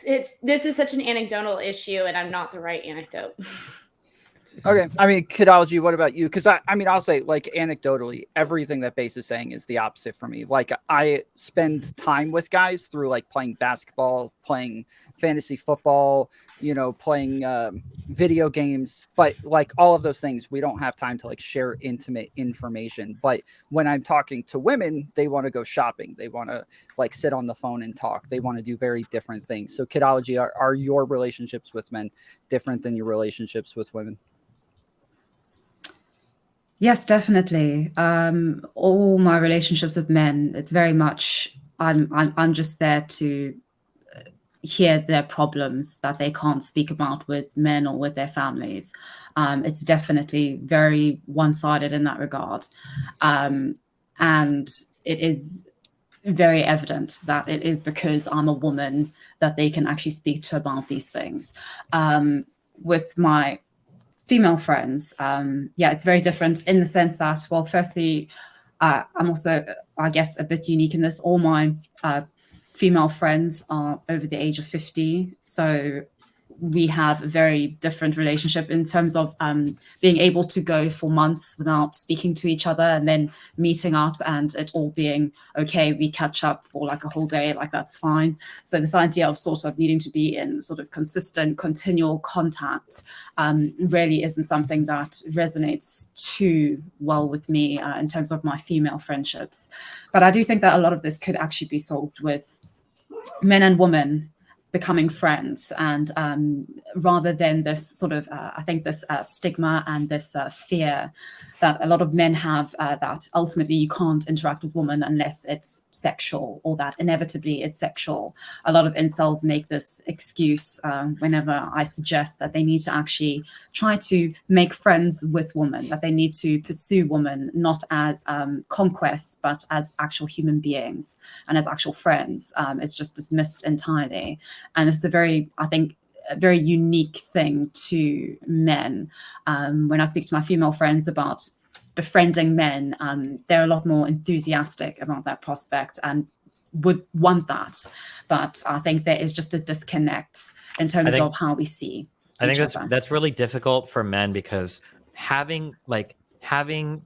Speaker 7: This is such an anecdotal issue, and I'm not the right anecdote.
Speaker 1: Okay. I mean, Kidology, what about you? Because I mean, I'll say, like, anecdotally, everything that Bass is saying is the opposite for me. Like, I spend time with guys through, like, playing basketball, playing fantasy football, you know, playing video games. But, like, all of those things, we don't have time to, like, share intimate information. But when I'm talking to women, they want to go shopping. They want to, like, sit on the phone and talk. They want to do very different things. So, Kidology, are your relationships with men different than your relationships with women?
Speaker 6: Yes, definitely. All my relationships with men, it's very much I'm just there to hear their problems that they can't speak about with men or with their families. It's definitely very one-sided in that regard, and it is very evident that it is because I'm a woman that they can actually speak to about these things. With my female friends, yeah, it's very different in the sense that, well, firstly, I'm also, I guess, a bit unique in this. All my female friends are over the age of 50, so we have a very different relationship in terms of being able to go for months without speaking to each other and then meeting up and it all being okay. We catch up for like a whole day, like that's fine. So this idea of sort of needing to be in sort of consistent, continual contact really isn't something that resonates too well with me in terms of my female friendships. But I do think that a lot of this could actually be solved with men and women becoming friends, and rather than this sort of I think this stigma and this fear that a lot of men have that ultimately you can't interact with women unless it's sexual, or that inevitably it's sexual. A lot of incels make this excuse whenever I suggest that they need to actually try to make friends with women, that they need to pursue women not as conquests but as actual human beings and as actual friends. It's just dismissed entirely. And it's a very, I think, a very unique thing to men. When I speak to my female friends about befriending men, they're a lot more enthusiastic about that prospect and would want that. But I think there is just a disconnect in terms of how we see
Speaker 3: I think
Speaker 6: each other.
Speaker 3: that's really difficult for men, because having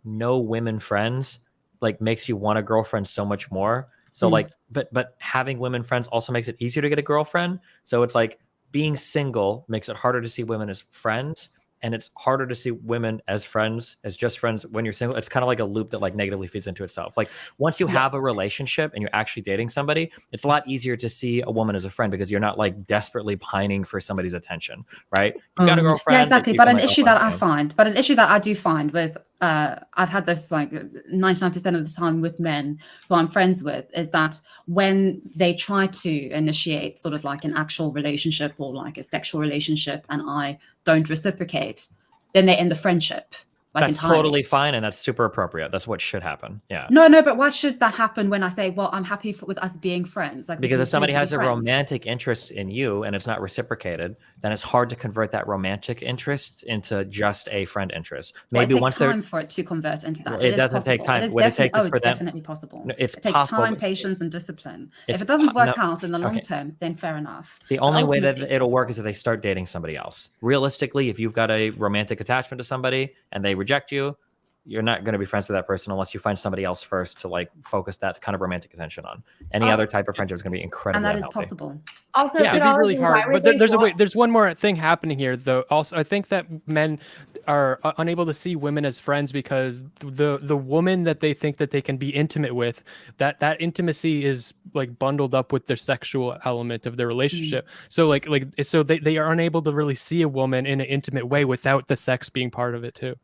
Speaker 3: no women friends like makes you want a girlfriend so much more. So like, but having women friends also makes it easier to get a girlfriend. So it's like being single makes it harder to see women as friends, and it's harder to see women as friends, as just friends when you're single. It's kind of like a loop that like negatively feeds into itself. Like once you have a relationship and you're actually dating somebody, it's a lot easier to see a woman as a friend because you're not like desperately pining for somebody's attention, right? You've got a girlfriend.
Speaker 6: Yeah, exactly.
Speaker 3: You
Speaker 6: But
Speaker 3: can,
Speaker 6: an
Speaker 3: like,
Speaker 6: issue
Speaker 3: oh,
Speaker 6: that
Speaker 3: fuck
Speaker 6: I
Speaker 3: you.
Speaker 6: find, but an issue that I do find with, I've had this like 99% of the time with men who I'm friends with, is that when they try to initiate sort of like an actual relationship or like a sexual relationship and I don't reciprocate, then they end the friendship. Like
Speaker 3: That's
Speaker 6: entirely.
Speaker 3: totally fine, and that's super appropriate. That's what should happen. Yeah.
Speaker 6: No, but why should that happen when I say, well, I'm happy with us being friends? Like,
Speaker 3: Because if somebody has a
Speaker 6: friends.
Speaker 3: romantic interest in you and it's not reciprocated, then it's hard to convert that romantic interest into just a friend interest. Maybe
Speaker 6: well, it
Speaker 3: once
Speaker 6: takes time for it to convert into that.
Speaker 3: Well, it doesn't take time.
Speaker 6: It is
Speaker 3: What it takes is for
Speaker 6: it's
Speaker 3: them.
Speaker 6: definitely possible.
Speaker 3: No, it's
Speaker 6: it takes
Speaker 3: possible,
Speaker 6: time,
Speaker 3: but
Speaker 6: patience, and discipline.
Speaker 3: it's
Speaker 6: If it doesn't work
Speaker 3: no,
Speaker 6: out in the long
Speaker 3: okay.
Speaker 6: term, then fair enough.
Speaker 3: The
Speaker 6: But
Speaker 3: only way that
Speaker 6: ultimately, it's
Speaker 3: it'll work
Speaker 6: possible.
Speaker 3: is if they start dating somebody else. Realistically, if you've got a romantic attachment to somebody and they reject you, you're not going to be friends with that person unless you find somebody else first to like focus that kind of romantic attention on. Any other type of friendship is going to be incredibly
Speaker 6: And that is
Speaker 3: unhealthy.
Speaker 6: possible.
Speaker 7: Also,
Speaker 2: Yeah, it'd be really
Speaker 7: Kidology,
Speaker 2: hard.
Speaker 7: why were
Speaker 2: But
Speaker 7: they
Speaker 2: there's one more thing happening here, though. Also, I think that men are unable to see women as friends because the woman that they think that they can be intimate with, that intimacy is like bundled up with their sexual element of their relationship. So so they are unable to really see a woman in an intimate way without the sex being part of it too.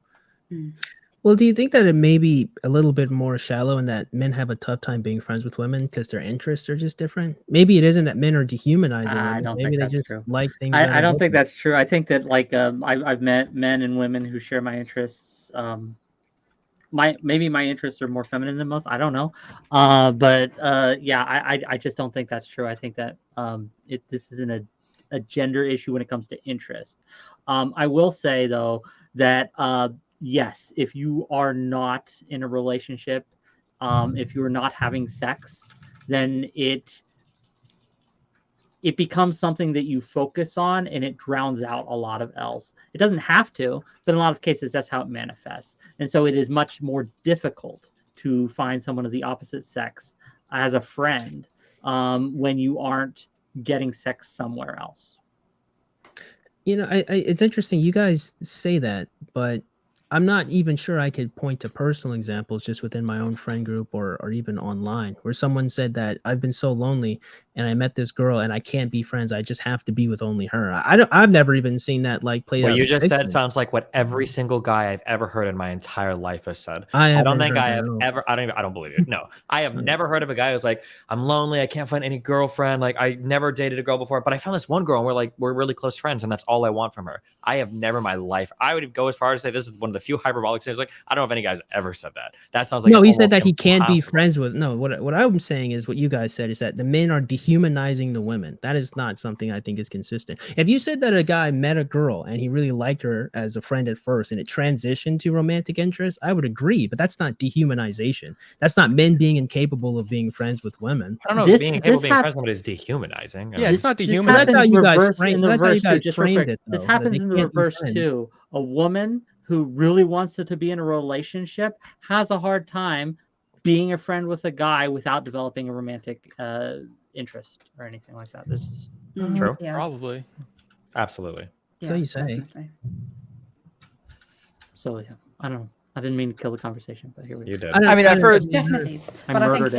Speaker 5: Well, do you think that it may be a little bit more shallow and that men have a tough time being friends with women because their interests are just different? Maybe it isn't that men are dehumanizing women.
Speaker 4: I don't
Speaker 5: Maybe
Speaker 4: think
Speaker 5: they
Speaker 4: that's
Speaker 5: just
Speaker 4: true.
Speaker 5: like things.
Speaker 4: I don't think that's true. I think that like I've met men and women who share my interests. Maybe my interests are more feminine than most. I don't know. Yeah, I just don't think that's true. I think that this isn't a gender issue when it comes to interest. I will say though that yes, if you are not in a relationship, if you're not having sex, then it becomes something that you focus on, and it drowns out a lot of else. It doesn't have to, but in a lot of cases, that's how it manifests. And so it is much more difficult to find someone of the opposite sex as a friend when you aren't getting sex somewhere else.
Speaker 5: You know, it's interesting you guys say that, but I'm not even sure I could point to personal examples just within my own friend group or even online where someone said that I've been so lonely and I met this girl and I can't be friends. I just have to be with only her. I've never even seen that like played
Speaker 3: What
Speaker 5: out.
Speaker 3: you just said
Speaker 5: fiction.
Speaker 3: sounds like what every single guy I've ever heard in my entire life has said.
Speaker 5: I
Speaker 3: don't
Speaker 5: haven't
Speaker 3: think
Speaker 5: heard
Speaker 3: I
Speaker 5: that
Speaker 3: have
Speaker 5: at all.
Speaker 3: ever. I don't believe it. No, I have never heard of a guy who's like, I'm lonely. I can't find any girlfriend. Like I never dated a girl before, but I found this one girl and we're really close friends, and that's all I want from her. I have never in my life. I would go as far as to say this is one of the few hyperbolic things. Like I don't know if any guys ever said that. That sounds like
Speaker 5: No, he said that he can't be
Speaker 3: impossible.
Speaker 5: friends with. No, what I'm saying is what you guys said is that the men are dehumanizing the women. That is not something I think is consistent. If you said that a guy met a girl and he really liked her as a friend at first and it transitioned to romantic interest, I would agree, but that's not dehumanization. That's not men being incapable of being friends with women.
Speaker 3: I don't know if being incapable of being friends with somebody is dehumanizing.
Speaker 2: Yeah, it's not
Speaker 4: This
Speaker 2: dehumanizing.
Speaker 5: That's how you guys
Speaker 4: reverse,
Speaker 5: frame-
Speaker 4: in the
Speaker 5: that's how you
Speaker 4: reverse
Speaker 5: guys
Speaker 4: too. Just
Speaker 5: framed
Speaker 4: real quick,
Speaker 5: it,
Speaker 4: this
Speaker 5: though, that
Speaker 4: happens
Speaker 5: they
Speaker 4: in the
Speaker 5: can't be
Speaker 4: reverse
Speaker 5: friends.
Speaker 4: too. A woman who really wants to be in a relationship has a hard time being a friend with a guy without developing a romantic interest or anything like that. This is
Speaker 3: True.
Speaker 6: Yes.
Speaker 2: Probably.
Speaker 3: Absolutely.
Speaker 5: So you
Speaker 6: Yes,
Speaker 5: say.
Speaker 6: definitely.
Speaker 4: so. Yeah, I don't know. I didn't mean to kill the conversation, but here we
Speaker 3: You
Speaker 4: go.
Speaker 3: did.
Speaker 1: I mean, at first,
Speaker 6: Definitely.
Speaker 4: I
Speaker 6: But I think
Speaker 4: murdered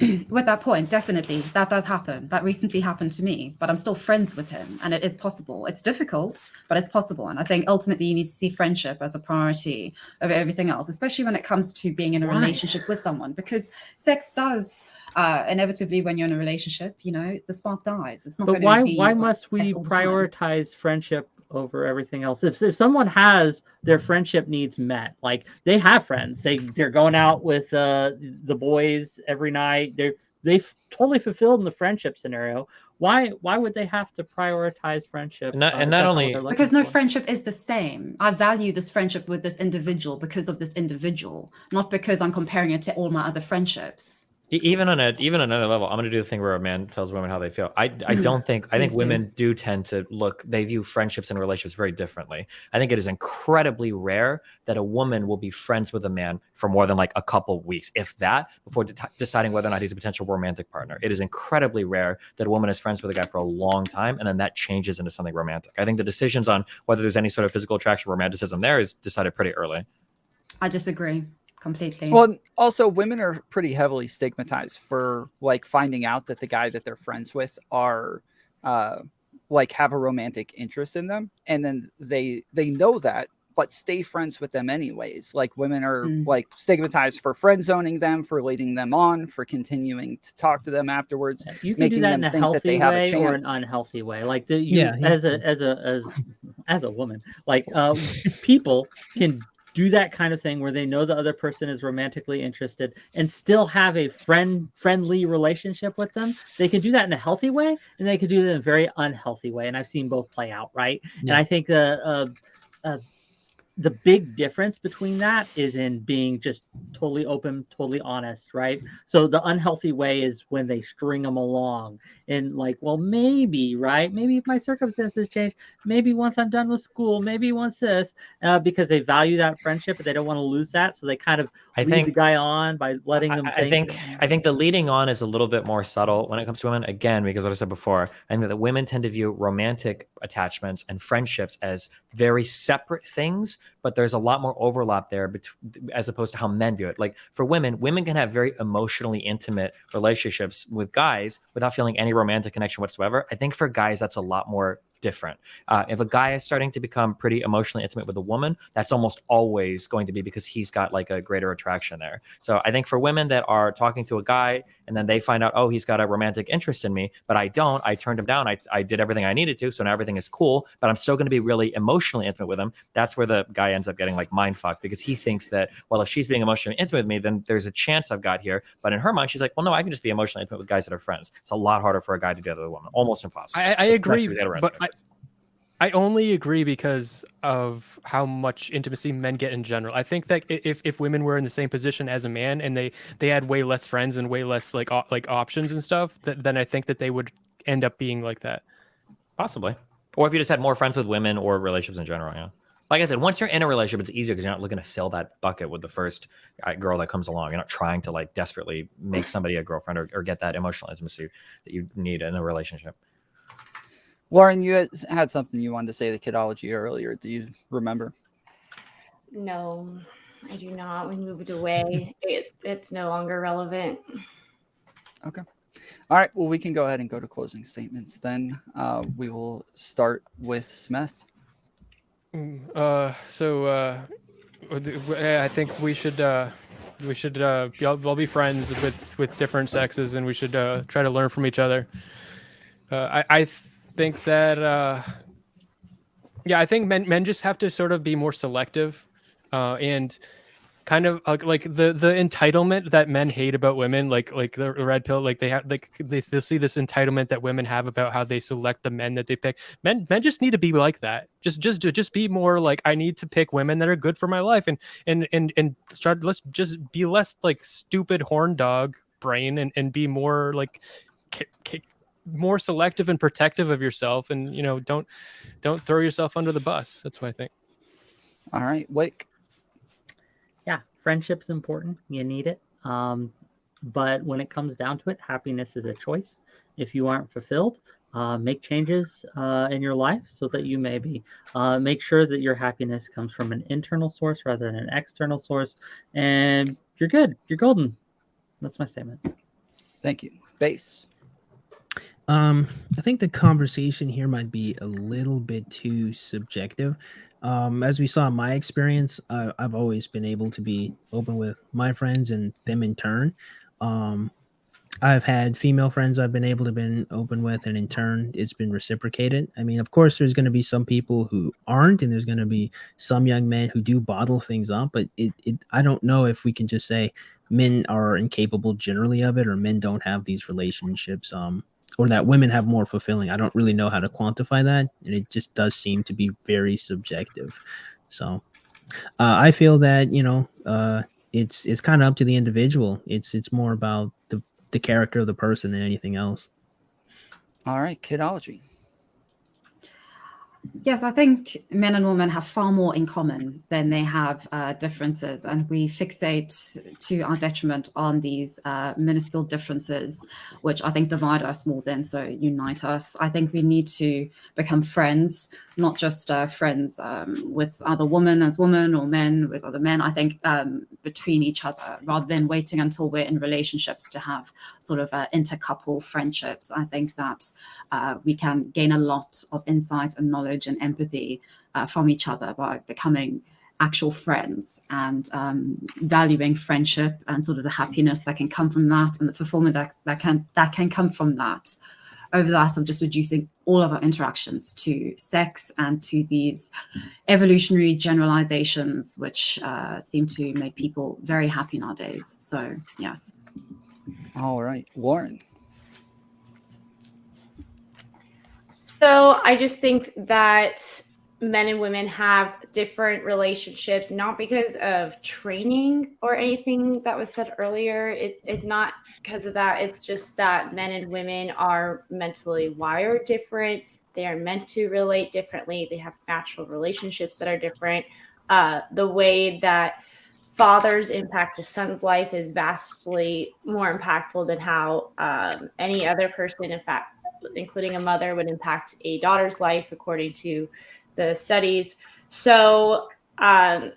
Speaker 6: again, with that point, definitely that does happen. That recently happened to me, but I'm still friends with him, and it is possible. It's difficult, but it's possible. And I think ultimately you need to see friendship as a priority over everything else, especially when it comes to being in a
Speaker 4: Why?
Speaker 6: relationship with someone, because sex does inevitably, when you're in a relationship, you know, the spark dies. It's not
Speaker 4: But
Speaker 6: going to be
Speaker 4: why
Speaker 6: like
Speaker 4: must
Speaker 6: sex
Speaker 4: we
Speaker 6: all the time.
Speaker 4: prioritize friendship over everything else? If someone has their friendship needs met, like they have friends, they're going out with the boys every night, they've totally fulfilled in the friendship scenario. Why would they have to prioritize friendship?
Speaker 3: And not
Speaker 4: if that's what
Speaker 3: only-
Speaker 4: they're looking
Speaker 6: Because no
Speaker 4: for?
Speaker 6: friendship is the same. I value this friendship with this individual because of this individual, not because I'm comparing it to all my other friendships.
Speaker 3: Even on another level, I'm going to do the thing where a man tells women how they feel. I don't think I think
Speaker 6: Please do.
Speaker 3: women do tend to they view friendships and relationships very differently. I think it is incredibly rare that a woman will be friends with a man for more than like a couple weeks, if that, before deciding whether or not he's a potential romantic partner. It is incredibly rare that a woman is friends with a guy for a long time and then that changes into something romantic. I think the decisions on whether there's any sort of physical attraction or romanticism there is decided pretty early.
Speaker 6: I disagree completely.
Speaker 1: well, also women are pretty heavily stigmatized for like finding out that the guy that they're friends with are like have a romantic interest in them, and then they know that but stay friends with them anyways. Like women are like stigmatized for friend zoning them, for leading them on, for continuing to talk to them afterwards,
Speaker 4: You can
Speaker 1: making
Speaker 4: do that
Speaker 1: them
Speaker 4: in a
Speaker 1: think that they
Speaker 4: healthy
Speaker 1: have a
Speaker 4: way or an
Speaker 1: chance.
Speaker 4: unhealthy way. Like
Speaker 5: Yeah,
Speaker 4: as a woman, like people can do that kind of thing where they know the other person is romantically interested and still have a friendly relationship with them. They can do that in a healthy way, and they can do it in a very unhealthy way. And I've seen both play out, right?
Speaker 5: Yeah.
Speaker 4: And I think the big difference between that is in being just totally open, totally honest, right? So the unhealthy way is when they string them along and like, well, maybe, right? Maybe if my circumstances change, maybe once I'm done with school, maybe once this, because they value that friendship, but they don't want to lose that. So they kind of lead the guy on by letting them think.
Speaker 3: I think the leading on is a little bit more subtle when it comes to women. Again, because what I said before, I think that women tend to view romantic attachments and friendships as very separate things, but there's a lot more overlap there as opposed to how men view it. Like for women can have very emotionally intimate relationships with guys without feeling any romantic connection whatsoever. I think for guys, that's a lot more different. If a guy is starting to become pretty emotionally intimate with a woman, that's almost always going to be because he's got like a greater attraction there. So I think for women that are talking to a guy and then they find out, oh, he's got a romantic interest in me, but I don't, I turned him down. I did everything I needed to. So now everything is cool, but I'm still going to be really emotionally intimate with him. That's where the guy ends up getting like mind fucked because he thinks that, well, if she's being emotionally intimate with me, then there's a chance I've got here. But in her mind, she's like, well, no, I can just be emotionally intimate with guys that are friends. It's a lot harder for a guy to do that with a woman. Almost impossible.
Speaker 2: I agree,
Speaker 3: Especially
Speaker 2: but I only agree because of how much intimacy men get in general. I think that if women were in the same position as a man and they had way less friends and way less like options and stuff, then I think that they would end up being like that.
Speaker 3: Possibly. Or if you just had more friends with women or relationships in general, you know. Like I said, once you're in a relationship, it's easier because you're not looking to fill that bucket with the first girl that comes along. You're not trying to like desperately make somebody a girlfriend or get that emotional intimacy that you need in a relationship.
Speaker 1: Lauren, you had something you wanted to say to Kidology earlier. Do you remember?
Speaker 7: No, I do not. We moved away. It's no longer relevant.
Speaker 1: Okay. All right. Well, we can go ahead and go to closing statements then. We will start with Smeth.
Speaker 2: So I think we should all be friends with different sexes, and we should try to learn from each other. I think that I think men just have to sort of be more selective, and kind of like the entitlement that men hate about women, like the red pill, like they have they'll see this entitlement that women have about how they select the men that they pick. Men just need to be like that. Just be more like, I need to pick women that are good for my life, and start, let's just be less like stupid horn dog brain, and be more like more selective and protective of yourself, and you know, don't throw yourself under the bus. That's what I think.
Speaker 1: All right, Whick.
Speaker 4: Yeah, friendship's important. You need it. But when it comes down to it, happiness is a choice. If you aren't fulfilled, make changes in your life so that you may be. Make sure that your happiness comes from an internal source rather than an external source, and you're good. You're golden. That's my statement.
Speaker 1: Thank you. Bass.
Speaker 5: I think the conversation here might be a little bit too subjective. As we saw in my experience, I've always been able to be open with my friends and them in turn. I've had female friends I've been able to be open with, and in turn, it's been reciprocated. I mean, of course, there's going to be some people who aren't, and there's going to be some young men who do bottle things up. But I don't know if we can just say men are incapable generally of it, or men don't have these relationships. Or that women have more fulfilling. I don't really know how to quantify that, and it just does seem to be very subjective. So I feel that it's kind of up to the individual. It's more about the character of the person than anything else.
Speaker 1: All right, Kidology.
Speaker 6: Yes, I think men and women have far more in common than they have differences, and we fixate to our detriment on these minuscule differences, which I think divide us more than so unite us. I think we need to become friends, not just friends with other women as women or men with other men. I think between each other, rather than waiting until we're in relationships to have sort of intercouple friendships. I think that we can gain a lot of insight and knowledge and empathy from each other by becoming actual friends, and valuing friendship and sort of the happiness that can come from that, and the fulfillment that can come from that, over that of just reducing all of our interactions to sex and to these evolutionary generalizations, which seem to make people very happy nowadays. So yes.
Speaker 1: All right, Lauren.
Speaker 7: So I just think that men and women have different relationships, not because of training or anything that was said earlier. It's not because of that. It's just that men and women are mentally wired different. They are meant to relate differently. They have natural relationships that are different. The way that fathers impact a son's life is vastly more impactful than how any other person, in fact, including a mother, would impact a daughter's life, according to the studies. So I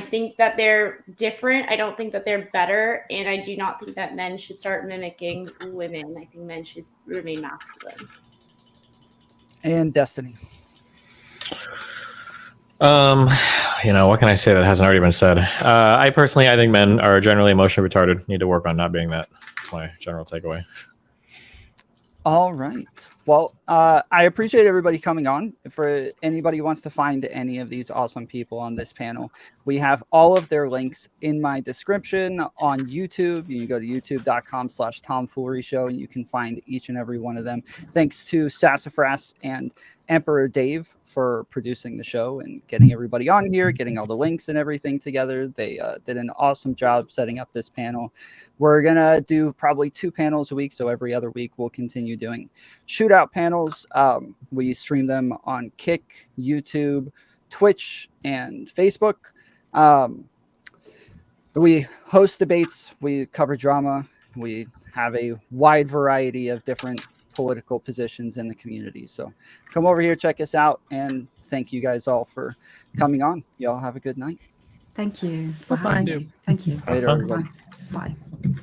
Speaker 7: think that they're different. I don't think that they're better. And I do not think that men should start mimicking women. I think men should remain masculine.
Speaker 1: And Destiny.
Speaker 3: What can I say that hasn't already been said? I think men are generally emotionally retarded. Need to work on not being that. That's my general takeaway.
Speaker 1: All right. Well, I appreciate everybody coming on. For anybody who wants to find any of these awesome people on this panel, we have all of their links in my description on YouTube. You can go to youtube.com/tomfooleryshow, and you can find each and every one of them. Thanks to Sassafras and Emperor Dave for producing the show and getting everybody on here, getting all the links and everything together. They did an awesome job setting up this panel. We're going to do probably 2 panels a week, so every other week we'll continue doing shootout panels. We stream them on Kick, YouTube, Twitch, and Facebook. We host debates, we cover drama, we have a wide variety of different political positions in the community. So come over here, check us out, and thank you guys all for coming on. Y'all have a good night.
Speaker 6: Thank you for
Speaker 4: Bye-bye.
Speaker 6: having me. Thank you.
Speaker 1: Later,
Speaker 3: fun.
Speaker 1: everybody.
Speaker 6: Bye. Bye.